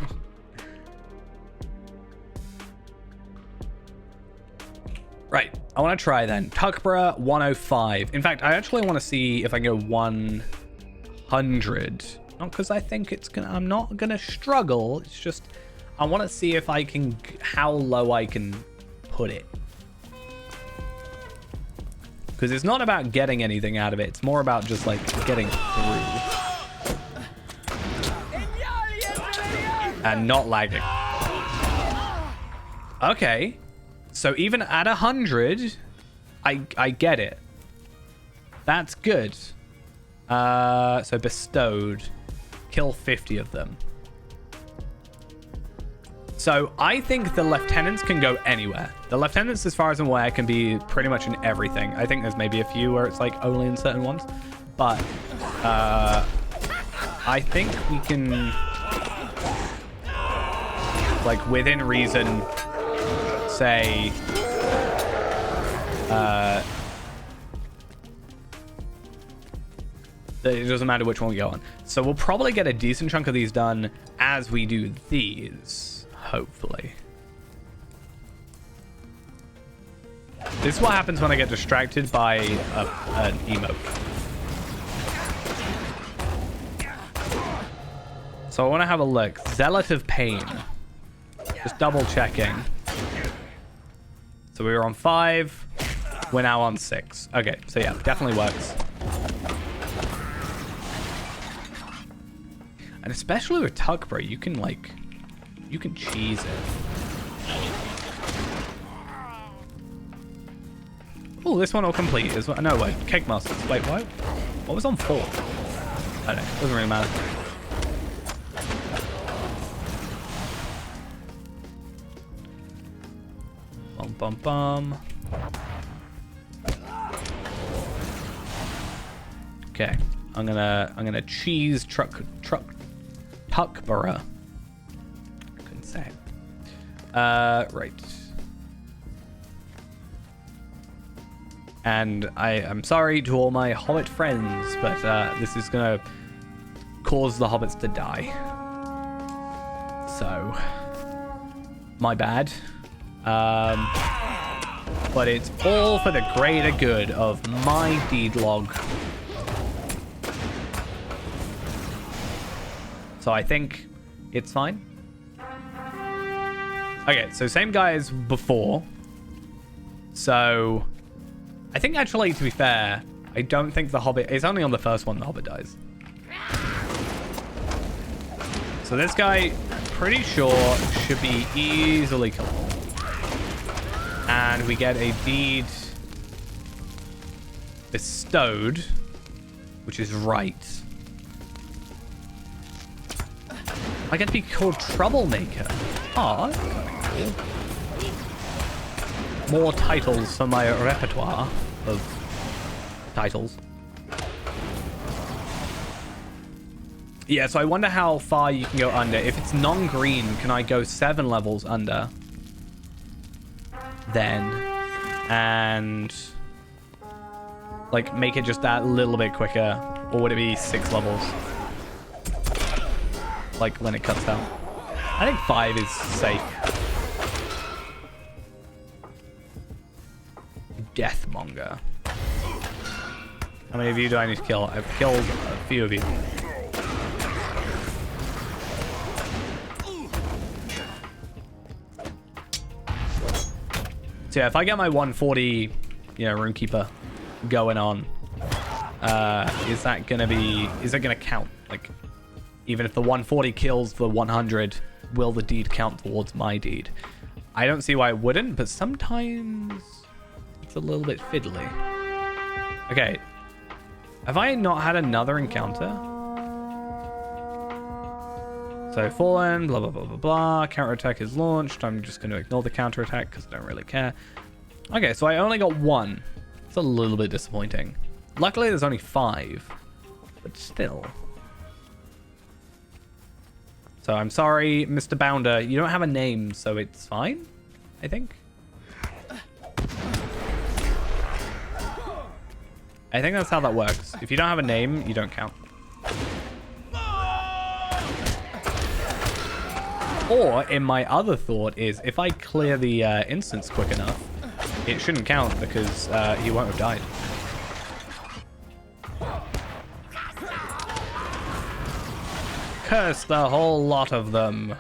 Right, I want to try then. Tuckborough 105. In fact, I actually want to see if I can go 100. Not because I think it's gonna... I'm not gonna struggle. It's just I want to see if I can... how low I can put it. Because it's not about getting anything out of it. It's more about just like getting through. And not lagging. Okay. So even at 100, I get it. That's good. So bestowed. Kill 50 of them. So I think the lieutenants can go anywhere. The lieutenants, as far as I'm aware, can be pretty much in everything. I think there's maybe a few where it's like only in certain ones. But I think we can, like within reason, say that it doesn't matter which one we go on. So we'll probably get a decent chunk of these done as we do these, hopefully. This is what happens when I get distracted by an emote. So I want to have a look. Zealot of Pain. Just double checking. So we were on 5. We're now on 6. Okay, so yeah, definitely works. And especially with Tuckborough, you can cheese it. Oh, this one will complete as well. No, wait, Cake Masters. Wait, what? What was on 4? I don't know. Doesn't really matter. Bum bum bum. Okay, I'm gonna cheese Tuckborough. Couldn't say. Right. And I'm sorry to all my Hobbit friends, but this is gonna cause the Hobbits to die. So, my bad. But it's all for the greater good of my deed log. So I think it's fine. Okay, so same guy as before. So I think actually, to be fair, I don't think the Hobbit... It's only on the first one the Hobbit dies. So this guy, pretty sure, should be easily killable. And we get a deed bestowed, which is right. I get to be called Troublemaker. Oh, that's kind of cool. More titles for my repertoire of titles. Yeah, so I wonder how far you can go under. If it's non-green, can I go 7 levels under? Then. And like make it just that little bit quicker. Or would it be 6 levels? Like when it cuts down. I think 5 is safe. Deathmonger. How many of you do I need to kill? I've killed a few of you. So yeah, if I get my 140, Runekeeper going on, is that gonna count? Like, even if the 140 kills the 100, will the deed count towards my deed? I don't see why it wouldn't, but sometimes it's a little bit fiddly. Okay. Have I not had another encounter? So fallen, blah, blah, blah, blah, blah. Counterattack is launched. I'm just going to ignore the counterattack because I don't really care. Okay, so I only got 1. It's a little bit disappointing. Luckily, there's only 5, but still. So I'm sorry, Mr. Bounder. You don't have a name, so it's fine, I think. I think that's how that works. If you don't have a name, you don't count. Or, in my other thought, is if I clear the instance quick enough, it shouldn't count because he won't have died. Curse the whole lot of them.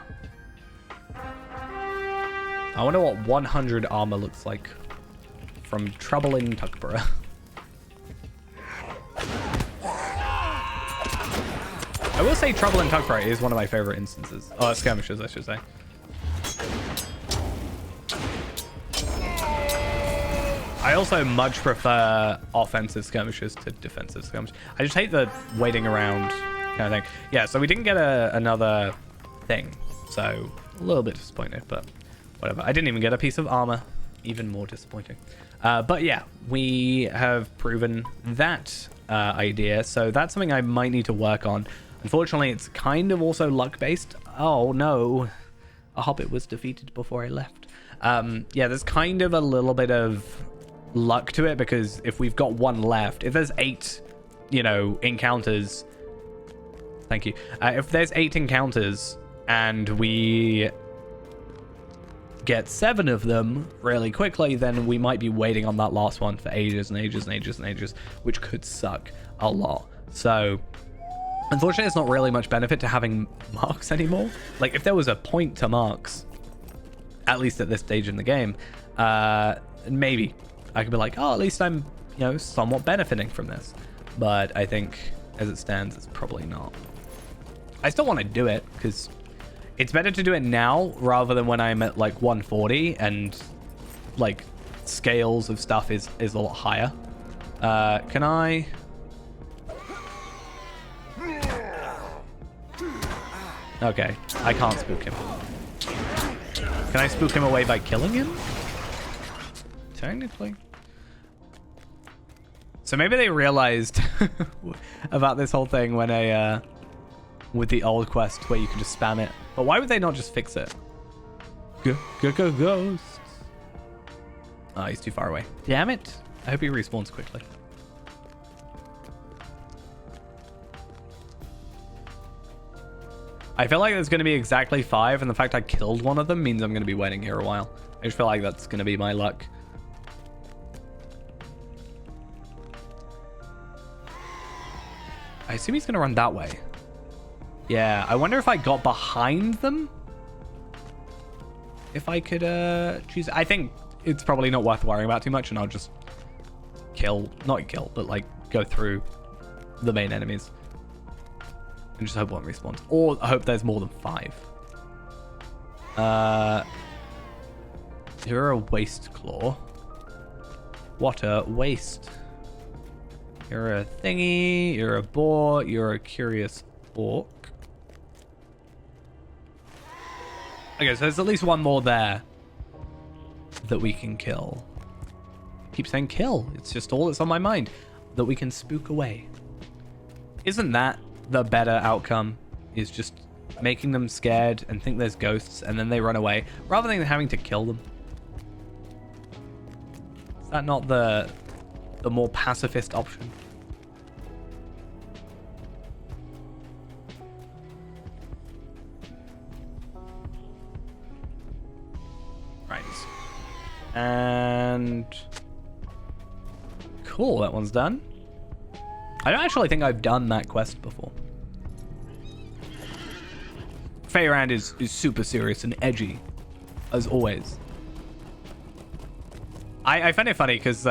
I wonder what 100 armor looks like from Trouble in Tuckborough. I will say Trouble in Tuckborough is one of my favorite instances. Oh, skirmishes, I should say. I also much prefer offensive skirmishes to defensive skirmishes. I just hate the waiting around kind of thing. Yeah, so we didn't get another thing. So, a little bit disappointed, but whatever. I didn't even get a piece of armor. Even more disappointing. But yeah, we have proven that idea. So that's something I might need to work on. Unfortunately, it's kind of also luck-based. Oh, no. A hobbit was defeated before I left. Yeah, there's kind of a little bit of luck to it, because if we've got 1 left, if there's 8, you know, encounters... Thank you. If there's 8 encounters and we get 7 of them really quickly, then we might be waiting on that last one for ages and ages and ages and ages, which could suck a lot. So... unfortunately, it's not really much benefit to having marks anymore. Like, if there was a point to marks, at least at this stage in the game, maybe I could be like, oh, at least I'm, you know, somewhat benefiting from this. But I think, as it stands, it's probably not. I still want to do it, because it's better to do it now rather than when I'm at, like, 140 and, like, scales of stuff is a lot higher. Can I... okay, I can't spook him. Can I spook him away by killing him? Technically. So maybe they realized about this whole thing when with the old quest where you can just spam it. But why would they not just fix it? Ghosts. Oh, he's too far away. Damn it. I hope he respawns quickly. I feel like there's going to be exactly 5, and the fact I killed one of them means I'm going to be waiting here a while. I just feel like that's going to be my luck. I assume he's going to run that way. Yeah, I wonder if I got behind them? If I could choose... I think it's probably not worth worrying about too much, and I'll just kill... not kill, but like go through the main enemies. And just hope one respawns. Or I hope there's more than 5. You're a waste claw. What a waste. You're a thingy. You're a boar. You're a curious orc. Okay, so there's at least one more there that we can kill. Keep saying kill. It's just all that's on my mind. That we can spook away. Isn't that the better outcome? Is just making them scared and think there's ghosts and then they run away rather than having to kill them? Is that not the more pacifist option? Right. And cool, that one's done. I don't actually think I've done that quest before. Feyrand is super serious and edgy, as always. I find it funny because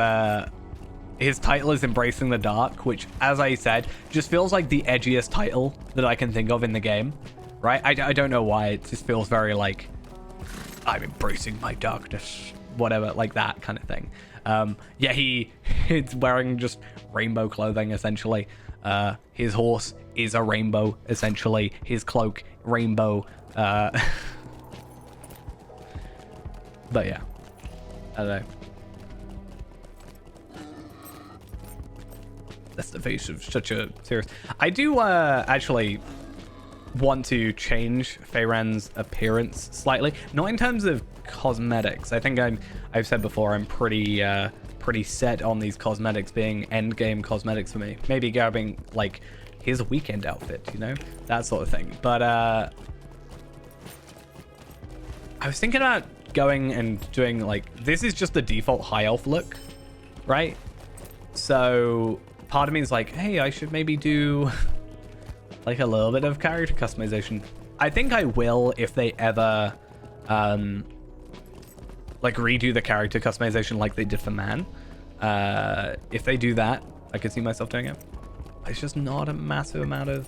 his title is Embracing the Dark, which, as I said, just feels like the edgiest title that I can think of in the game, right? I don't know why. It just feels very like, I'm embracing my darkness, whatever, like that kind of thing. Yeah, it's wearing just rainbow clothing, essentially. His horse is a rainbow, essentially. His cloak, rainbow. But yeah, I don't know. That's the face of such a serious... I do actually want to change Feyren's appearance slightly. Not in terms of cosmetics. I think I've said before, I'm pretty set on these cosmetics being endgame cosmetics for me. Maybe grabbing, like, here's a weekend outfit, you know? That sort of thing. But I was thinking about going and doing, like, this is just the default high elf look, right? So part of me is like, hey, I should maybe do like a little bit of character customization. I think I will if they ever like redo the character customization like they did for Man. If they do that, I could see myself doing it. It's just not a massive amount of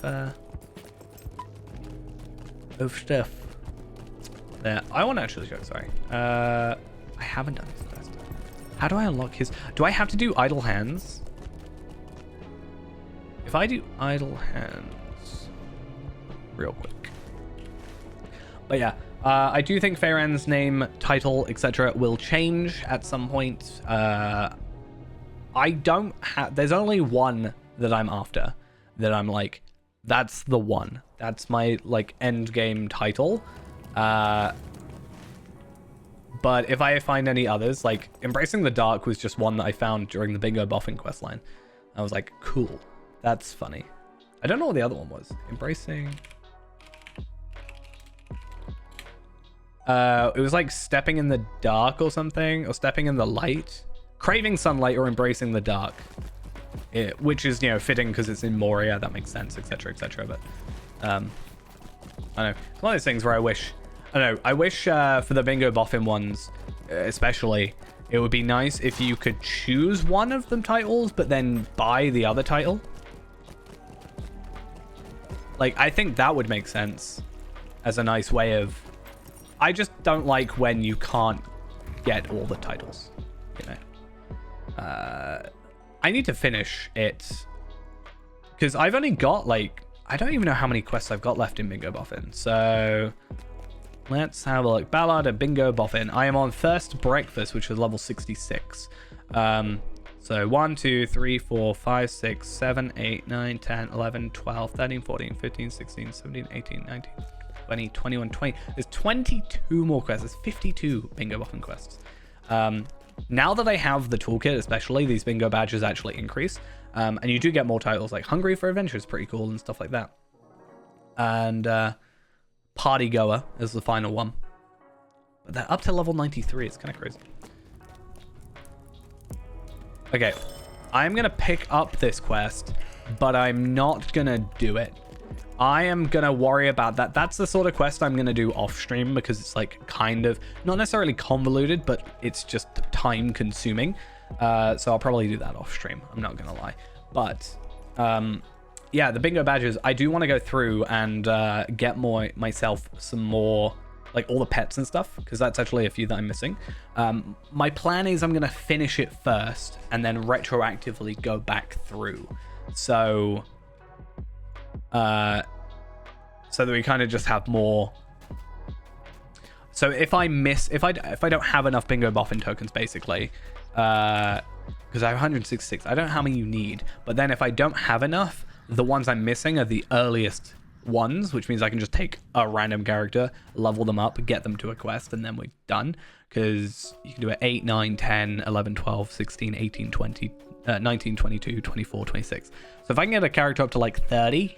stuff there. I want to actually show, sorry. I haven't done this quest. How do I unlock his... Do I have to do idle hands? If I do idle hands real quick. But yeah, I do think Feyren's name, title, etc. will change at some point. I don't have... There's only one that I'm after. That I'm like, that's the one. That's my, like, end game title. But if I find any others, like, Embracing the Dark was just one that I found during the Bingo Boffin questline. I was like, cool. That's funny. I don't know what the other one was. Embracing... it was like Stepping in the Dark or something, or Stepping in the Light. Craving Sunlight or Embracing the Dark. Which is, you know, fitting because it's in Moria. That makes sense, etc., etc. But, I don't know. It's one of those things where I wish... I don't know. I wish for the Bingo Boffin ones, especially, it would be nice if you could choose one of them titles, but then buy the other title. Like, I think that would make sense as a nice way of... I just don't like when you can't get all the titles, you know. I need to finish it because I've only got, like, I don't even know how many quests I've got left in Bingo Boffin. So let's have a look. Ballad of Bingo Boffin. I am on First Breakfast, which is level 66. So 1, 2, 3, 4, 5, 6, 7, 8, 9, 10, 11, 12, 13, 14, 15, 16, 17, 18, 19, 20, 21, 20. There's 22 more quests. There's 52 Bingo Boffin quests. Now that I have the toolkit, especially, these bingo badges actually increase. And you do get more titles, like Hungry for Adventure is pretty cool and stuff like that. And Party Goer is the final one. But they're up to level 93. It's kind of crazy. Okay, I'm going to pick up this quest, but I'm not going to do it. I am going to worry about that. That's the sort of quest I'm going to do off stream because it's like kind of not necessarily convoluted, but it's just time consuming. So I'll probably do that off stream. I'm not going to lie. But yeah, the bingo badges, I do want to go through and get myself some more, like all the pets and stuff, because that's actually a few that I'm missing. My plan is I'm going to finish it first and then retroactively go back through. So that we kind of just have more. So if I don't have enough Bingo Boffin tokens, basically, because I have 166, I don't know how many you need, but then if I don't have enough, the ones I'm missing are the earliest ones, which means I can just take a random character, level them up, get them to a quest, and then we're done. Because you can do it 8, 9, 10, 11, 12, 16, 18, 20, 19, 22, 24, 26. So if I can get a character up to like 30,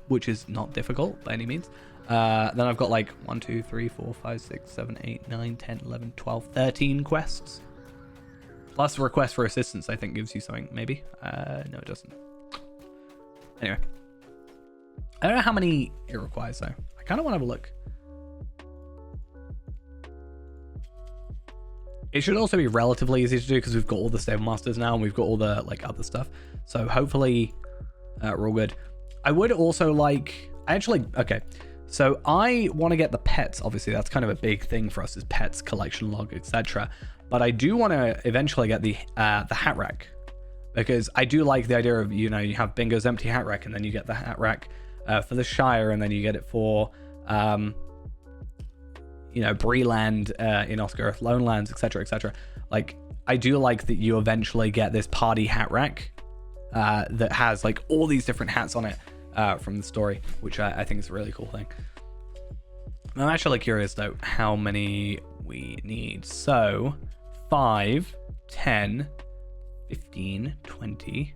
which is not difficult by any means, then I've got like 1, 2, 3, 4, 5, 6, 7, 8, 9, 10, 11, 12, 13 quests. Plus request for assistance, I think, gives you something, maybe. No, it doesn't. Anyway. I don't know how many it requires, though. I kind of want to have a look. It should also be relatively easy to do because we've got all the stable masters now and we've got all the like other stuff. So hopefully we're all good. I would also like, okay. So I want to get the pets. Obviously, that's kind of a big thing for us is pets, collection log, etc. But I do want to eventually get the hat rack because I do like the idea of, you know, you have Bingo's empty hat rack and then you get the hat rack for the Shire and then you get it for, you know, Breeland in Oscar, Lone Lands, etc., etc. Like, I do like that you eventually get this party hat rack that has like all these different hats on it from the story, which I think is a really cool thing. I'm actually curious though how many we need. So 5, 10, 15, 20,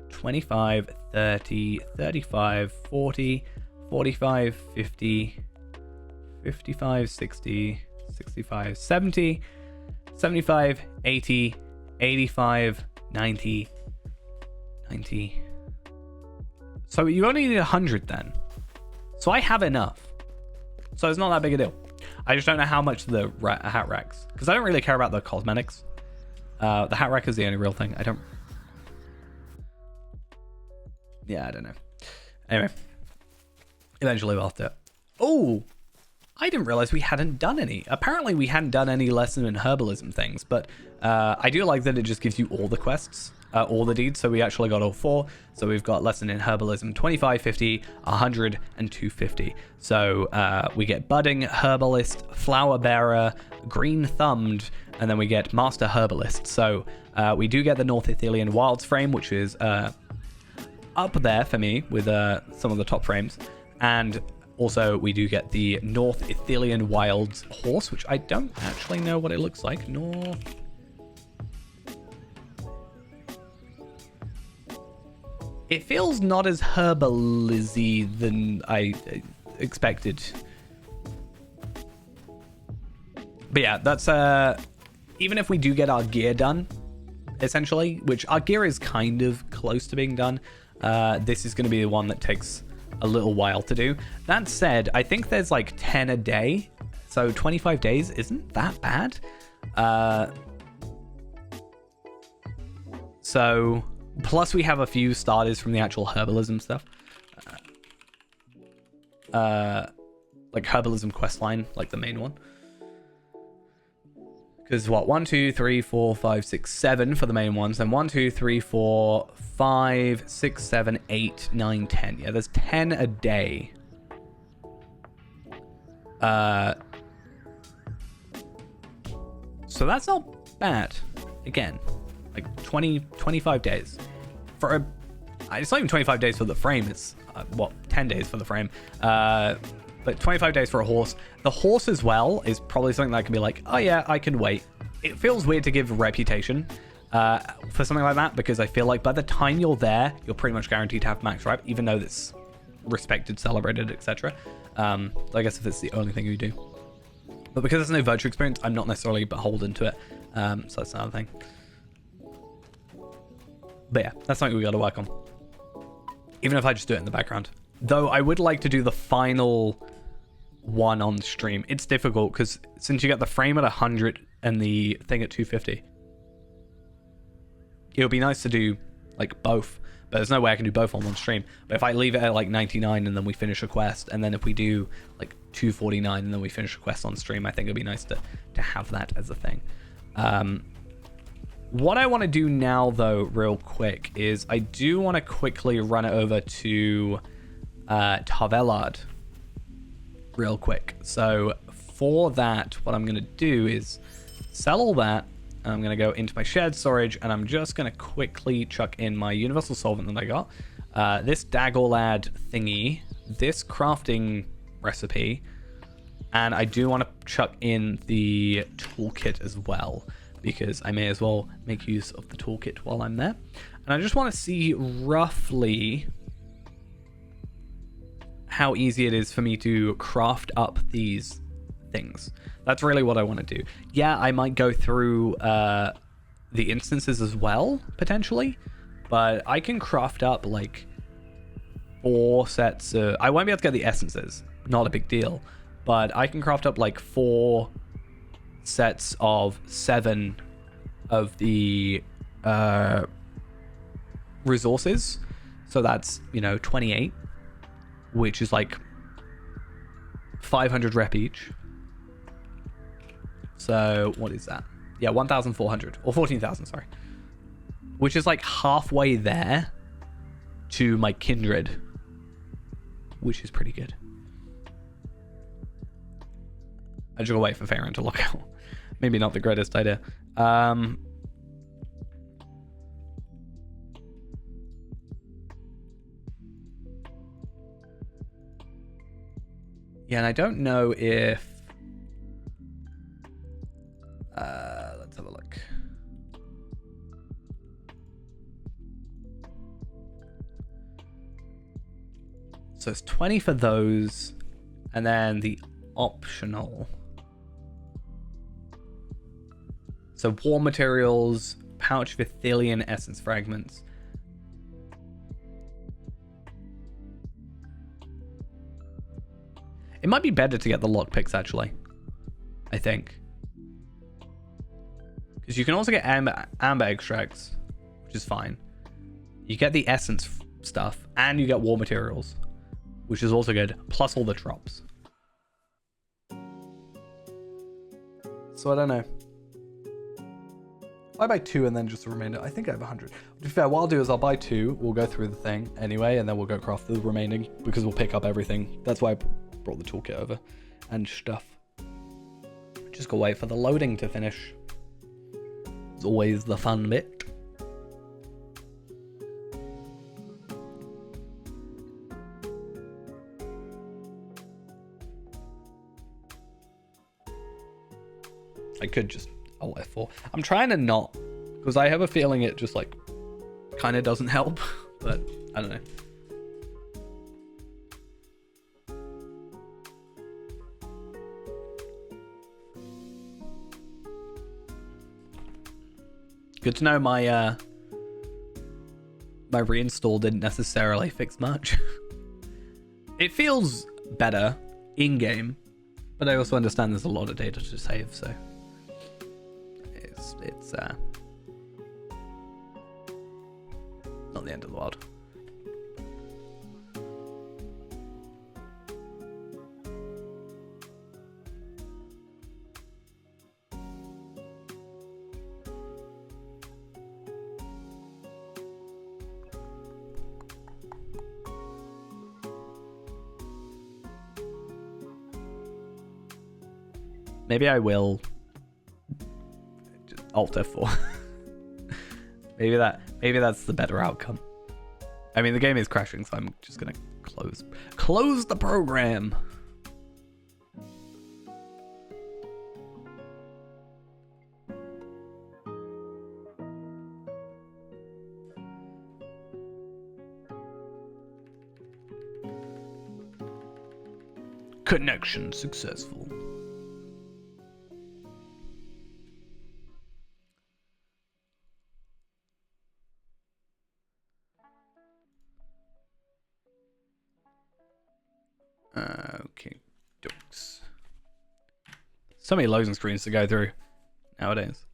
25, 30, 35, 40, 45, 50, 55, 60, 65, 70, 75, 80, 85, 90, 90. So you only need 100 then. So I have enough. So it's not that big a deal. I just don't know how much the hat racks, because I don't really care about the cosmetics. The hat rack is the only real thing. I don't know. Anyway, eventually we'll have to. Oh, I didn't realize we hadn't done any. Apparently we hadn't done any lesson in herbalism things, but I do like that it just gives you all the quests, all the deeds. So we actually got all 4. So we've got lesson in herbalism 25, 50, 100, and 250. So we get budding herbalist, flower bearer, green thumbed, and then we get master herbalist. So we do get the North Ithilien Wilds frame, which is up there for me with some of the top frames. And also we do get the North Ithilien Wilds horse, which I don't actually know what it looks like. North. It feels not as herbalisy than I expected. But yeah, that's even if we do get our gear done, essentially, which our gear is kind of close to being done, this is going to be the one that takes a little while to do. That said, I think there's like 10 a day, so 25 days isn't that bad. So plus we have a few starters from the actual herbalism stuff, like herbalism questline, like the main one. Because what, 1, 2, 3, 4, 5, 6, 7 for the main ones, and 1, 2, 3, 4, 5, 6, 7, 8, 9, 10. Yeah, there's 10 a day. So that's not bad. Again, like 25 days for a. It's not even 25 days for the frame. It's 10 days for the frame. But 25 days for a horse. The horse as well is probably something that can be like, oh yeah, I can wait. It feels weird to give reputation for something like that, because I feel like by the time you're there, you're pretty much guaranteed to have max rep, even though it's respected, celebrated, etc. So I guess if it's the only thing you do. But because there's no virtual experience, I'm not necessarily beholden to it. So that's another thing. But yeah, that's something we got to work on. Even if I just do it in the background. Though I would like to do the final one on stream. It's difficult because since you get the frame at 100 and the thing at 250, it would be nice to do like both, but there's no way I can do both on one stream. But if I leave it at like 99 and then we finish a quest, and then if we do like 249 and then we finish a quest on stream, I think it'd be nice to have that as a thing. What I want to do now though, real quick, is I do want to quickly run it over to Tarvelard real quick. So for that, what I'm going to do is sell all that, and I'm going to go into my shared storage, and I'm just going to quickly chuck in my universal solvent that I got, this Dagorlad thingy, this crafting recipe, and I do want to chuck in the toolkit as well, because I may as well make use of the toolkit while I'm there. And I just want to see roughly how easy it is for me to craft up these things. That's really what I want to do. Yeah, I might go through the instances as well, potentially, but I can craft up like 4 sets of... I won't be able to get the essences, not a big deal, but I can craft up like 4 sets of 7 of the resources. So that's, 28, which is like 500 rep each. So what is that? Yeah, 1,400 or 14,000, sorry. Which is like halfway there to my kindred, which is pretty good. I just gotta wait for Farron to look out. Maybe not the greatest idea. Yeah, and I don't know if... let's have a look. So it's 20 for those, and then the optional. So war materials, pouch of Ithilien essence fragments. It might be better to get the lockpicks, actually. I think. Because you can also get amber extracts, which is fine. You get the essence stuff, and you get war materials, which is also good, plus all the drops. So I don't know. I buy 2 and then just the remainder. I think I have 100. To be fair, what I'll do is I'll buy 2. We'll go through the thing anyway, and then we'll go craft the remaining because we'll pick up everything. That's why I brought the toolkit over and stuff. Just go wait for the loading to finish. It's always the fun bit. I could just F4. I'm trying to not, because I have a feeling it just like kind of doesn't help, but I don't know. Good to know my my reinstall didn't necessarily fix much. It feels better in game, but I also understand there's a lot of data to save, so it's not the end of the world. Maybe I will just Alt F4. maybe that's the better outcome. I mean, the game is crashing, so I'm just gonna close the program. Connection successful. Okay, dokes. So many loading screens to go through nowadays.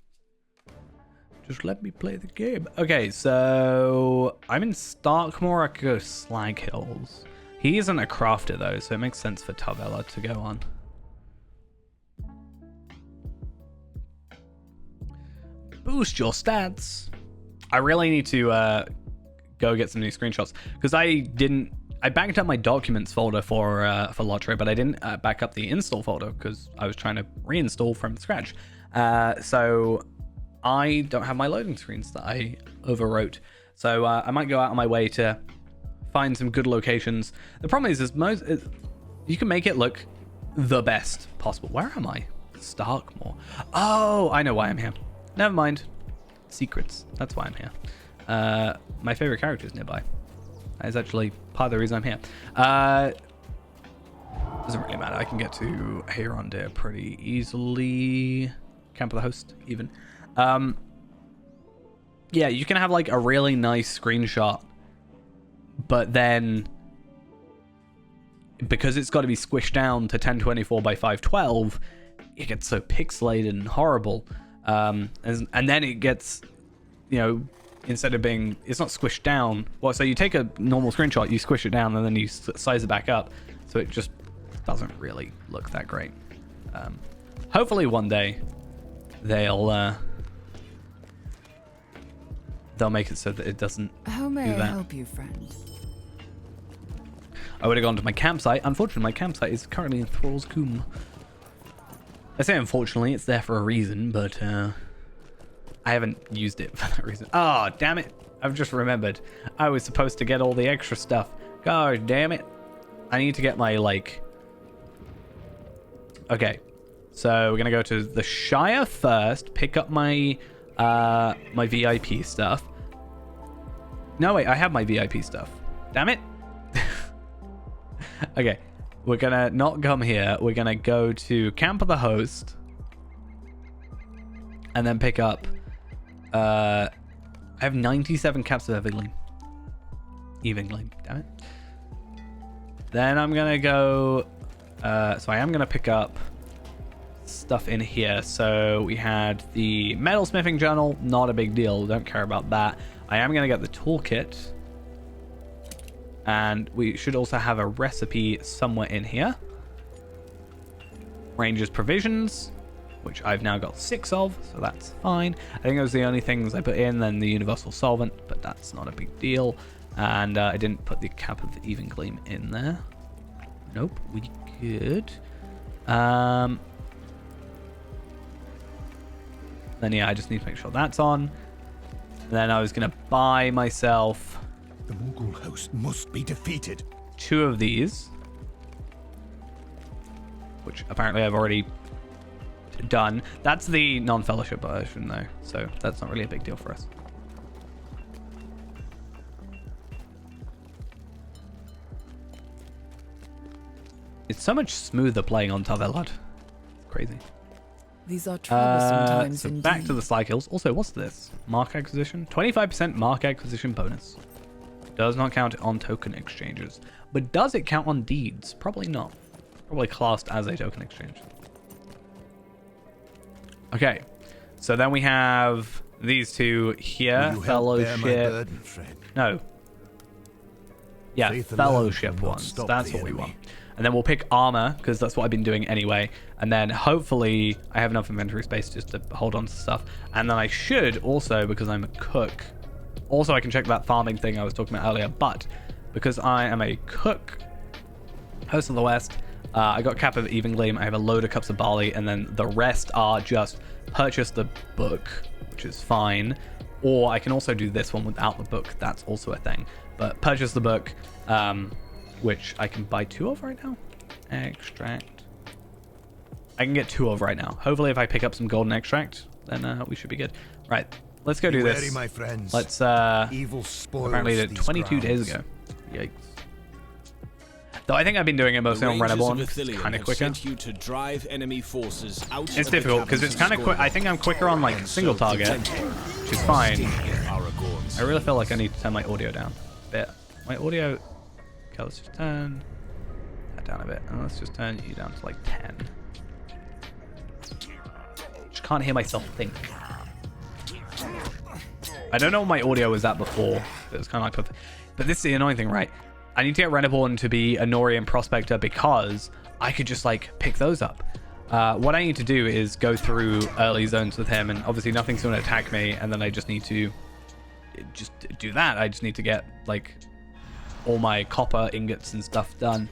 Just let me play the game. Okay, so I'm in Starkmore. I could go Slag Hills. He isn't a crafter though, so it makes sense for Tavella to go on. Boost your stats. I really need to go get some new screenshots because I backed up my documents folder for Lottery, but I didn't back up the install folder because I was trying to reinstall from scratch. So I don't have my loading screens that I overwrote. So I might go out on my way to find some good locations. The problem is you can make it look the best possible. Where am I? Starkmore. Oh, I know why I'm here. Never mind. Secrets. That's why I'm here. My favorite character is nearby. That is actually part of the reason I'm here. Doesn't really matter. I can get to Herondir pretty easily. Camp of the Host, even. Yeah, you can have like a really nice screenshot, but then because it's got to be squished down to 1024 by 512, it gets so pixelated and horrible. And then it gets, you know, instead of being, it's not squished down. Well, so you take a normal screenshot, you squish it down, and then you size it back up. So it just doesn't really look that great. Hopefully one day they'll make it so that it doesn't How may do that. I help you, friend? I would have gone to my campsite. Unfortunately, my campsite is currently in Thrall's Combe. I say unfortunately, it's there for a reason, but I haven't used it for that reason. Oh, damn it. I've just remembered. I was supposed to get all the extra stuff. God damn it. I need to get my, like, Okay. So we're going to go to the Shire first. Pick up my my VIP stuff. No, wait. I have my VIP stuff. Damn it. Okay. We're going to not come here. We're going to go to Camp of the Host. And then pick up... I have 97 caps of Evingling. Damn it. Then I'm going to go... so I am going to pick up stuff in here. So we had the metalsmithing journal. Not a big deal. Don't care about that. I am going to get the toolkit. And we should also have a recipe somewhere in here. Ranger's provisions, which I've now got 6 of, so that's fine. I think those are the only things I put in, then the universal solvent, but that's not a big deal. And I didn't put the cap of even gleam in there. Nope, we good. Then yeah, I just need to make sure that's on. Then I was gonna buy myself... The Mughal host must be defeated. 2 of these, which apparently I've already done. That's the non-fellowship version though, so that's not really a big deal for us. It's so much smoother playing on Tavelad. Crazy. These are troublesome times so indeed. back to the Sly Kills. Also, what's this? Mark acquisition? 25% mark acquisition bonus. Does not count on token exchanges. But does it count on deeds? Probably not. Probably classed as a token exchange. Okay. So then we have these 2 here. Will you help bear my Fellowship. burden, friend? No. Yeah, Faith alone fellowship will not ones. stop That's the what we enemy. want. And then we'll pick armor, because that's what I've been doing anyway. And then hopefully I have enough inventory space just to hold on to stuff. And then I should also, because I'm a cook, also I can check that farming thing I was talking about earlier. But because I am a cook, Host of the West, I got cap of even gleam. I have a load of cups of barley. And then the rest are just purchase the book, which is fine. Or I can also do this one without the book. That's also a thing. But purchase the book, which I can buy 2 of right now. Extract. I can get 2 of right now. Hopefully if I pick up some golden extract, then we should be good. Right, let's go do Be this. wary, my friends. Let's, Evil spoils apparently did these 22 days grounds. ago. Yikes. Though I think I've been doing it mostly on Renaborn. It's Ithilien kind of have quicker. sent you to drive enemy forces out It's of the difficult because it's capital kind of quick. I think I'm quicker on like single target, which is fine. Aragorn's. I really feel like I need to turn my audio down a bit. My audio... Okay, let's just turn that down a bit. And let's just turn you down to like 10. Just can't hear myself think. I don't know what my audio was at before. It was kind of like... But this is the annoying thing, right? I need to get Renaborn to be a Norian Prospector because I could just like pick those up. What I need to do is go through early zones with him, and obviously nothing's going to attack me, and then I just need to just do that. I just need to get like all my copper ingots and stuff done,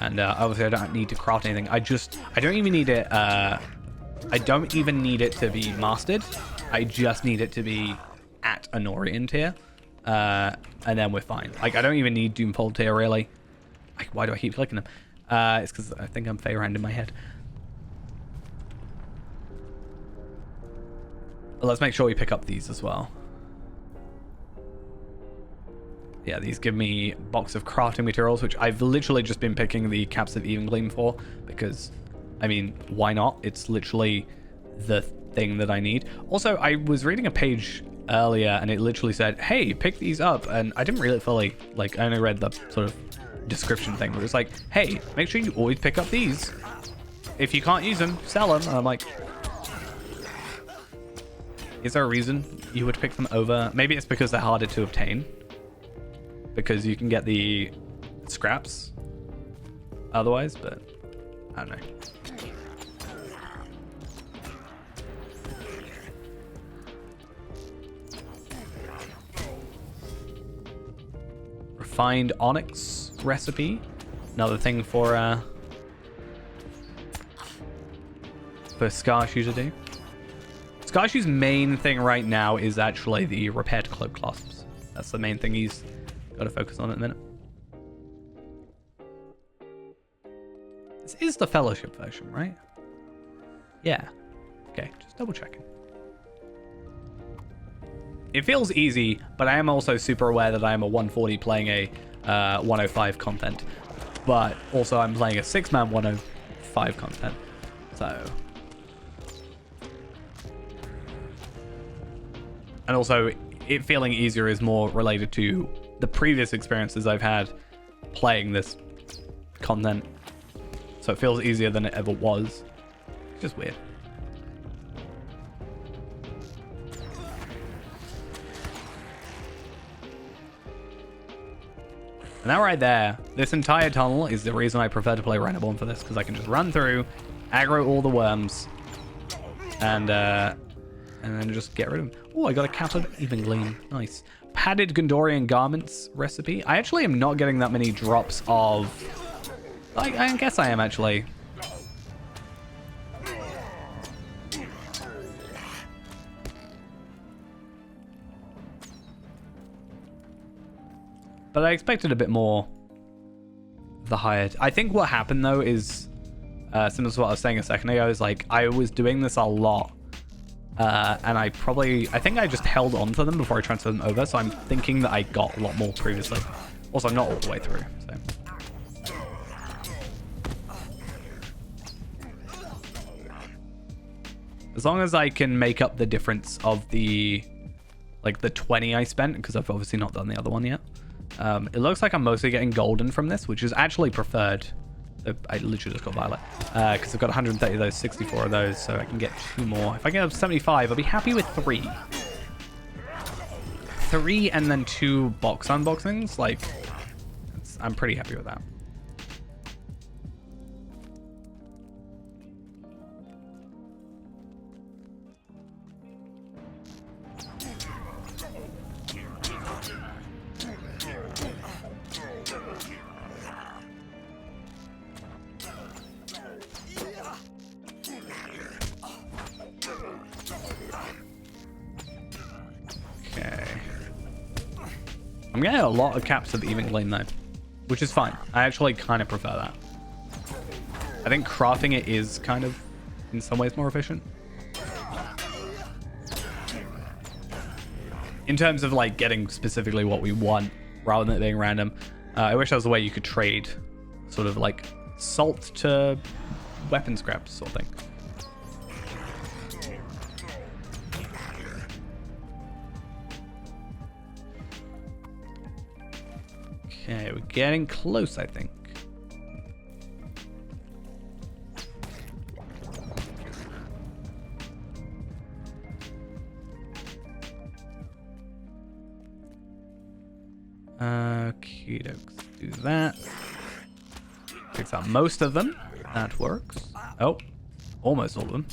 and obviously I don't need to craft anything. I don't even need it. I don't even need it to be mastered. I just need it to be at a Norian tier, and then we're fine. Like I don't even need Doomfold tier really. Like, why do I keep clicking them? It's because I think I'm Feyran in my head. But let's make sure we pick up these as well. Yeah, these give me a box of crafting materials, which I've literally just been picking the caps of even gleam for, because, I mean, why not? It's literally the thing that I need. Also, I was reading a page earlier, and it literally said, hey, pick these up, and I didn't really fully, like, I only read the sort of description thing, but it was like, hey, make sure you always pick up these. If you can't use them, sell them. And I'm like, is there a reason you would pick them over? Maybe it's because they're harder to obtain, because you can get the scraps otherwise, but I don't know. Refined onyx recipe, another thing for Skarshu to do. Skarshu's main thing right now is actually the repaired cloak clasps. That's the main thing he's got to focus on at the minute. is the Fellowship version, right? Yeah. Okay, just double checking. It feels easy, but I am also super aware that I am a 140 playing a 105 content. But also I'm playing a 6-man 105 content. So... And also, it feeling easier is more related to the previous experiences I've had playing this content. So it feels easier than it ever was. It's just weird. And that right there, this entire tunnel is the reason I prefer to play Reneborn for this, because I can just run through, aggro all the worms, and then just get rid of them. Oh, I got a captured even gleam. Nice. Padded Gondorian garments recipe. I actually am not getting that many drops of... I guess I am, actually. But I expected a bit more of the hired. I think what happened, though, is... similar to what I was saying a second ago, is like, I was doing this a lot. And I think I just held on to them before I transferred them over, so I'm thinking that I got a lot more previously. Also, I'm not all the way through, so. As long as I can make up the difference of the 20 I spent, because I've obviously not done the other one yet. It looks like I'm mostly getting golden from this, which is actually preferred. I literally just got violet because I've got 130 of those, 64 of those, so I can get 2 more. If I get up to 75, I'll be happy with 3. 3 and then 2 box unboxings. Like, I'm pretty happy with that. I'm getting a lot of caps of even gleam though, which is fine. I actually kind of prefer that. I think crafting it is kind of, in some ways, more efficient. In terms of like getting specifically what we want rather than it being random. I wish there was a way you could trade sort of like salt to weapon scraps sort of thing. Okay, we're getting close, I think. Okay, do that. Picks out most of them. That works. Oh, almost all of them.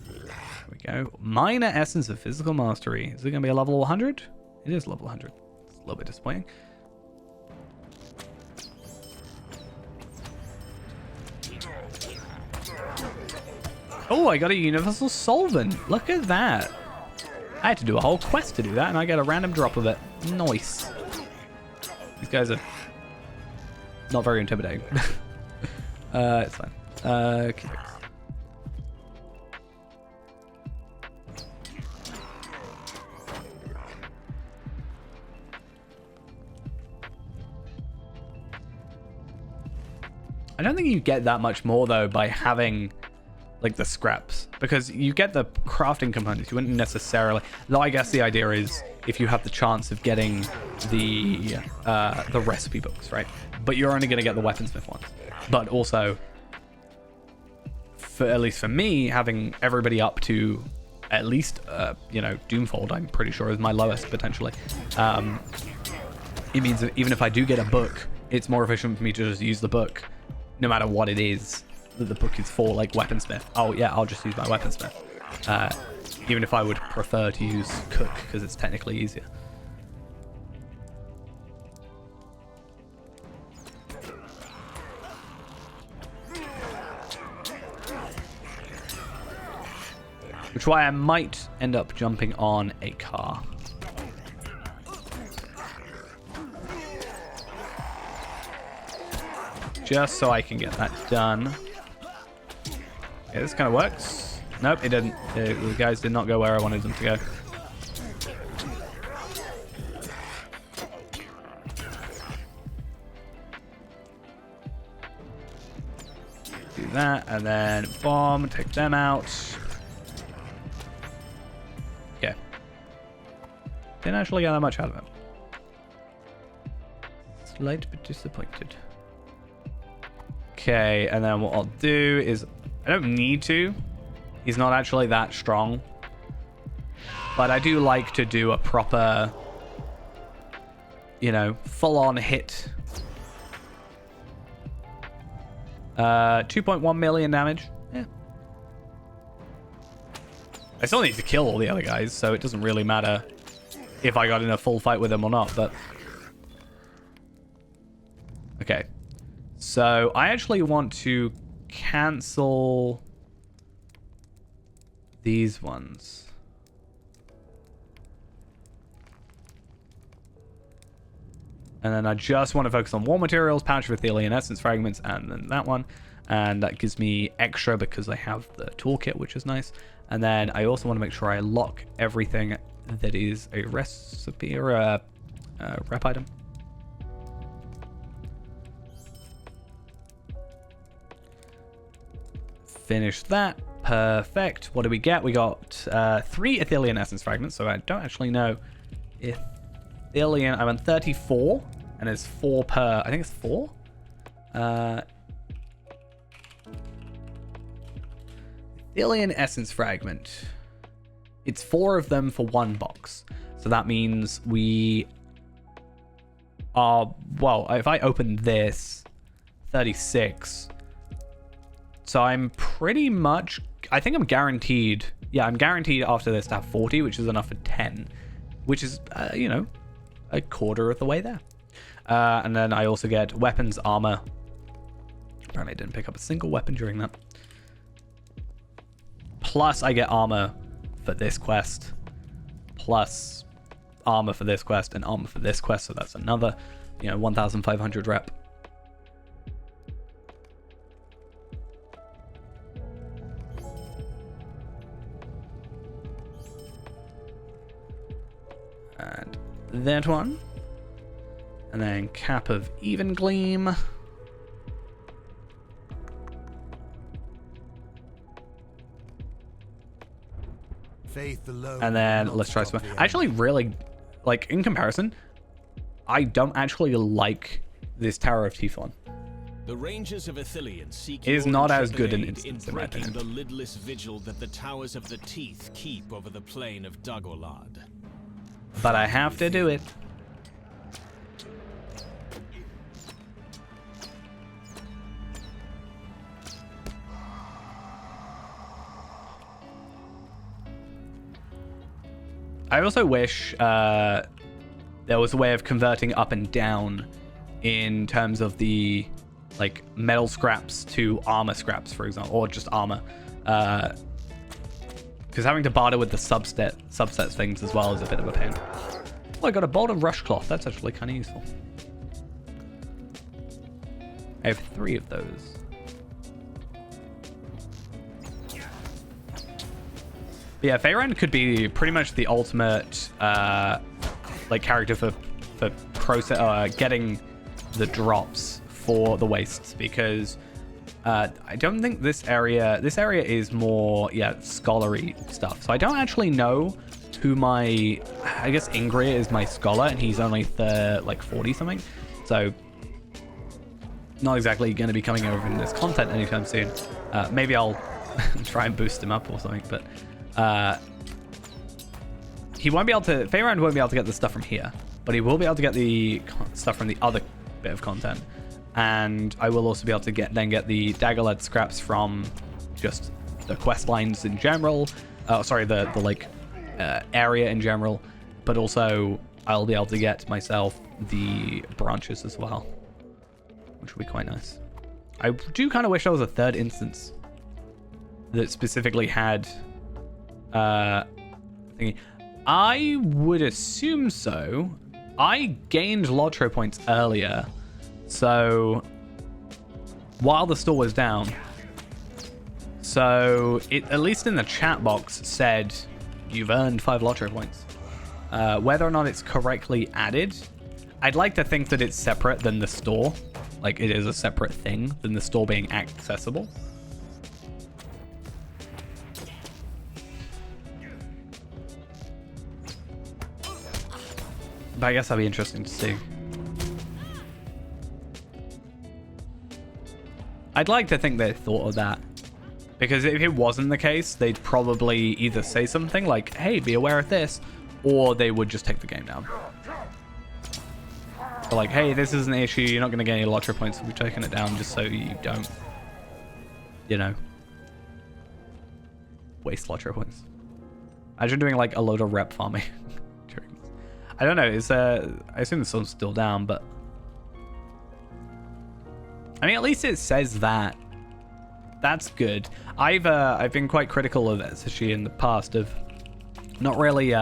There we go. Minor Essence of Physical Mastery. Is it going to be a level 100? It is level 100. It's a little bit disappointing. Oh, I got a Universal Solvent. Look at that. I had to do a whole quest to do that, and I get a random drop of it. Nice. These guys are not very intimidating. It's fine. Okay. I don't think you get that much more, though, by having... like the scraps, because you get the crafting components. You wouldn't necessarily, though I guess the idea is if you have the chance of getting the recipe books, right? But you're only going to get the weaponsmith ones. But also, at least for me, having everybody up to at least Doomfold, I'm pretty sure is my lowest potentially. It means that even if I do get a book, it's more efficient for me to just use the book, no matter what it is that the book is for, like weaponsmith. Oh yeah, I'll just use my weaponsmith. Even if I would prefer to use cook because it's technically easier. Which is why I might end up jumping on a car. just so I can get that done. Okay, this kind of works. Nope, it didn't. The guys did not go where I wanted them to go. Do that, and then bomb, take them out. Yeah. Didn't actually get that much out of it. Slight bit disappointed. Okay, and then what I'll do is... I don't need to. He's not actually that strong. But I do like to do a proper, you know, full-on hit. 2.1 million damage. Yeah. I still need to kill all the other guys, so it doesn't really matter if I got in a full fight with them or not, but... Okay. So, I actually want to cancel these ones. And then I just want to focus on war materials, pouch of Athelian essence fragments, and then that one. And that gives me extra because I have the toolkit, which is nice. And then I also want to make sure I lock everything that is a recipe or a rep item. Finish that. Perfect. What do we get? We got 3 Athelian essence fragments, so I don't actually know if Athelian... I went 34, and it's 4 per... I think it's 4? Athelian essence fragment. It's 4 of them for 1 box. So that means we are... Well, if I open this, 36... So I'm pretty much... I think I'm guaranteed... Yeah, I'm guaranteed after this to have 40, which is enough for 10. Which is, you know, a quarter of the way there. And then I also get weapons, armor. Apparently I didn't pick up a single weapon during that. Plus I get armor for this quest. Plus armor for this quest and armor for this quest. So that's another, you know, 1,500 rep. And that one. And then Cap of Even Gleam. Faith alone. And then will let's not try stop some. the I actually really, like, in comparison, I don't actually like this Tower of Teeth one. The Rangers of Athelion seek It is your not as good an intrepid aid instance, in my breaking opinion. the lidless vigil that the Towers of the Teeth keep over the plain of Dagorlad. But I have to do it. I also wish there was a way of converting up and down in terms of the like metal scraps to armor scraps, for example, or just armor. Because having to barter with the subset things as well is a bit of a pain. Oh, I got a bolt of rush cloth. That's actually kind of useful. I have 3 of those. But yeah, Feyran could be pretty much the ultimate like character for getting the drops for the wastes, because I don't think this area is more scholarly stuff. So I don't actually know who my, I guess Ingrid is my scholar and he's only like 40 something. So not exactly going to be coming over in this content anytime soon. Maybe I'll try and boost him up or something, but he won't be able to, Feyran won't be able to get the stuff from here, but he will be able to get the stuff from the other bit of content. And I will also be able to get the Dagorlad scraps from just the quest lines in general. Sorry, the like area in general. But also I'll be able to get myself the branches as well, which would be quite nice. I do kind of wish there was a 3rd instance that specifically had thingy. I would assume so. I gained Lotro points earlier, so while the store was down. So it, at least in the chat box, said you've earned 5 lottery points. Whether or not it's correctly added, I'd like to think that it's separate than the store. Like, it is a separate thing than the store being accessible. But I guess that'll be interesting to see. I'd like to think they thought of that. Because if it wasn't the case, they'd probably either say something like, hey, be aware of this, or they would just take the game down. So like, hey, this is an issue, you're not going to get any lottery points, so we've taken it down just so you don't, you know, waste lottery points. Imagine doing like a load of rep farming. I don't know, is I assume the sun's still down, but I mean, at least it says that. That's good. I've been quite critical of SSG in the past of not really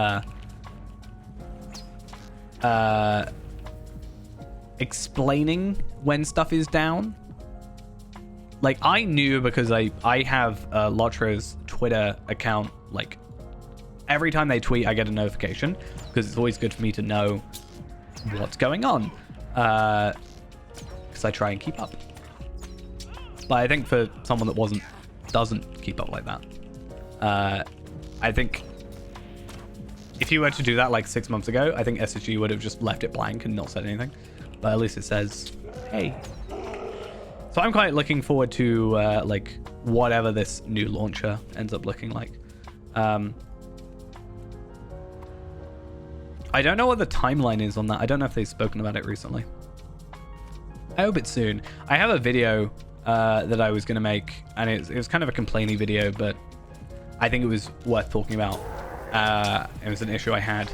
explaining when stuff is down. Like, I knew because I have Lotra's Twitter account. Like, every time they tweet, I get a notification because it's always good for me to know what's going on. Because I try and keep up. But I think for someone that doesn't keep up like that, I think if you were to do that like 6 months ago, I think SSG would have just left it blank and not said anything. But at least it says, hey. So I'm quite looking forward to like whatever this new launcher ends up looking like. I don't know what the timeline is on that. I don't know if they've spoken about it recently. I hope it's soon. I have a video that I was going to make, and it was kind of a complaining video, but I think it was worth talking about. It was an issue I had,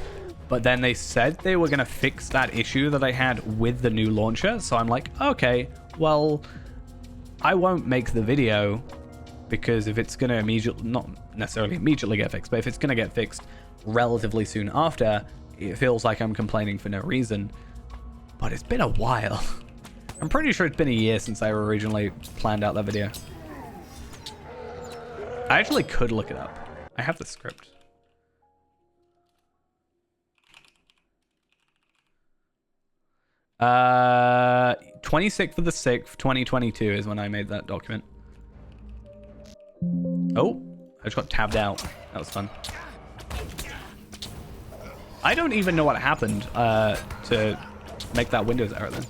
but then they said they were going to fix that issue that I had with the new launcher, so I'm like, okay, well, I won't make the video, because if it's going to immediately, not necessarily immediately get fixed, but if it's going to get fixed relatively soon after, it feels like I'm complaining for no reason. But it's been a while. I'm pretty sure it's been a year since I originally planned out that video. I actually could look it up. I have the script. Uh, 26th of the 6th, 2022 is when I made that document. Oh, I just got tabbed out. That was fun. I don't even know what happened to make that Windows error then.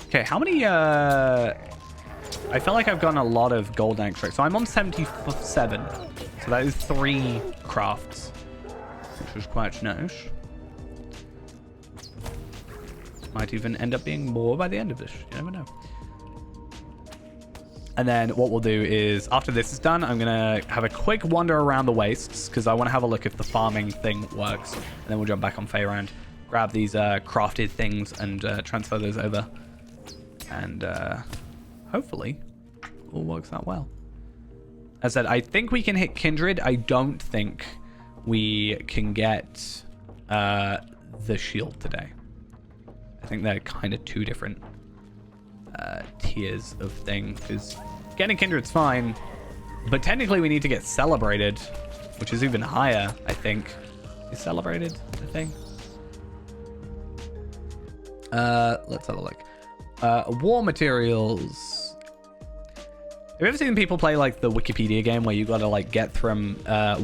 Okay, how many, I feel like I've gotten a lot of gold extracts. So I'm on 77. So that is 3 crafts, which was quite nice. Might even end up being more by the end of this. You never know. And then what we'll do is, after this is done, I'm going to have a quick wander around the wastes, because I want to have a look if the farming thing works. And then we'll jump back on Faerand, grab these crafted things, and transfer those over. And hopefully all works out well. As I said, I think we can hit Kindred. I don't think we can get the shield today. I think they're kind of 2 different tiers of thing, because getting Kindred's fine, but technically we need to get Celebrated, which is even higher, I think. Is Celebrated a thing? Let's have a look. War materials. Have you ever seen people play like the Wikipedia game where you gotta like get from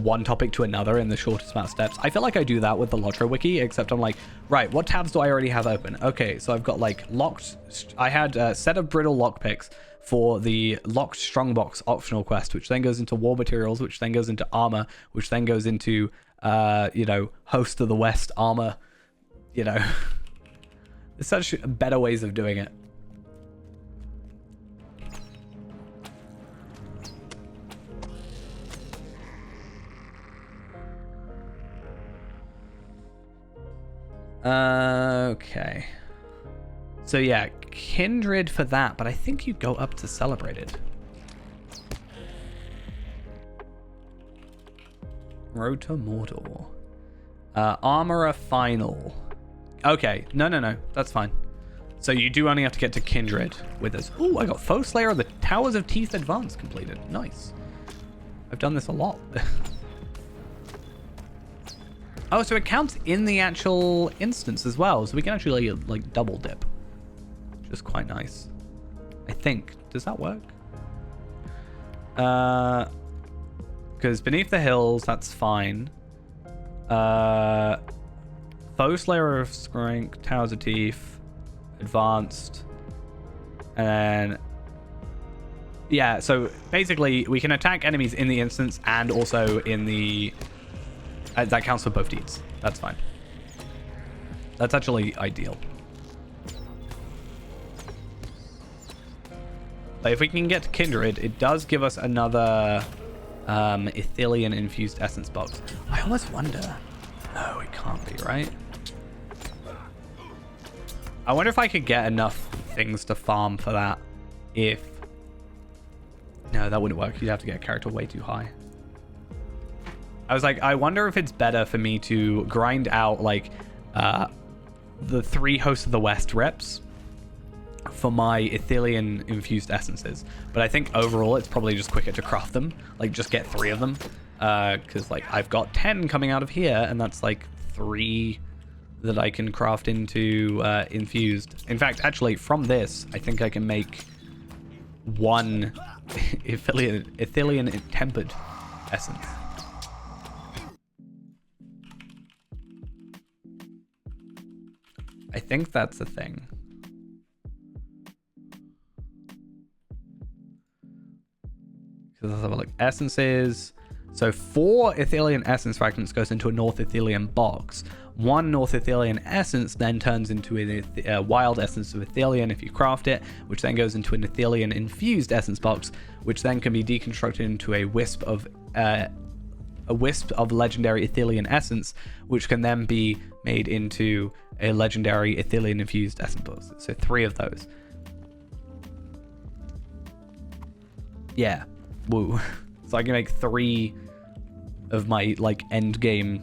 one topic to another in the shortest amount of steps? I feel like I do that with the Lotro wiki, except I'm like, right, what tabs do I already have open? Okay, so I've got like locked. I had a set of brittle lockpicks for the locked strongbox optional quest, which then goes into war materials, which then goes into armor, which then goes into you know, host of the West armor. You know, there's such better ways of doing it. Okay. So yeah, Kindred for that, but I think you go up to Celebrated. Road to Mordor. Armorer Final. Okay, no, that's fine. So you do only have to get to Kindred with us. Ooh, I got Foe Slayer of the Towers of Teeth Advance completed. Nice. I've done this a lot. Oh, so it counts in the actual instance as well. So we can actually like double dip. Which is quite nice. I think. Does that work? Because Beneath the Hills, that's fine. Foe Slayer of Strength, Towers of Teeth, Advanced, and then yeah. So basically, we can attack enemies in the instance and also in the. That counts for both deeds. That's fine. That's actually ideal. But if we can get to Kindred, it does give us another Ithilien infused essence box. I almost wonder. No, it can't be, right? I wonder if I could get enough things to farm for that. If no, that wouldn't work. You'd have to get a character way too high. I was like, I wonder if it's better for me to grind out like the 3 Hosts of the West reps for my Ithilien infused essences. But I think overall it's probably just quicker to craft them. Like just get 3 of them. Because like I've got 10 coming out of here and that's like 3 that I can craft into infused. In fact, actually from this, I think I can make 1 Ithilien tempered essence. I think that's the thing. Because let's have a look. Essences. So 4 Ithilien essence fragments goes into a North Ithilien box. 1 North Ithilien essence then turns into a wild essence of Ithilien if you craft it, which then goes into an Ithilien infused essence box, which then can be deconstructed into a wisp of legendary Ithilien essence, which can then be made into a legendary Ithilien infused essence box. So 3 of those. Yeah. Woo. So I can make 3 of my like end game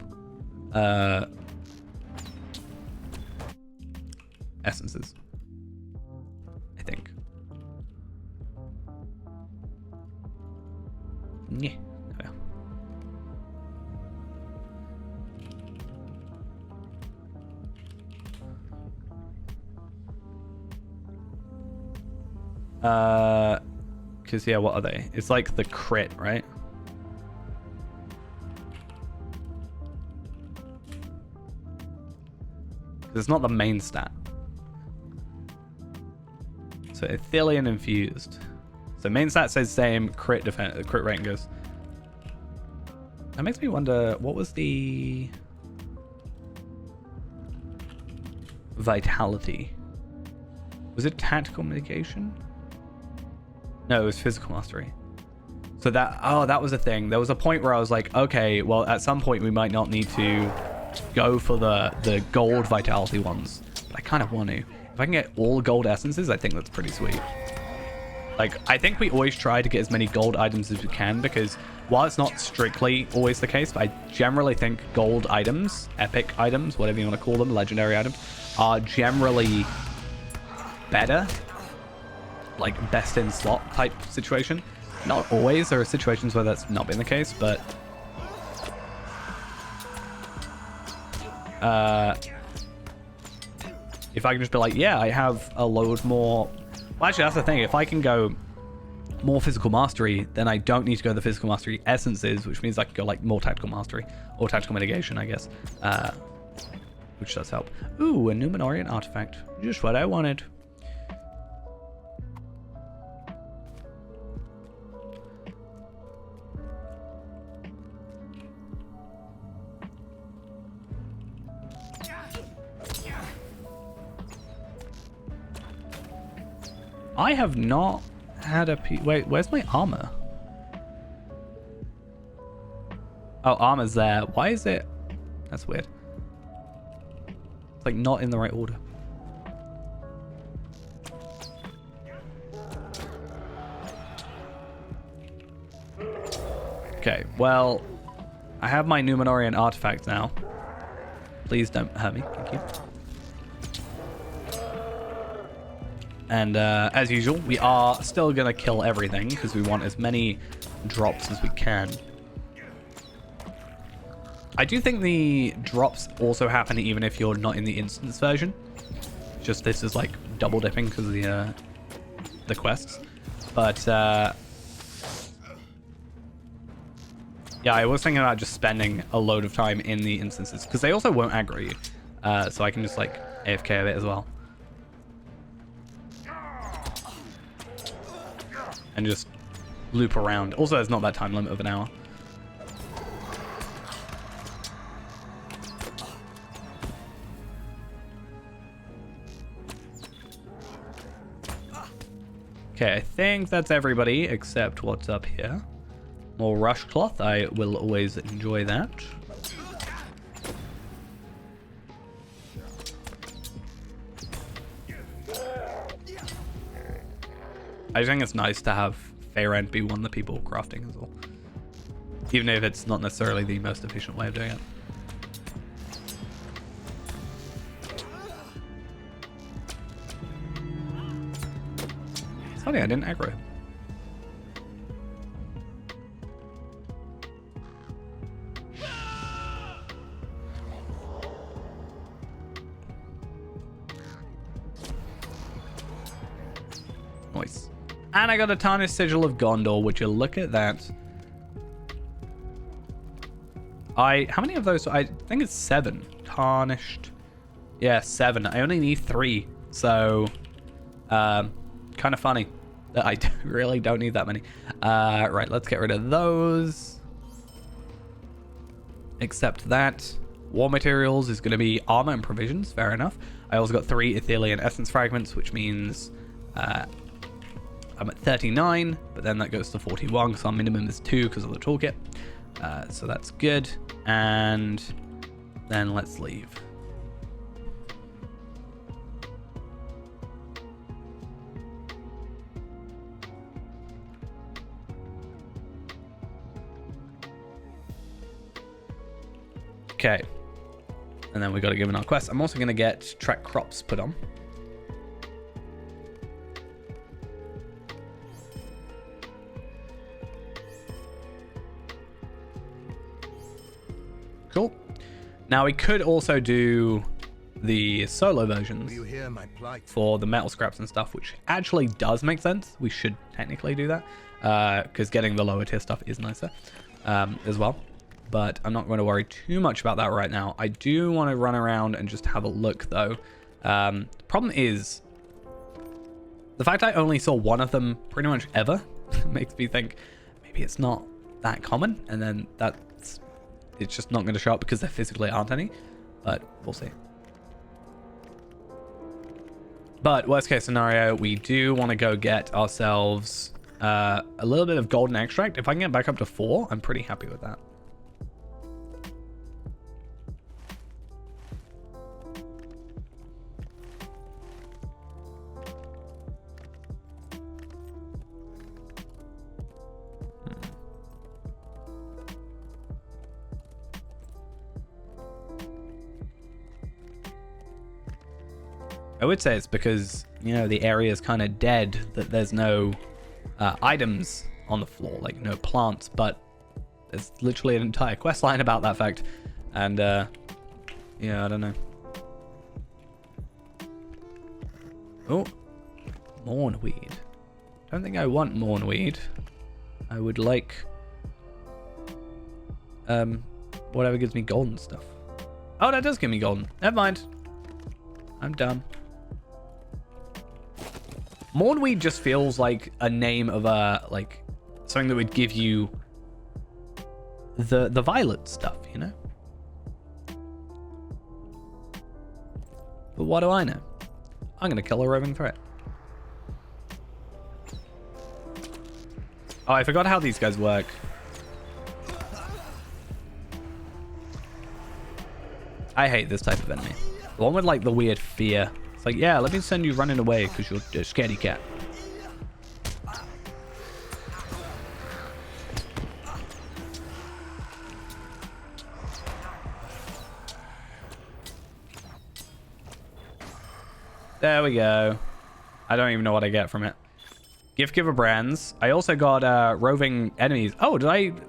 essences. I think. Yeah. Because yeah, what are they? It's like the crit, right? Because it's not the main stat. So Ithilien infused. So main stat says same, crit defense, crit rating goes. That makes me wonder, what was the vitality? Was it tactical mitigation? No, it was physical mastery. So that, oh, that was a thing. There was a point where I was like, okay, well, at some point we might not need to go for the gold vitality ones. But I kind of want to. If I can get all gold essences, I think that's pretty sweet. Like, I think we always try to get as many gold items as we can, because while it's not strictly always the case, but I generally think gold items, epic items, whatever you want to call them, legendary items, are generally better. Like best in slot type situation. Not always. There are situations where that's not been the case, but if I can just be like, yeah, I have a load more. Well, actually, that's the thing. If I can go more physical mastery, then I don't need to go the physical mastery essences, which means I can go like more tactical mastery or tactical mitigation, I guess, which does help. Ooh, a Numenorian artifact. Just what I wanted. I have not had a wait, where's my armor? Oh, armor's there. Why is it? That's weird. It's like not in the right order. Okay, well, I have my Numenorian artifact now. Please don't hurt me, thank you. And as usual, we are still gonna kill everything because we want as many drops as we can. I do think the drops also happen even if you're not in the instance version. Just this is like double dipping because of the quests. But yeah, I was thinking about just spending a load of time in the instances because they also won't aggro you. So I can just like AFK a bit as well. And just loop around. Also, there's not that time limit of an hour. Okay, I think that's everybody except what's up here. More rush cloth. I will always enjoy that. I think it's nice to have Faerend be one of the people crafting as well. Even if it's not necessarily the most efficient way of doing it. It's funny, I didn't aggro him. Nice. And I got a Tarnished Sigil of Gondor. Would you look at that? How many of those? I think it's 7. Tarnished. Yeah, 7. I only need 3. So, kind of funny that I really don't need that many. Right, let's get rid of those. Except that. War materials is going to be armor and provisions. Fair enough. I also got 3 Ethelian Essence Fragments, which means... I'm at 39, but then that goes to 41 because our minimum is 2 because of the toolkit. So that's good. And then let's leave. Okay. And then we got to give in our quest. I'm also going to get track crops put on. Cool. Now we could also do the solo versions You hear my plight? for the metal scraps and stuff, which actually does make sense. We should technically do that because getting the lower tier stuff is nicer as well. But I'm not going to worry too much about that right now. I do want to run around and just have a look though. Problem is the fact I only saw one of them pretty much ever makes me think maybe it's not that common, and then it's just not going to show up because there physically aren't any, but we'll see. But worst case scenario, we do want to go get ourselves a little bit of golden extract. If I can get back up to 4, I'm pretty happy with that. I would say it's because, you know, the area is kind of dead, that there's no items on the floor, like no plants, but there's literally an entire quest line about that fact. And, yeah, I don't know. Oh, Mournweed. Don't think I want Mournweed. I would like, whatever gives me golden stuff. Oh, that does give me golden. Never mind. I'm dumb. Mournweed just feels like a name of like something that would give you the violet stuff, you know? But what do I know? I'm gonna kill a roving threat. Oh, I forgot how these guys work. I hate this type of enemy. The one with like the weird fear. It's like, yeah, let me send you running away because you're a scaredy cat. There we go. I don't even know what I get from it. Gift giver brands. I also got roving enemies. Oh,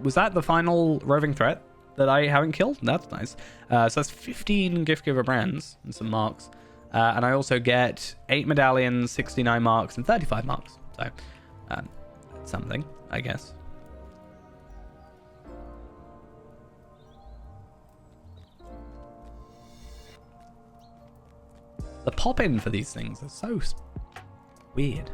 was that the final roving threat that I haven't killed? That's nice. So that's 15 gift giver brands and some marks. And I also get 8 medallions, 69 marks, and 35 marks. So something, I guess. The pop-in for these things are so weird.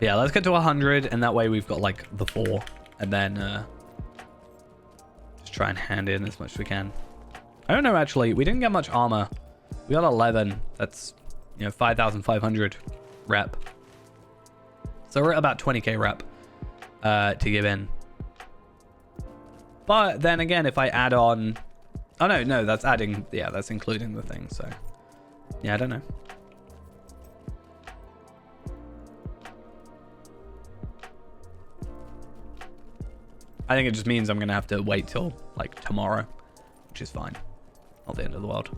Yeah, let's get to 100, and that way we've got like the 4, and then just try and hand in as much as we can. I don't know, actually, we didn't get much armor. We got 11. That's 5,500 rep. So we're at about 20k rep to give in. But then again, if I add on... Oh, no, that's adding... Yeah, that's including the thing, so... Yeah, I don't know. I think it just means I'm going to have to wait till, like, tomorrow, which is fine. Not the end of the world.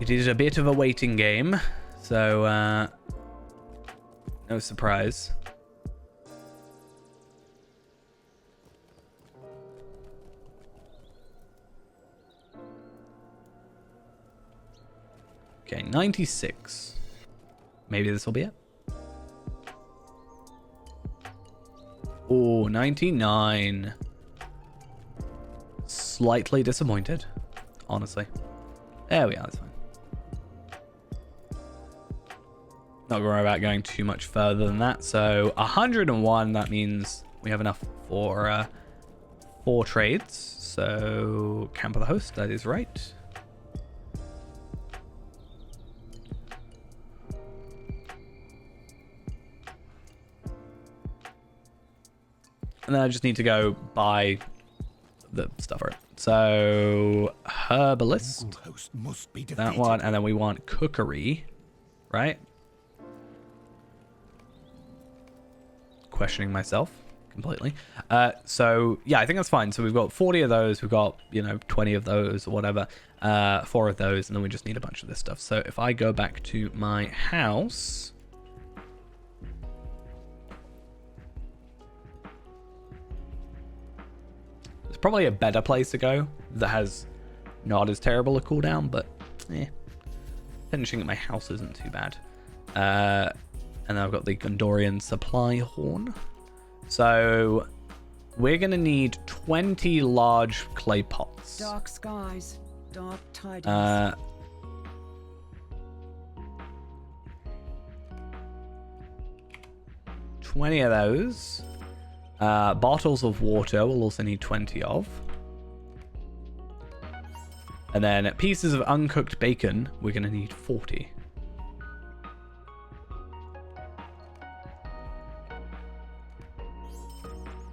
It is a bit of a waiting game, so... no surprise. Okay, 96. Maybe this will be it. Oh, 99. Slightly disappointed, honestly. There we are, that's fine. Not going to worry about going too much further than that. So 101, that means we have enough for 4 trades. So camp of the host, that is right. And then I just need to go buy the stuff for it. So herbalist, Host must be that one, and then we want cookery, right? Questioning myself completely. So yeah, I think that's fine. So we've got 40 of those, we've got 20 of those or whatever, 4 of those, and then we just need a bunch of this stuff. So if I go back to my house, it's probably a better place to go that has not as terrible a cooldown, but finishing at my house isn't too bad. And then I've got the Gondorian supply horn. So we're going to need 20 large clay pots. Dark skies, dark tidings. 20 of those. Bottles of water we'll also need 20 of. And then pieces of uncooked bacon, we're going to need 40.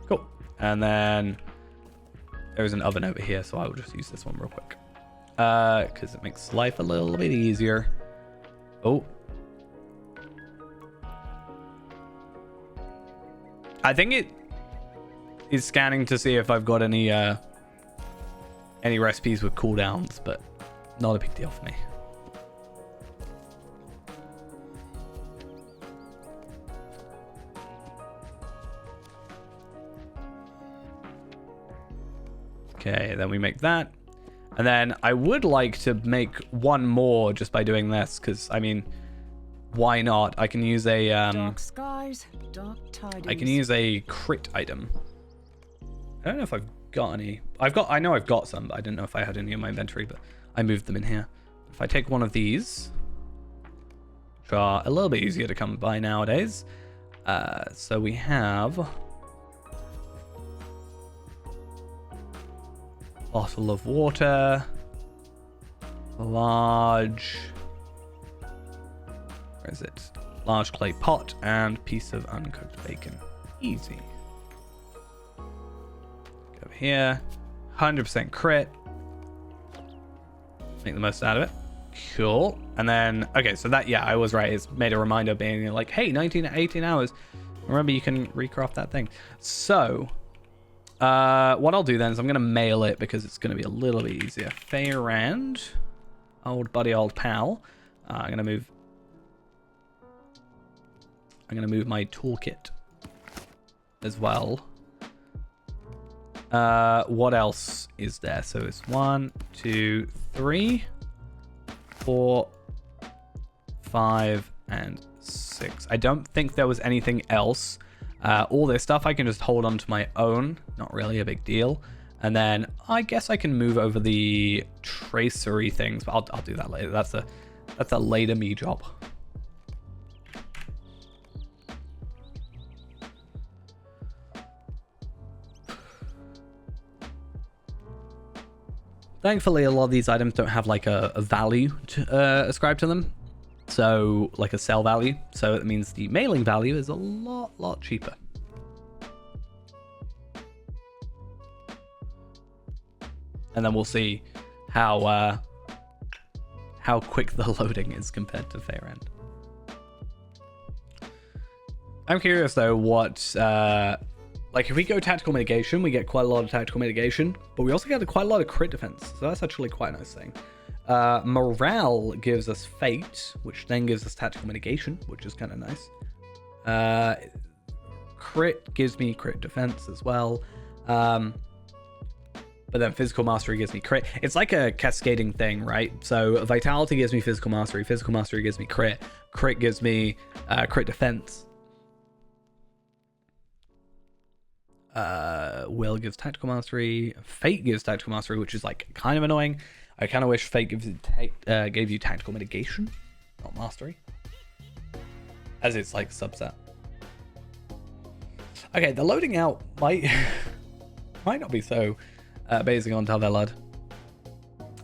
Cool. And then there's an oven over here, so I will just use this one real quick. Because it makes life a little bit easier. Oh. I think it is scanning to see if I've got any recipes with cooldowns, but not a big deal for me. Okay, then we make that. And then I would like to make one more just by doing this, because, I mean, why not? I can use a... dark skies, dark tidings. I can use a crit item. I don't know if I've got any. I know I've got some, but I didn't know if I had any in my inventory, but I moved them in here. If I take one of these, which are a little bit easier to come by nowadays. So we have... bottle of water, large Where is it? Large clay pot and piece of uncooked bacon. Easy. Go over here. 100% crit. Make the most out of it. Cool. And then, okay, so that, yeah, I was right. It's made a reminder being like, hey, 18 hours. Remember, you can recraft that thing. So, what I'll do then is I'm going to mail it because it's going to be a little bit easier. Fayrand, old buddy, old pal. I'm going to move my toolkit as well. What else is there? So it's 1, 2, 3, 4, 5, and 6. I don't think there was anything else. All this stuff I can just hold on to my own. Not really a big deal. And then I guess I can move over the tracery things, but I'll do that later. That's a later me job. Thankfully, a lot of these items don't have like a value to ascribe to them. So like a sell value. So it means the mailing value is a lot cheaper. And then we'll see how quick the loading is compared to Fayrand. I'm curious though what like if we go tactical mitigation, we get quite a lot of tactical mitigation, but we also get quite a lot of crit defense. So that's actually quite a nice thing. Morale gives us fate, which then gives us tactical mitigation, which is kind of nice. Crit gives me crit defense as well. But then physical mastery gives me crit. It's like a cascading thing, right? So vitality gives me physical mastery gives me crit gives me crit defense. Will gives tactical mastery. Fate gives tactical mastery, which is like kind of annoying. I kind of wish Fate gave you tactical mitigation, not mastery, as it's like subset. Okay, the loading out might not be so basic on Talvelad.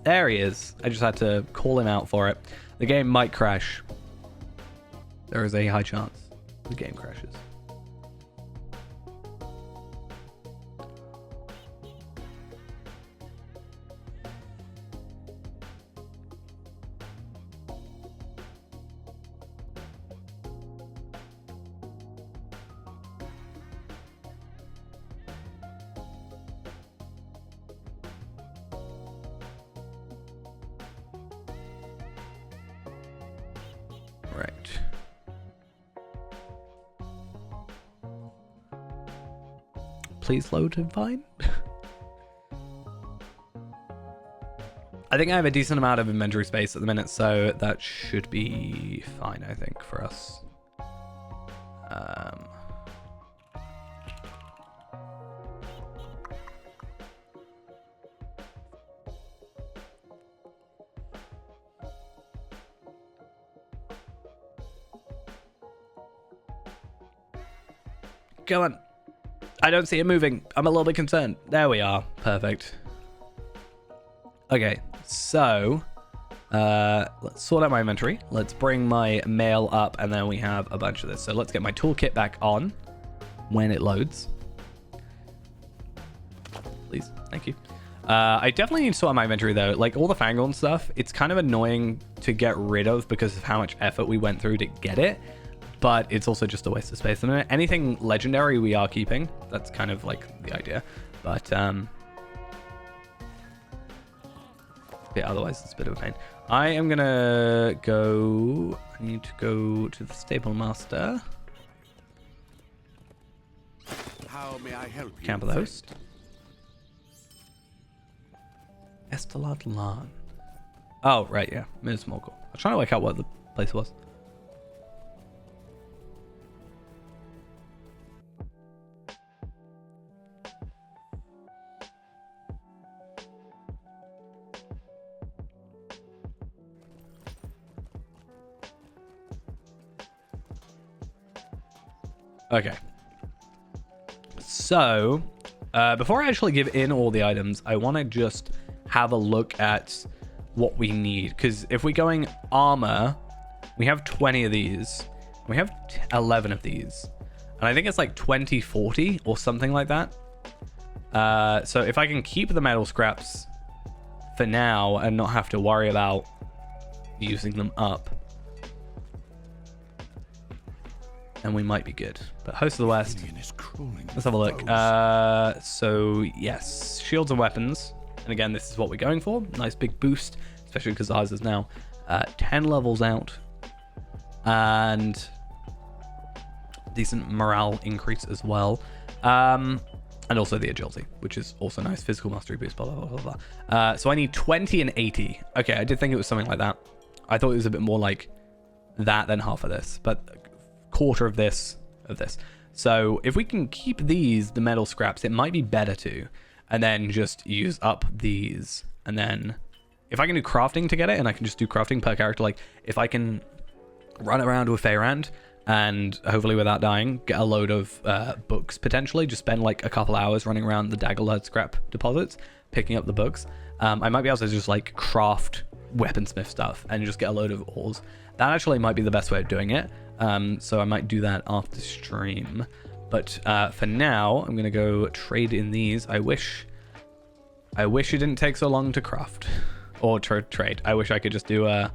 There he is. I just had to call him out for it. The game might crash. There is a high chance the game crashes. Please load and fine. I think I have a decent amount of inventory space at the minute, so that should be fine, I think, for us. Go on. I don't see it moving. I'm a little bit concerned. There we are. Perfect. Okay, so let's sort out my inventory. Let's bring my mail up, and then we have a bunch of this. So let's get my toolkit back on when it loads. Please. Thank you. I definitely need to sort out my inventory, though. Like, all the Fangorn stuff, it's kind of annoying to get rid of because of how much effort we went through to get it. But it's also just a waste of space. I mean, anything legendary we are keeping. That's kind of like the idea. But yeah, otherwise it's a bit of a pain. I am gonna go. I need to go to the stable master. How may I help you? Camp of the host. Estelad Lan. Oh right, yeah, Miss Morgul. I was trying to work out what the place was. Okay. So, before I actually give in all the items, I want to just have a look at what we need. Because if we're going armor, we We have 20 of these. We have 11 of these. And I think it's like 2040 or something like that. So if I can keep the metal scraps for now and not have to worry about using them up, then we might be good. But Host of the West, let's have a look. So yes, shields and weapons. And again, this is what we're going for. Nice big boost, especially because ours is now 10 levels out. And decent morale increase as well. And also the agility, which is also nice. Physical mastery boost, blah, blah, blah, blah, blah. So I need 20 and 80. Okay, I did think it was something like that. I thought it was a bit more like that than half of this, but a quarter of this, So if we can keep these, the metal scraps, it might be better to, and then just use up these. And then if I can do crafting to get it, and I can just do crafting per character, like if I can run around with Feyrand and hopefully without dying, get a load of books potentially, just spend like a couple hours running around the Daggerlord scrap deposits, picking up the books. I might be able to just like craft weaponsmith stuff and just get a load of ores. That actually might be the best way of doing it. So I might do that after stream. But for now, I'm going to go trade in these. I wish it didn't take so long to craft or trade. I wish I could just do a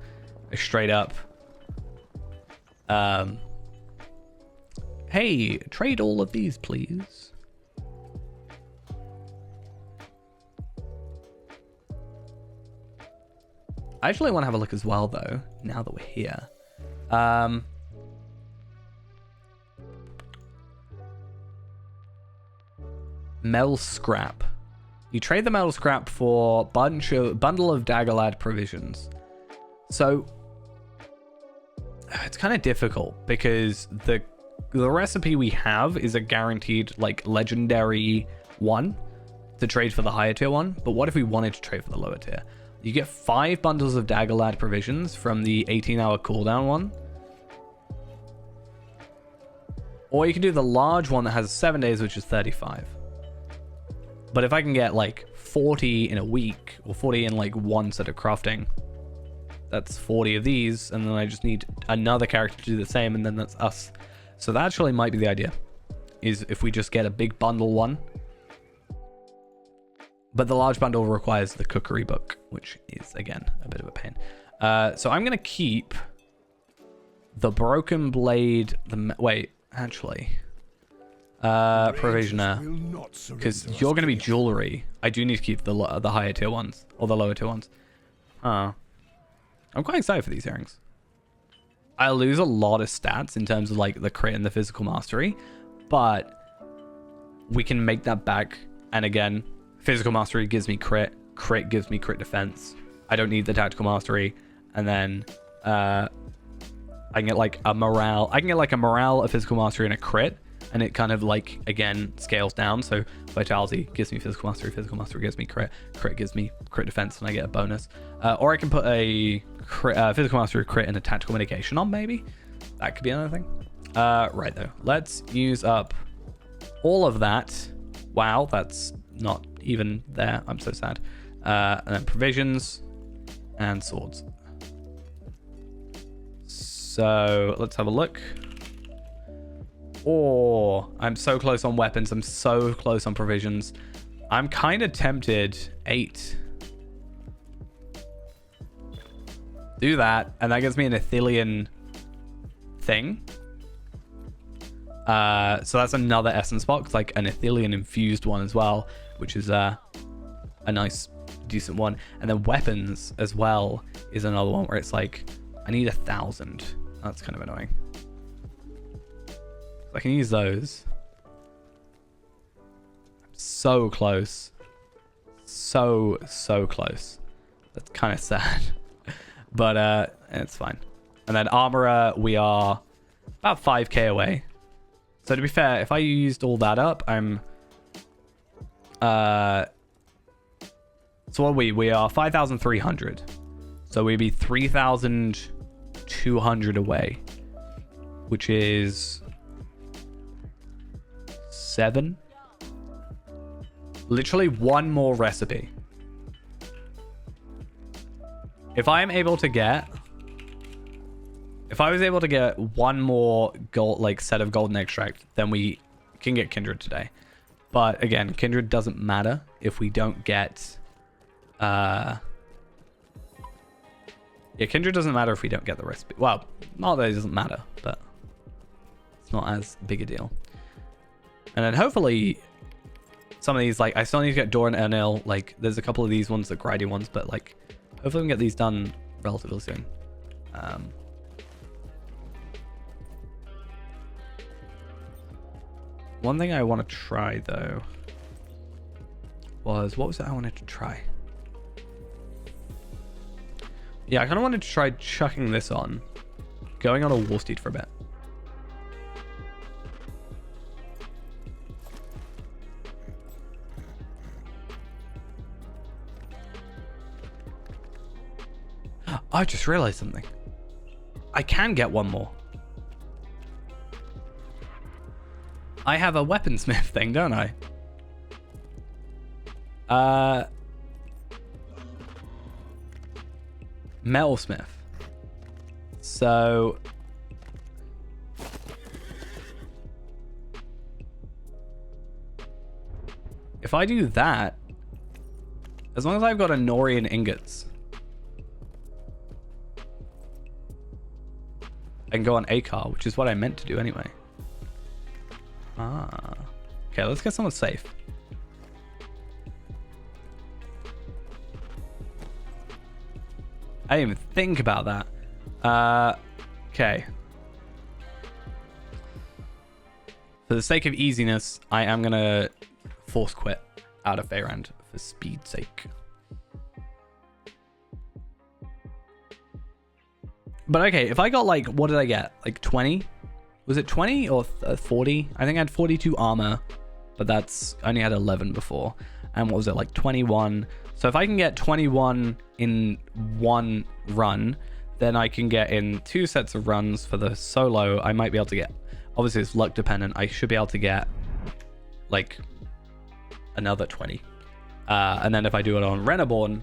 straight up hey, trade all of these, please. I actually want to have a look as well, though, now that we're here. Metal scrap. You trade the metal scrap for bundle of Daggerlad provisions. So it's kind of difficult because the recipe we have is a guaranteed like legendary one to trade for the higher tier one. But what if we wanted to trade for the lower tier? You get 5 bundles of Daggerlad provisions from the 18-hour cooldown one. Or you can do the large one that has 7 days, which is 35. But if I can get like 40 in a week or 40 in like one set of crafting, that's 40 of these. And then I just need another character to do the same. And then that's us. So that actually might be the idea, is if we just get a big bundle one. But the large bundle requires the cookery book, which is, again, a bit of a pain. So I'm going to keep the broken blade. Wait, actually. Provisioner. Because you're going to be jewelry. I do need to keep the higher tier ones. Or the lower tier ones. I'm quite excited for these earrings. I lose a lot of stats in terms of like the crit and the physical mastery. But we can make that back. And again, physical mastery gives me crit. Crit gives me crit defense. I don't need the tactical mastery. And then I can get like a morale. I can get like a morale, a physical mastery, and a crit. And it kind of like, again, scales down. So vitality gives me physical mastery gives me crit. Crit gives me crit defense and I get a bonus. Or I can put a physical mastery, crit, and a tactical mitigation on, maybe. That could be another thing. Right, though. Let's use up all of that. Wow, that's not even there. I'm so sad. And then provisions and swords. So let's have a look. Oh, I'm so close on weapons. I'm so close on provisions. I'm kind of tempted. 8. Do that. And that gives me an Athelian thing. So that's another essence box, like an Athelian infused one as well, which is a nice, decent one. And then weapons as well is another one where it's like, I need 1,000. That's kind of annoying. I can use those. I'm so close. So close. That's kind of sad. But it's fine. And then armorer, we are about 5k away. So to be fair, if I used all that up, I'm... So what are we? We are 5,300. So we'd be 3,200 away. Which is... 7. Literally one more recipe. If I am able to get If I was able to get one more gold, like set of golden extract, then we can get Kindred today. But again, Kindred doesn't matter if we don't get... Yeah, Kindred doesn't matter if we don't get the recipe. Well, not that it doesn't matter, but it's not as big a deal. And then hopefully some of these, like, I still need to get Dor and Ernil. Like, there's a couple of these ones, the grindy ones, but like, hopefully we can get these done relatively soon. One thing I want to try though was, what was it I wanted to try? Yeah, I kind of wanted to try chucking this on, going on a war steed for a bit. I just realized something. I can get one more. I have a weaponsmith thing, don't I? Metalsmith. So if I do that, as long as I've got Anorian ingots, I can go on Akar, which is what I meant to do anyway. Ah. Okay, let's get someone safe. I didn't even think about that. Okay. For the sake of easiness, I am going to force quit out of Faerand for speed's sake. But okay, if I got like, what did I get? Like 20? Was it 20 or 40? I think I had 42 armor, but that's only had 11 before. And what was it, like 21? So if I can get 21 in one run, then I can get in 2 sets of runs for the solo. I might be able to get, obviously it's luck dependent. I should be able to get like another 20. And then if I do it on Renaborn,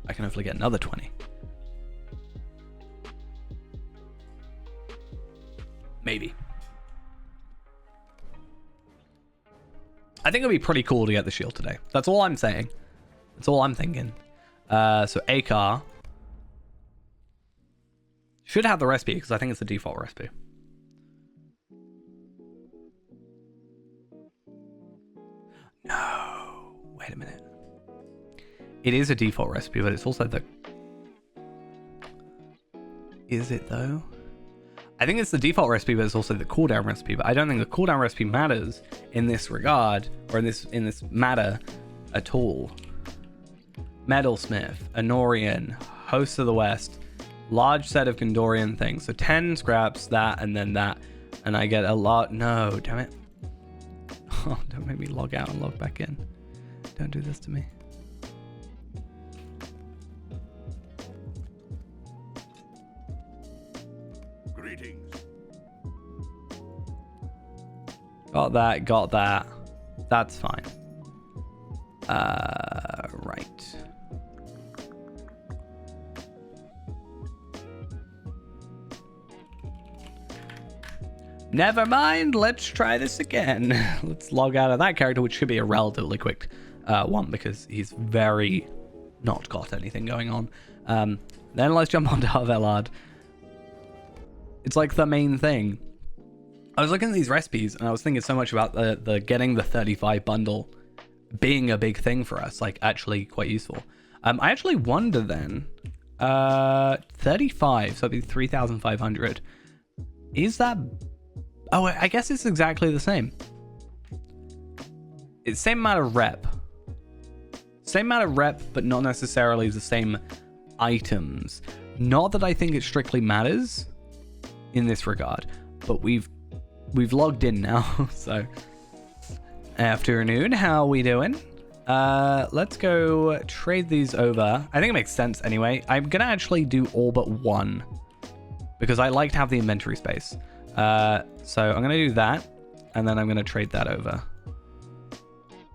I can hopefully get another 20. Maybe. I think it'd be pretty cool to get the shield today. That's all I'm saying. That's all I'm thinking. So Akar should have the recipe because I think it's the default recipe. No. Wait a minute. It is a default recipe, but it's also the... Is it though? I think it's the default recipe, but it's also the cooldown recipe. But I don't think the cooldown recipe matters in this regard, or in this matter at all. Metalsmith, Anorian, Host of the West, large set of Gondorian things. So 10 scraps, that, and then that. And I get a lot. No, damn it. Oh, don't make me log out and log back in. Don't do this to me. Got that, got that. That's fine. Right. Never mind, let's try this again. Let's log out of that character, which should be a relatively quick one because he's very not got anything going on. Then let's jump onto Harvelard. It's like the main thing. I was looking at these recipes and I was thinking so much about the getting the 35 bundle being a big thing for us, like actually quite useful. I actually wonder then, 35, so it'd be 3,500. Is that... Oh, I guess it's exactly the same. It's same amount of rep. Same amount of rep, but not necessarily the same items. Not that I think it strictly matters in this regard, but we've logged in now, so afternoon, how are we doing? Let's go trade these over. I think it makes sense anyway. I'm gonna actually do all but one because I like to have the inventory space. So I'm gonna do that, and then I'm gonna trade that over,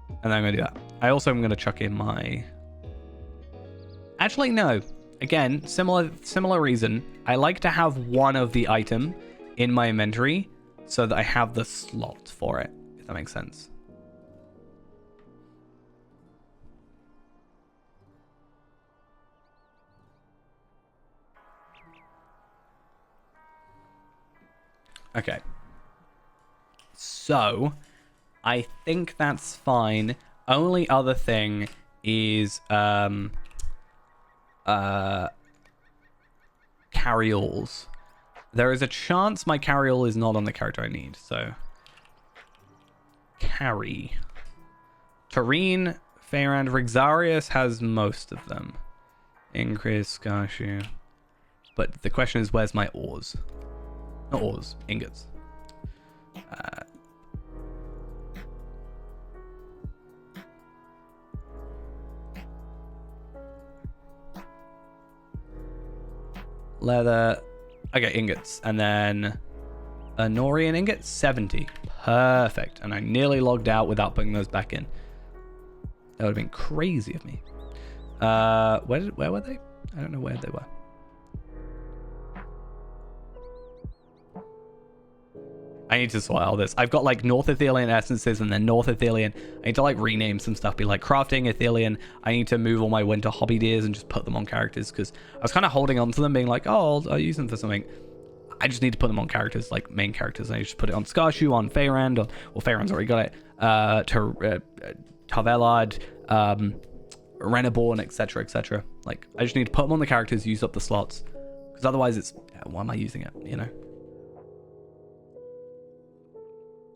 and then I'm gonna do that. I also am gonna chuck in my... Actually, no. again, similar reason. I like to have one of the item in my inventory so that I have the slot for it, if that makes sense. Okay. So, I think that's fine. Only other thing is carry-alls. There is a chance my carry-all is not on the character I need, so carry. Tareen, Feyrand, Rixarius has most of them. Increase, Skarshu. But the question is, where's my ores? Not ores, ingots. Leather. Okay, ingots. And then a Norian ingot, 70. Perfect. And I nearly logged out without putting those back in. That would have been crazy of me. Where were they? I don't know where they were. I need to sort out this. I've got like North Ethelian essences and then North Ethelian. I need to like rename some stuff, be like crafting Ethelian. I need to move all my winter hobby deers and just put them on characters because I was kind of holding on to them being like, oh, I'll use them for something. I just need to put them on characters, like main characters. I just put it on Skarshu, on Feyrand, or Feyrand's already got it. Tarvelard, Reneborn, etc., etc. Like, I just need to put them on the characters, use up the slots. Because otherwise it's, why am I using it, you know?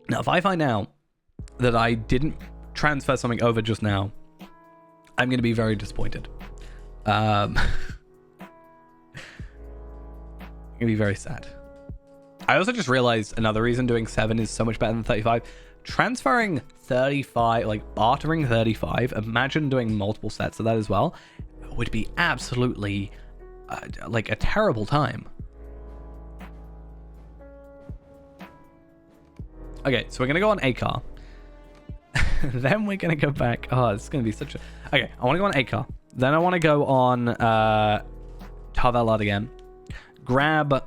Now, if I find out that I didn't transfer something over just now, I'm going to be very disappointed. I'm going to be very sad. I also just realized another reason doing 7 is so much better than 35. Transferring 35, like bartering 35, imagine doing multiple sets of that as well, would be absolutely like a terrible time. Okay, so we're going to go on Akar. Then we're going to go back. Oh, it's going to be such a... Okay, I want to go on Akar. Then I want to go on Tarvelard again. Grab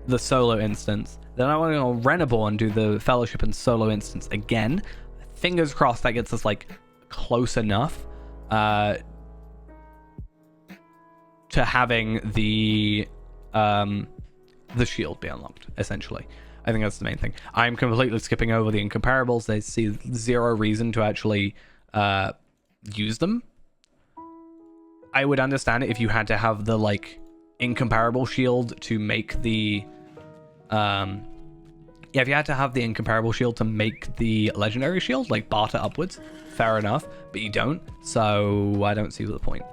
the solo instance. Then I want to go on Reneborn, do the Fellowship and solo instance again. Fingers crossed that gets us, like, close enough to having the shield be unlocked, essentially. I think that's the main thing. I'm completely skipping over the incomparables. They see zero reason to actually use them. I would understand it if you had to have the, like, incomparable shield to make the... yeah, if you had to have the incomparable shield to make the legendary shield, like, barter upwards, fair enough. But you don't, so I don't see the point.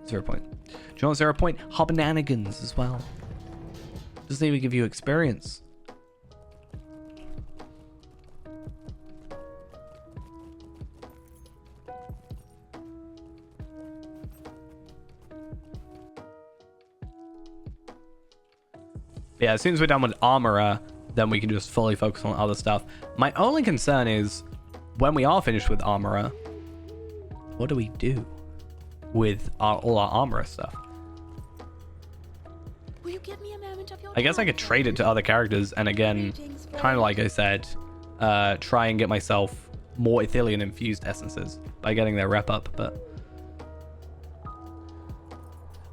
0 point. Do you want 0 point? Hobnanigans as well. Doesn't even give you experience. Yeah, as soon as we're done with Armorer, then we can just fully focus on other stuff. My only concern is, when we are finished with Armorer, what do we do with all our Armorer stuff? Will you give me a moment of your I guess I could trade it to other characters, and again, kind of like I said, try and get myself more Ethelian infused essences by getting their rep up, but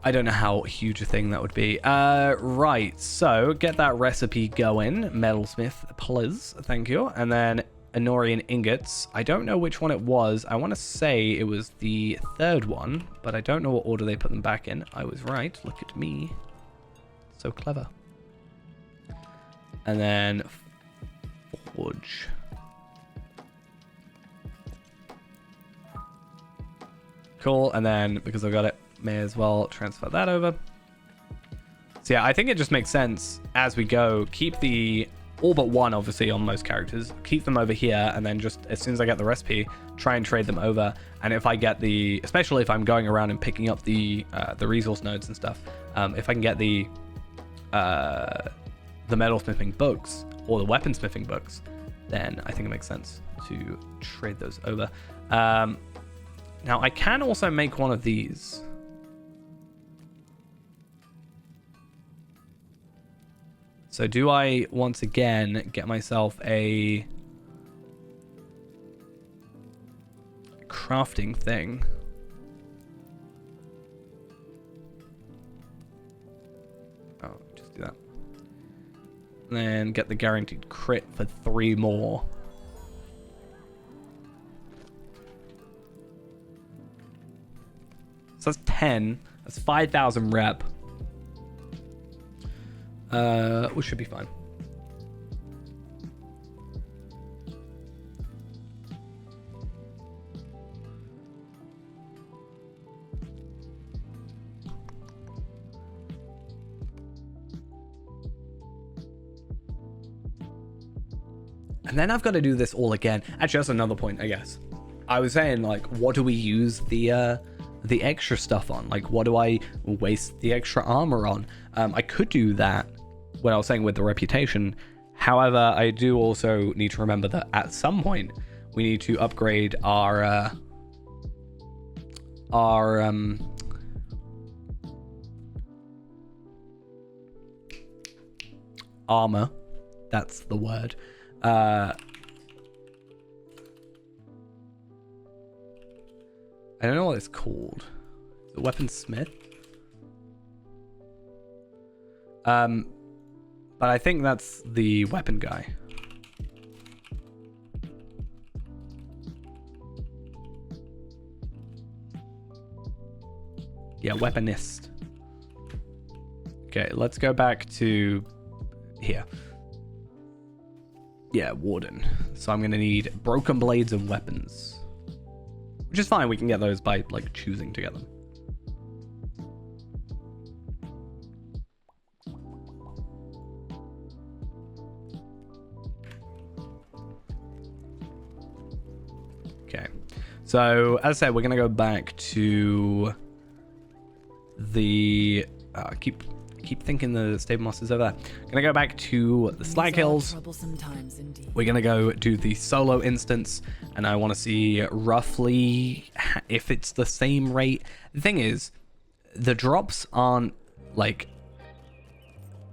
I don't know how huge a thing that would be. Right, so get that recipe going, Metalsmith, please, thank you, and then Anorian ingots. I don't know which one it was. I want to say it was the third one, but I don't know what order they put them back in. I was right, look at me. So clever. And then forge. Cool. And then because I've got it, may as well transfer that over. So yeah, I think it just makes sense as we go. Keep the all but one, obviously, on most characters. Keep them over here, and then just as soon as I get the recipe, try and trade them over. And if I get the, especially if I'm going around and picking up the resource nodes and stuff, if I can get the metalsmithing books or the weaponsmithing books, then I think it makes sense to trade those over. Now I can also make one of these. So do I once again get myself a crafting thing? Oh, just do that. And then get the guaranteed crit for 3 more. So that's 10. That's 5,000 rep. We should be fine. And then I've got to do this all again. Actually, that's another point, I guess. I was saying, like, what do we use the extra stuff on? Like, what do I waste the extra armor on? I could do that when I was saying with the reputation. However, I do also need to remember that at some point we need to upgrade our armor. That's the word. I don't know what it's called. Is it weaponsmith? But I think that's the weapon guy. Yeah, weaponist. Okay, let's go back to here. Yeah, Warden. So I'm gonna need broken blades and weapons. Which is fine, we can get those by, like, choosing to get them. Okay. So, as I said, we're gonna go back to the... keep thinking the stable masters over there. Gonna go back to the Slag Hills. Troublesome times indeed. We're gonna go do the solo instance, and I want to see roughly if it's the same rate. The thing is, the drops aren't like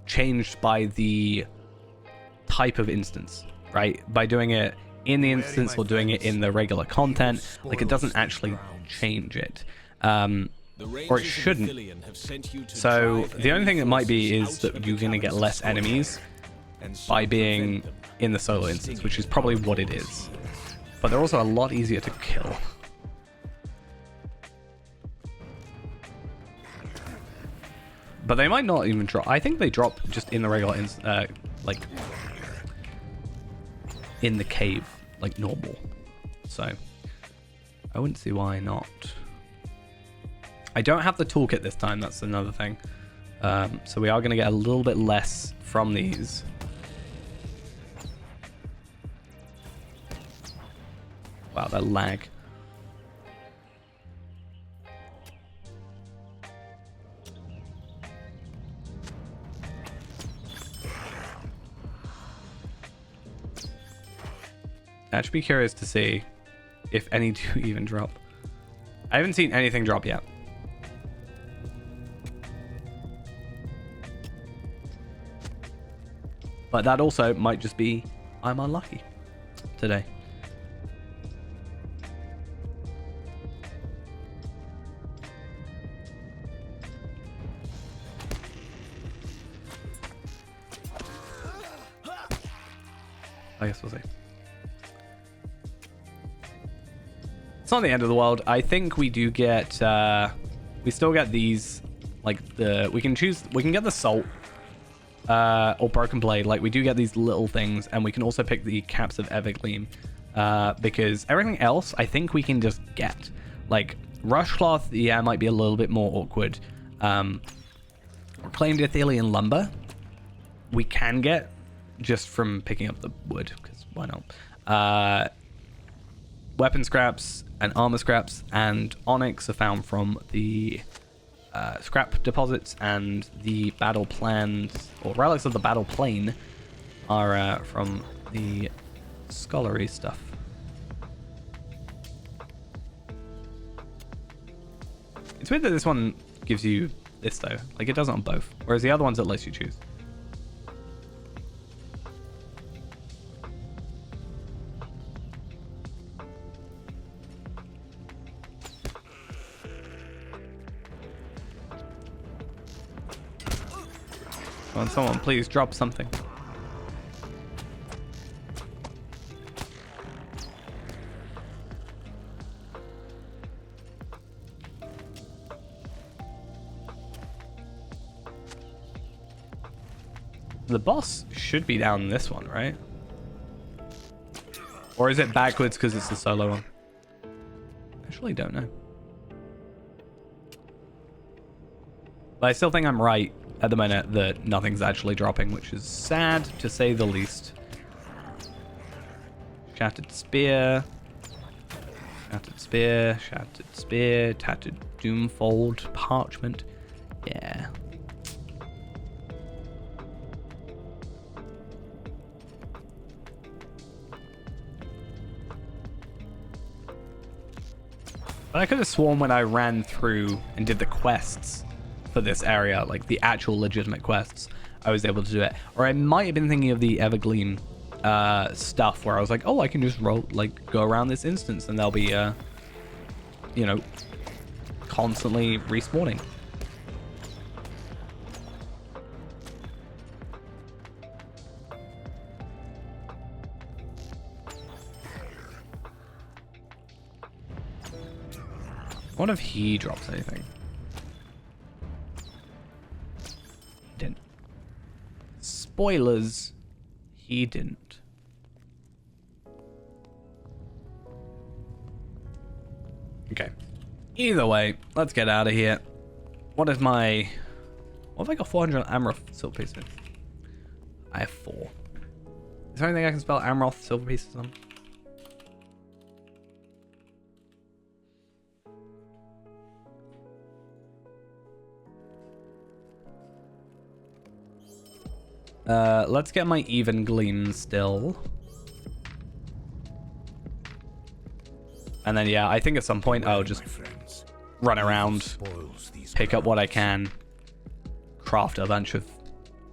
changed by the type of instance, right? By doing it in the instance or doing it in the regular content, like it doesn't actually change it. Or it shouldn't. So the only thing that might be is that you're gonna get less enemies by being in the solo instance, which is probably what it is. But they're also a lot easier to kill. But they might not even drop. I think they drop just in the regular, like in the cave, like normal. So I wouldn't see why not. I don't have the toolkit this time. That's another thing. So we are going to get a little bit less from these. Wow, that lag. I'd be curious to see if any do even drop. I haven't seen anything drop yet. But that also might just be I'm unlucky today. I guess we'll see. It's not the end of the world. I think we do get we still get these, like we can get the salt or broken blade. Like we do get these little things, and we can also pick the caps of Evergleam, because everything else I think we can just get. Like rush cloth, yeah, might be a little bit more awkward. Reclaimed Aethelian lumber we can get just from picking up the wood, because why not? Weapon scraps and armor scraps and onyx are found from the scrap deposits, and the battle plans or relics of the battle plane are from the scholarly stuff. It's weird that this one gives you this though, like it doesn't on both, whereas the other ones it lets you choose. Someone please drop something. The boss should be down this one, right? Or is it backwards because it's the solo one? Actually, don't know. But I still think I'm right at the minute that nothing's actually dropping, which is sad to say the least. Shattered spear. Shattered spear. Shattered spear. Tattered doomfold. Parchment. Yeah. But I could have sworn when I ran through and did the quests for this area, like the actual legitimate quests, I was able to do it. Or I might have been thinking of the Evergleam stuff where I was like, oh, I can just go around this instance and they'll be, you know, constantly respawning. I wonder if he drops anything. Didn't. Spoilers. He didn't. Okay. Either way, let's get out of here. What is my... What have I got 400 Amaroth silver pieces? I have 4. Is there anything I can spell Amaroth silver pieces on? Let's get my even gleam still. And then, yeah, I think at some point I'll just run around, pick up what I can, craft a bunch of,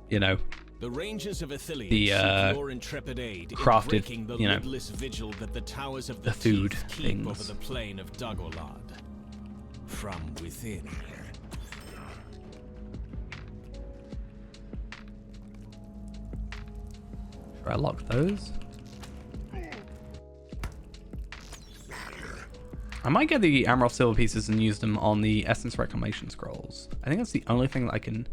you know, The rangers of Ithilien the seek your intrepid aid in crafted, breaking the you know, lidless vigil that the towers of the food teeth keep things. over the plain of Dagorlad. From within. Should I lock those? I might get the Amaroth silver pieces and use them on the Essence Reclamation Scrolls. I think that's the only thing that I can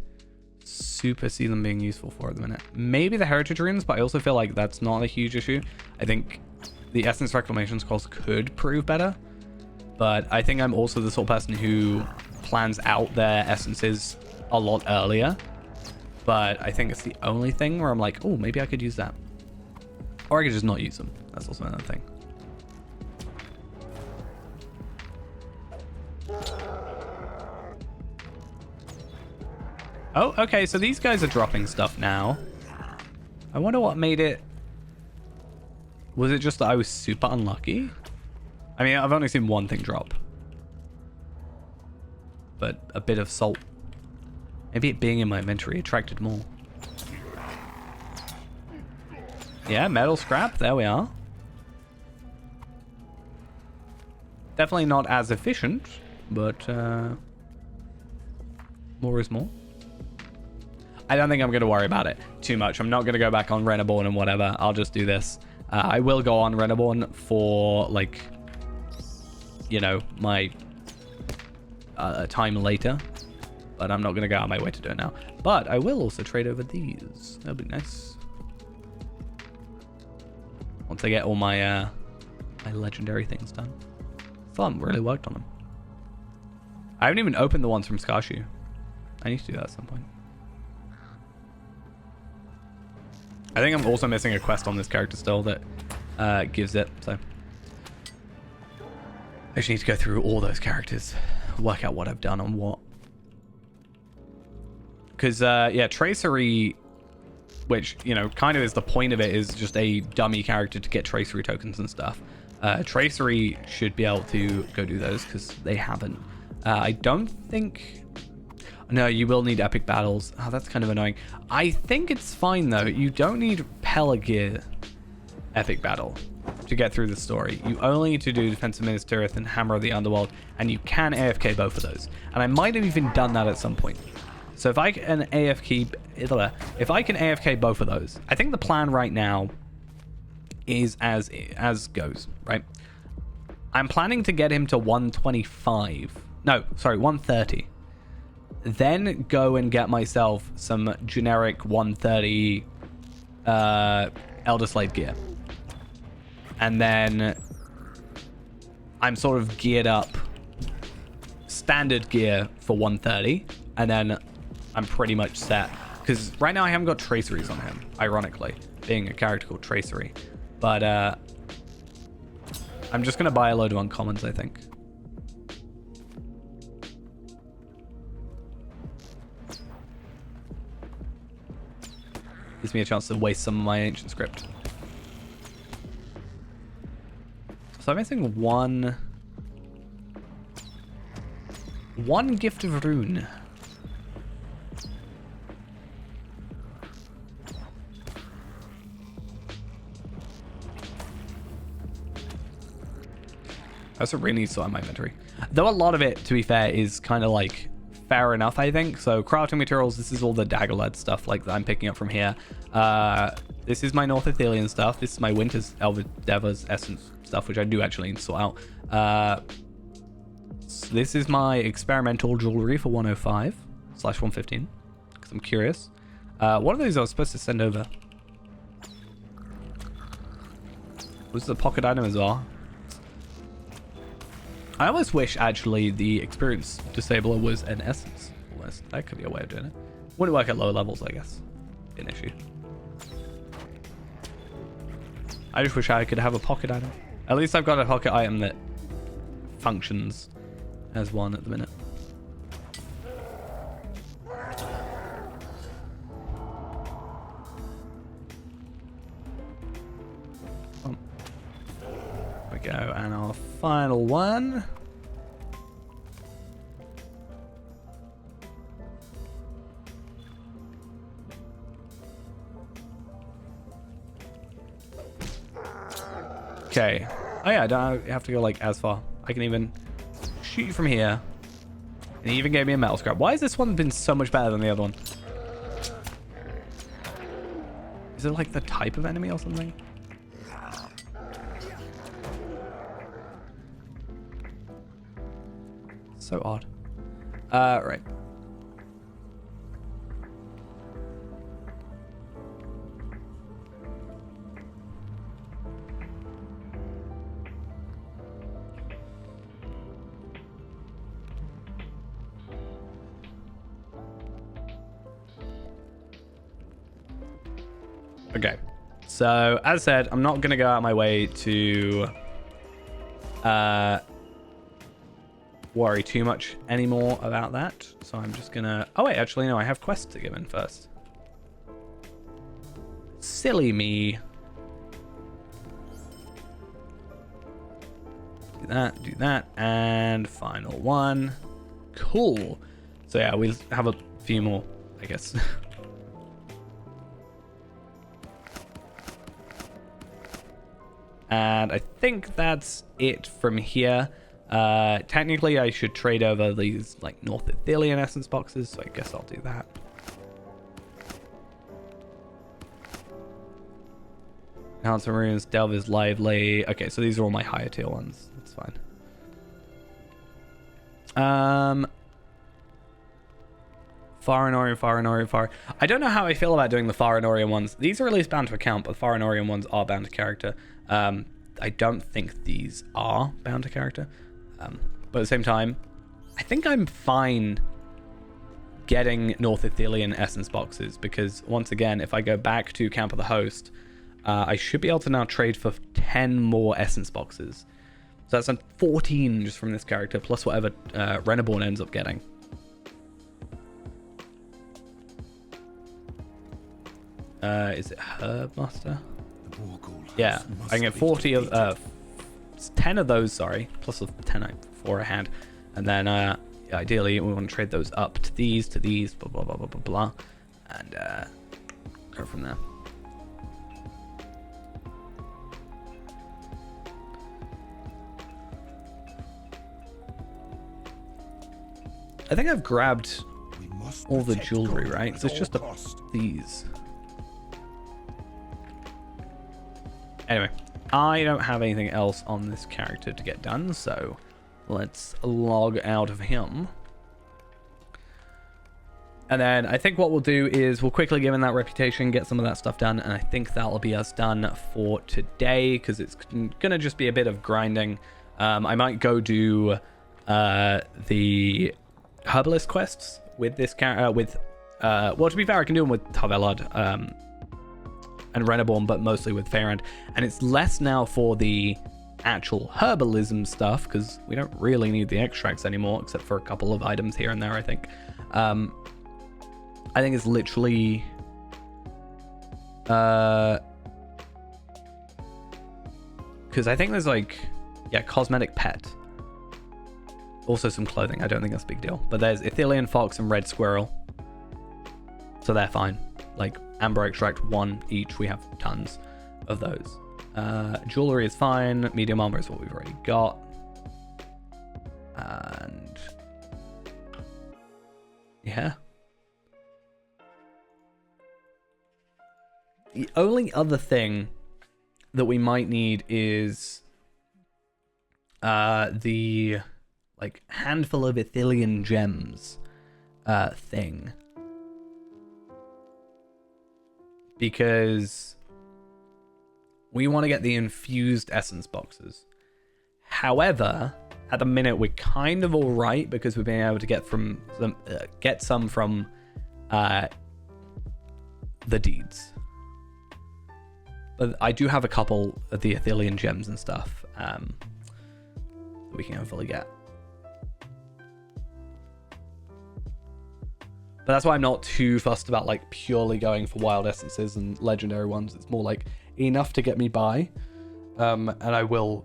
super see them being useful for at the minute. Maybe the Heritage Runes, but I also feel like that's not a huge issue. I think the Essence Reclamation Scrolls could prove better, but I think I'm also the sort of person who plans out their essences a lot earlier. But I think it's the only thing where I'm like, oh, maybe I could use that. Or I could just not use them. That's also another thing. Oh, okay, so these guys are dropping stuff now. I wonder what made it... Was it just that I was super unlucky? I mean, I've only seen one thing drop. But a bit of salt. Maybe it being in my inventory attracted more. Yeah, metal scrap. There we are. Definitely not as efficient, but more is more. I don't think I'm going to worry about it too much. I'm not going to go back on Reneborn and whatever. I'll just do this. I will go on Reneborn for, like, you know, my time later. But I'm not going to go out of my way to do it now. But I will also trade over these. That'll be nice. Once I get all my my legendary things done. Still haven't really worked on them. I haven't even opened the ones from Skarshu. I need to do that at some point. I think I'm also missing a quest on this character still that gives it, so. I just need to go through all those characters, work out what I've done on what. Because, yeah, Tracery, which, you know, kind of is the point of it, is just a dummy character to get Tracery tokens and stuff. Tracery should be able to go do those because they haven't. I don't think... No, you will need epic battles. Oh, that's kind of annoying. I think it's fine, though. You don't need Pelargir epic battle to get through the story. You only need to do Defense of Minas Tirith and Hammer of the Underworld, and you can AFK both of those. And I might have even done that at some point. So if I can AFK, if I can AFK both of those, I think the plan right now is as goes, right? I'm planning to get him to 125. No, sorry, 130. Then go and get myself some generic 130 Elder Slave gear. And then I'm sort of geared up standard gear for 130. And then I'm pretty much set. Because right now I haven't got traceries on him, ironically, being a character called Tracery. But I'm just going to buy a load of uncommons, I think. Gives me a chance to waste some of my ancient script. So I'm missing one gift of rune. I also really need to sort out my inventory. Though a lot of it, to be fair, is kind of like fair enough, I think. So crafting materials, this is all the dagger lead stuff like that I'm picking up from here. This is my North Ithilien stuff. This is my Winter's Endeavor's Essence stuff, which I do actually need to sort out. So this is my experimental jewelry for 105/115, because I'm curious. One of those I was supposed to send over. Was the pocket item as well? I almost wish, actually, the experience disabler was an essence. Almost. That could be a way of doing it. Wouldn't work at lower levels, I guess. Be an issue. I just wish I could have a pocket item. At least I've got a pocket item that functions as one at the minute. There we go, and our final one. Okay. Oh yeah, I don't have to go like as far. I can even shoot from here. And he even gave me a metal scrap. Why has this one been so much better than the other one? Is it like the type of enemy or something? So odd. Right. Okay. So, as said, I'm not going to go out of my way to worry too much anymore about that. So I'm just going to... Oh, wait, actually, no, I have quests to give in first. Silly me. Do that, and final one. Cool. So, yeah, we'll have a few more, I guess. And I think that's it from here. Technically, I should trade over these like North Ithilien essence boxes, so I guess I'll do that. Enhanced Runes, Delve is Lively. Okay, so these are all my higher tier ones. That's fine. Farinorian. I don't know how I feel about doing the Farinorian ones. These are at least bound to account, but Farinorian ones are bound to character. I don't think these are bound to character. But at the same time, I think I'm fine getting North Ithilien essence boxes because, once again, if I go back to Camp of the Host, I should be able to now trade for 10 more essence boxes. So that's 14 just from this character, plus whatever Reneborn ends up getting. Is it Herbmaster? Yeah, I can get 40 of 10 of those, sorry, plus the 10 before I had, and then ideally we want to trade those up to these, blah blah blah blah blah blah, and go from there. I think I've grabbed all the Protect jewelry, gold right? at So it's all just cost. these. Anyway, I don't have anything else on this character to get done, so let's log out of him. And then I think what we'll do is we'll quickly give him that reputation, get some of that stuff done, and I think that'll be us done for today, because it's gonna just be a bit of grinding. I might go do the herbalist quests with this character, well, to be fair, I can do them with Tavelod and Renaborn, but mostly with Farand. And it's less now for the actual herbalism stuff, because we don't really need the extracts anymore, except for a couple of items here and there, I think. I think it's literally because I think there's like, yeah, cosmetic pet, also some clothing. I don't think that's a big deal, but there's Ithilien Fox and Red Squirrel, so they're fine. Like amber extract 1 each, we have tons of those. Jewelry is fine. Medium armor is what we've already got, and yeah. The only other thing that we might need is the like handful of Ithilien gems thing, because we want to get the infused essence boxes. However, at the minute we're kind of all right, because we've been able to get some from the deeds. But I do have a couple of the Ithilien gems and stuff that we can hopefully get. But that's why I'm not too fussed about like purely going for wild essences and legendary ones. It's more like enough to get me by. And I will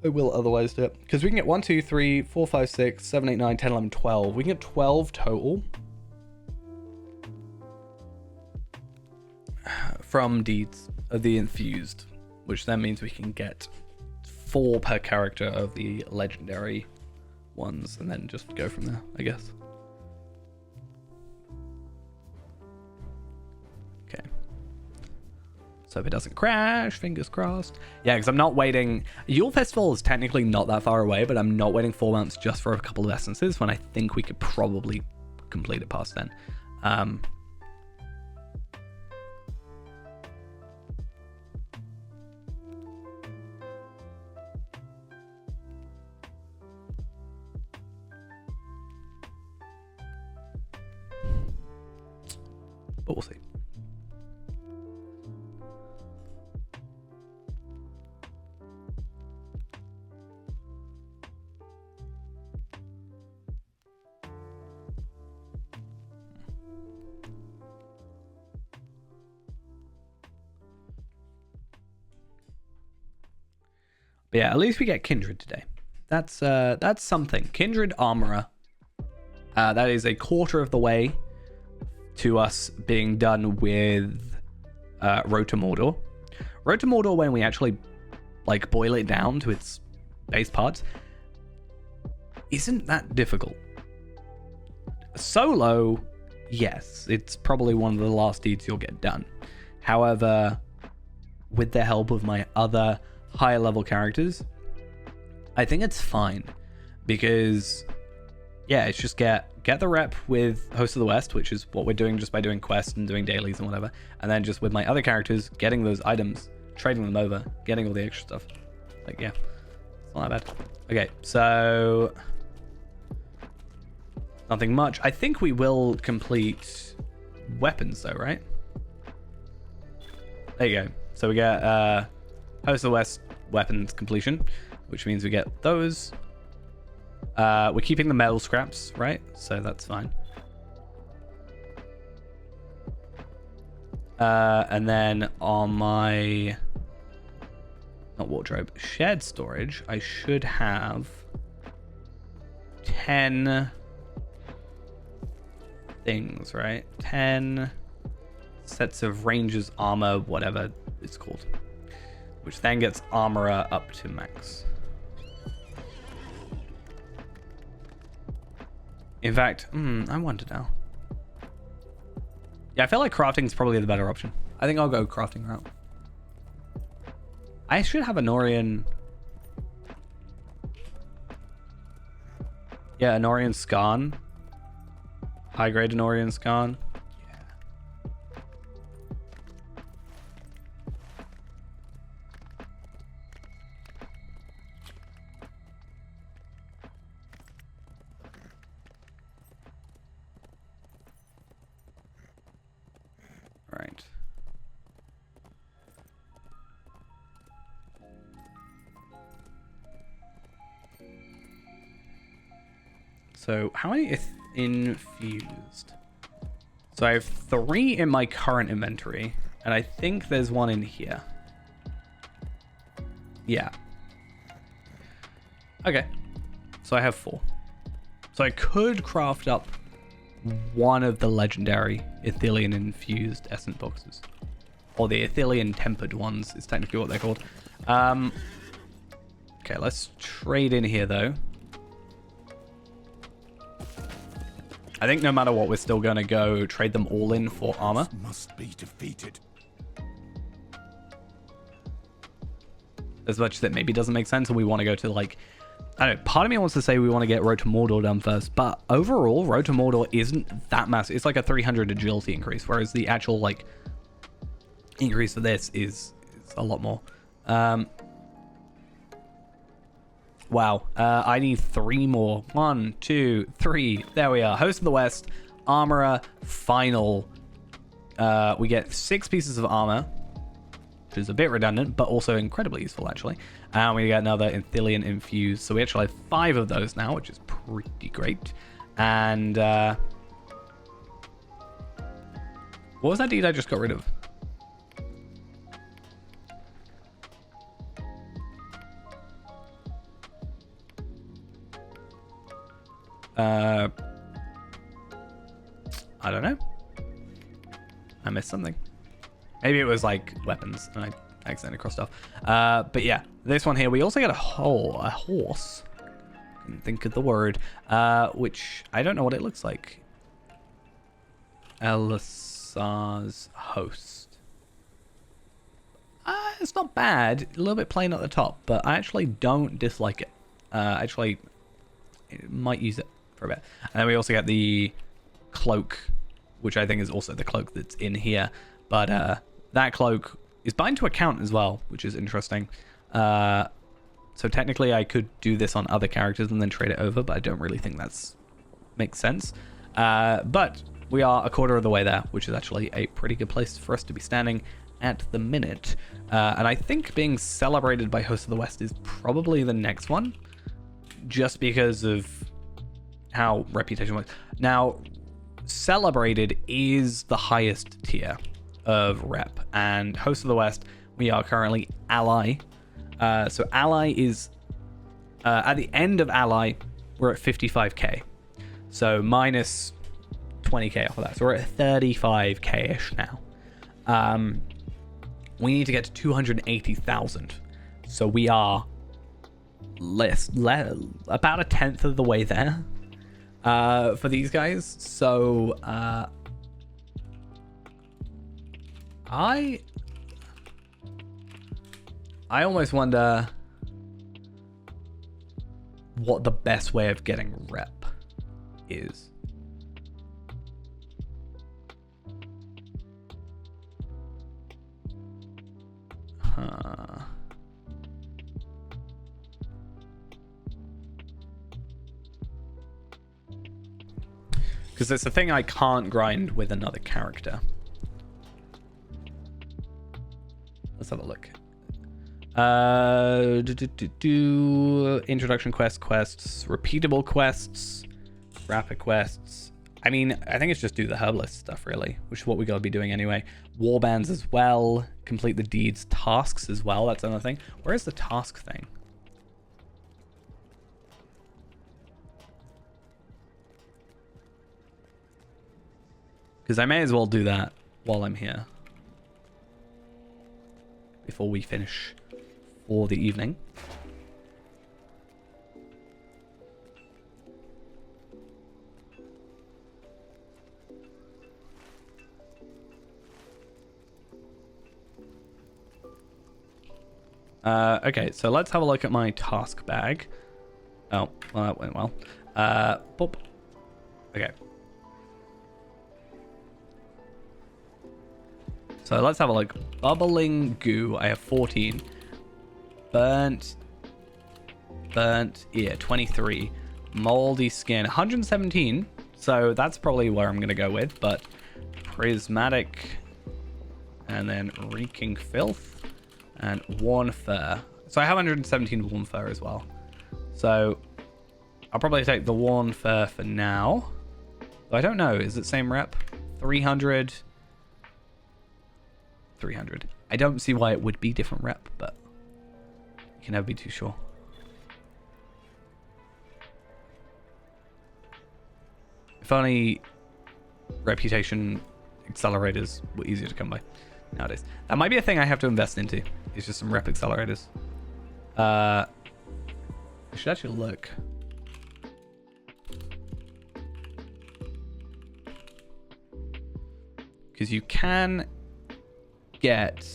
otherwise do it. Because we can get 1, 2, 3, 4, 5, 6, 7, 8, 9, 10, 11, 12. We can get 12 total from deeds of the infused, which then means we can get 4 per character of the legendary ones, and then just go from there, I guess. Okay. So if it doesn't crash, fingers crossed. Yeah, because I'm not waiting. Yule Festival is technically not that far away, but I'm not waiting 4 months just for a couple of essences when I think we could probably complete it past then. But we'll see. But yeah, at least we get Kindred today. That's something. Kindred Armorer. That is a quarter of the way to us being done with Road to Mordor. Road to Mordor, when we actually like boil it down to its base parts, isn't that difficult. Solo, yes, it's probably one of the last deeds you'll get done. However, with the help of my other higher level characters, I think it's fine, because yeah, it's just get the rep with Host of the West, which is what we're doing just by doing quests and doing dailies and whatever, and then just with my other characters getting those items, trading them over, getting all the extra stuff. Like, yeah, it's not that bad. Okay, so nothing much. I think we will complete weapons though, right? There you go. So we get Host of the West weapons completion, which means we get those. We're keeping the metal scraps, right? So that's fine. And then on my, not wardrobe, shared storage, I should have 10 things, right? 10 sets of Ranger's armor, whatever it's called, which then gets Armorer up to max. In fact, I wonder now. Yeah, I feel like crafting is probably the better option. I think I'll go crafting route. I should have a Norian. Yeah, a Norian Skarn. High grade Norian Skarn. Right. So how many infused? So I have 3 in my current inventory, and I think there's 1 in here. Yeah. Okay. So I have 4. So I could craft up one of the legendary Ithilien infused essence boxes. Or the Ithilien tempered ones is technically what they're called. Okay, let's trade in here though. I think no matter what, we're still going to go trade them all in for armor. Must be defeated. As much as it maybe doesn't make sense, and we want to go to like, I don't know, part of me wants to say we want to get Road to Mordor done first, but overall, Road to Mordor isn't that massive. It's like a 300 agility increase, whereas the actual like increase for this is a lot more. Wow. I need 3 more. 1, 2, 3. There we are. Host of the West, Armorer, Final. We get 6 pieces of armor, which is a bit redundant, but also incredibly useful, actually. And we get another Ithilien infused. So we actually have 5 of those now, which is pretty great. And what was that deed I just got rid of? I don't know. I missed something. Maybe it was like weapons and I accidentally crossed off. But yeah, this one here, we also get a horse. Couldn't think of the word. Which I don't know what it looks like. Elisar's host. It's not bad. A little bit plain at the top, but I actually don't dislike it. Actually, might use it for a bit. And then we also get the cloak, which I think is also the cloak that's in here. But that cloak is bind to account as well, which is interesting. So technically I could do this on other characters and then trade it over, but I don't really think that's makes sense. But we are a quarter of the way there, which is actually a pretty good place for us to be standing at the minute. And I think being celebrated by Host of the West is probably the next one, just because of how reputation works. Now, celebrated is the highest tier of rep, and Host of the West, we are currently ally. So ally is at the end of ally, we're at 55k, so minus 20k off of that, so we're at 35k ish now. We need to get to 280,000, so we are about a tenth of the way there for these guys. So I almost wonder what the best way of getting rep is. Because it's a thing I can't grind with another character. Let's have a look. Introduction quests, repeatable quests, rapid quests. I mean, I think it's just do the herbalist stuff, really, which is what we got to be doing anyway. Warbands as well. Complete the deeds tasks as well. That's another thing. Where is the task thing? Because I may as well do that while I'm here, before we finish for the evening. Okay, so let's have a look at my task bag. Oh, well, that went well. Boop. Okay. So let's have a look. Bubbling goo, I have 14. Burnt ear, 23. Moldy skin, 117. So that's probably where I'm going to go with, but prismatic, and then reeking filth, and worn fur. So I have 117 worn fur as well. So I'll probably take the worn fur for now. I don't know. Is it same rep? 300. 300. I don't see why it would be different rep, but you can never be too sure. If only reputation accelerators were easier to come by nowadays. That might be a thing I have to invest into. It's just some rep accelerators. I should actually look. Because you can get...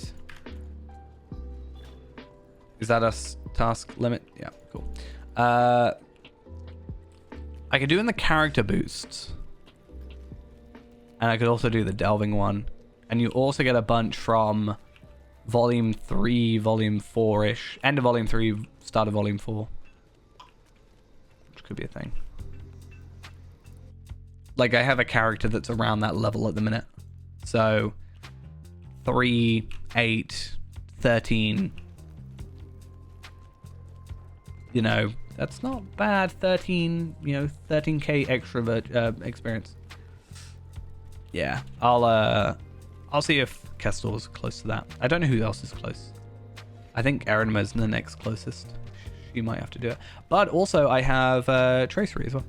Is that a task limit? Yeah, cool. I could do in the character boosts. And I could also do the delving one. And you also get a bunch from Volume 3, Volume 4-ish. End of Volume 3, start of Volume 4. Which could be a thing. Like, I have a character that's around that level at the minute. So, 3, 8, 13. You know, that's not bad. 13, you know, 13k extra experience. Yeah, I'll see if Kestor's close to that. I don't know who else is close. I think Erinma's the next closest. She might have to do it. But also, I have Tracery as well.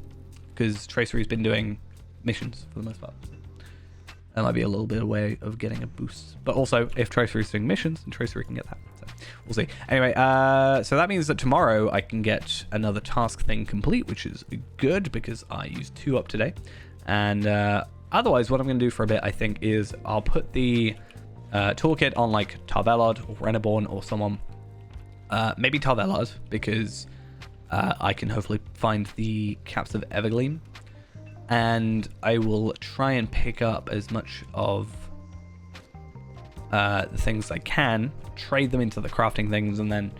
Because Tracery's been doing missions for the most part. That might be a little bit of way of getting a boost. But also, if Tracery's doing missions, then Tracery can get that. So, we'll see. Anyway, so that means that tomorrow I can get another task thing complete, which is good because I used 2 up today. And otherwise, what I'm going to do for a bit, I think, is I'll put the toolkit on like Tarvelod or Reneborn or someone. Maybe Tarvelod, because I can hopefully find the Caps of Evergleam. And I will try and pick up as much of the things I can, trade them into the crafting things, and then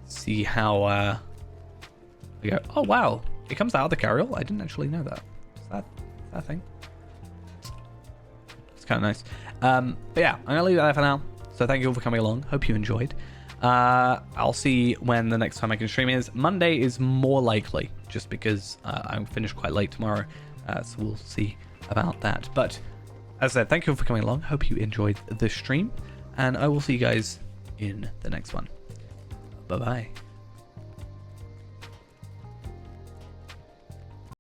see how we go. Oh, wow. It comes out of the carriole. I didn't actually know that. Is that a thing? It's kind of nice. But yeah, I'm going to leave it there for now. So thank you all for coming along. Hope you enjoyed. I'll see when the next time I can stream is. Monday is more likely, just because I'm finished quite late tomorrow. So we'll see about that. But as I said, thank you all for coming along. Hope you enjoyed the stream. And I will see you guys in the next one. Bye-bye.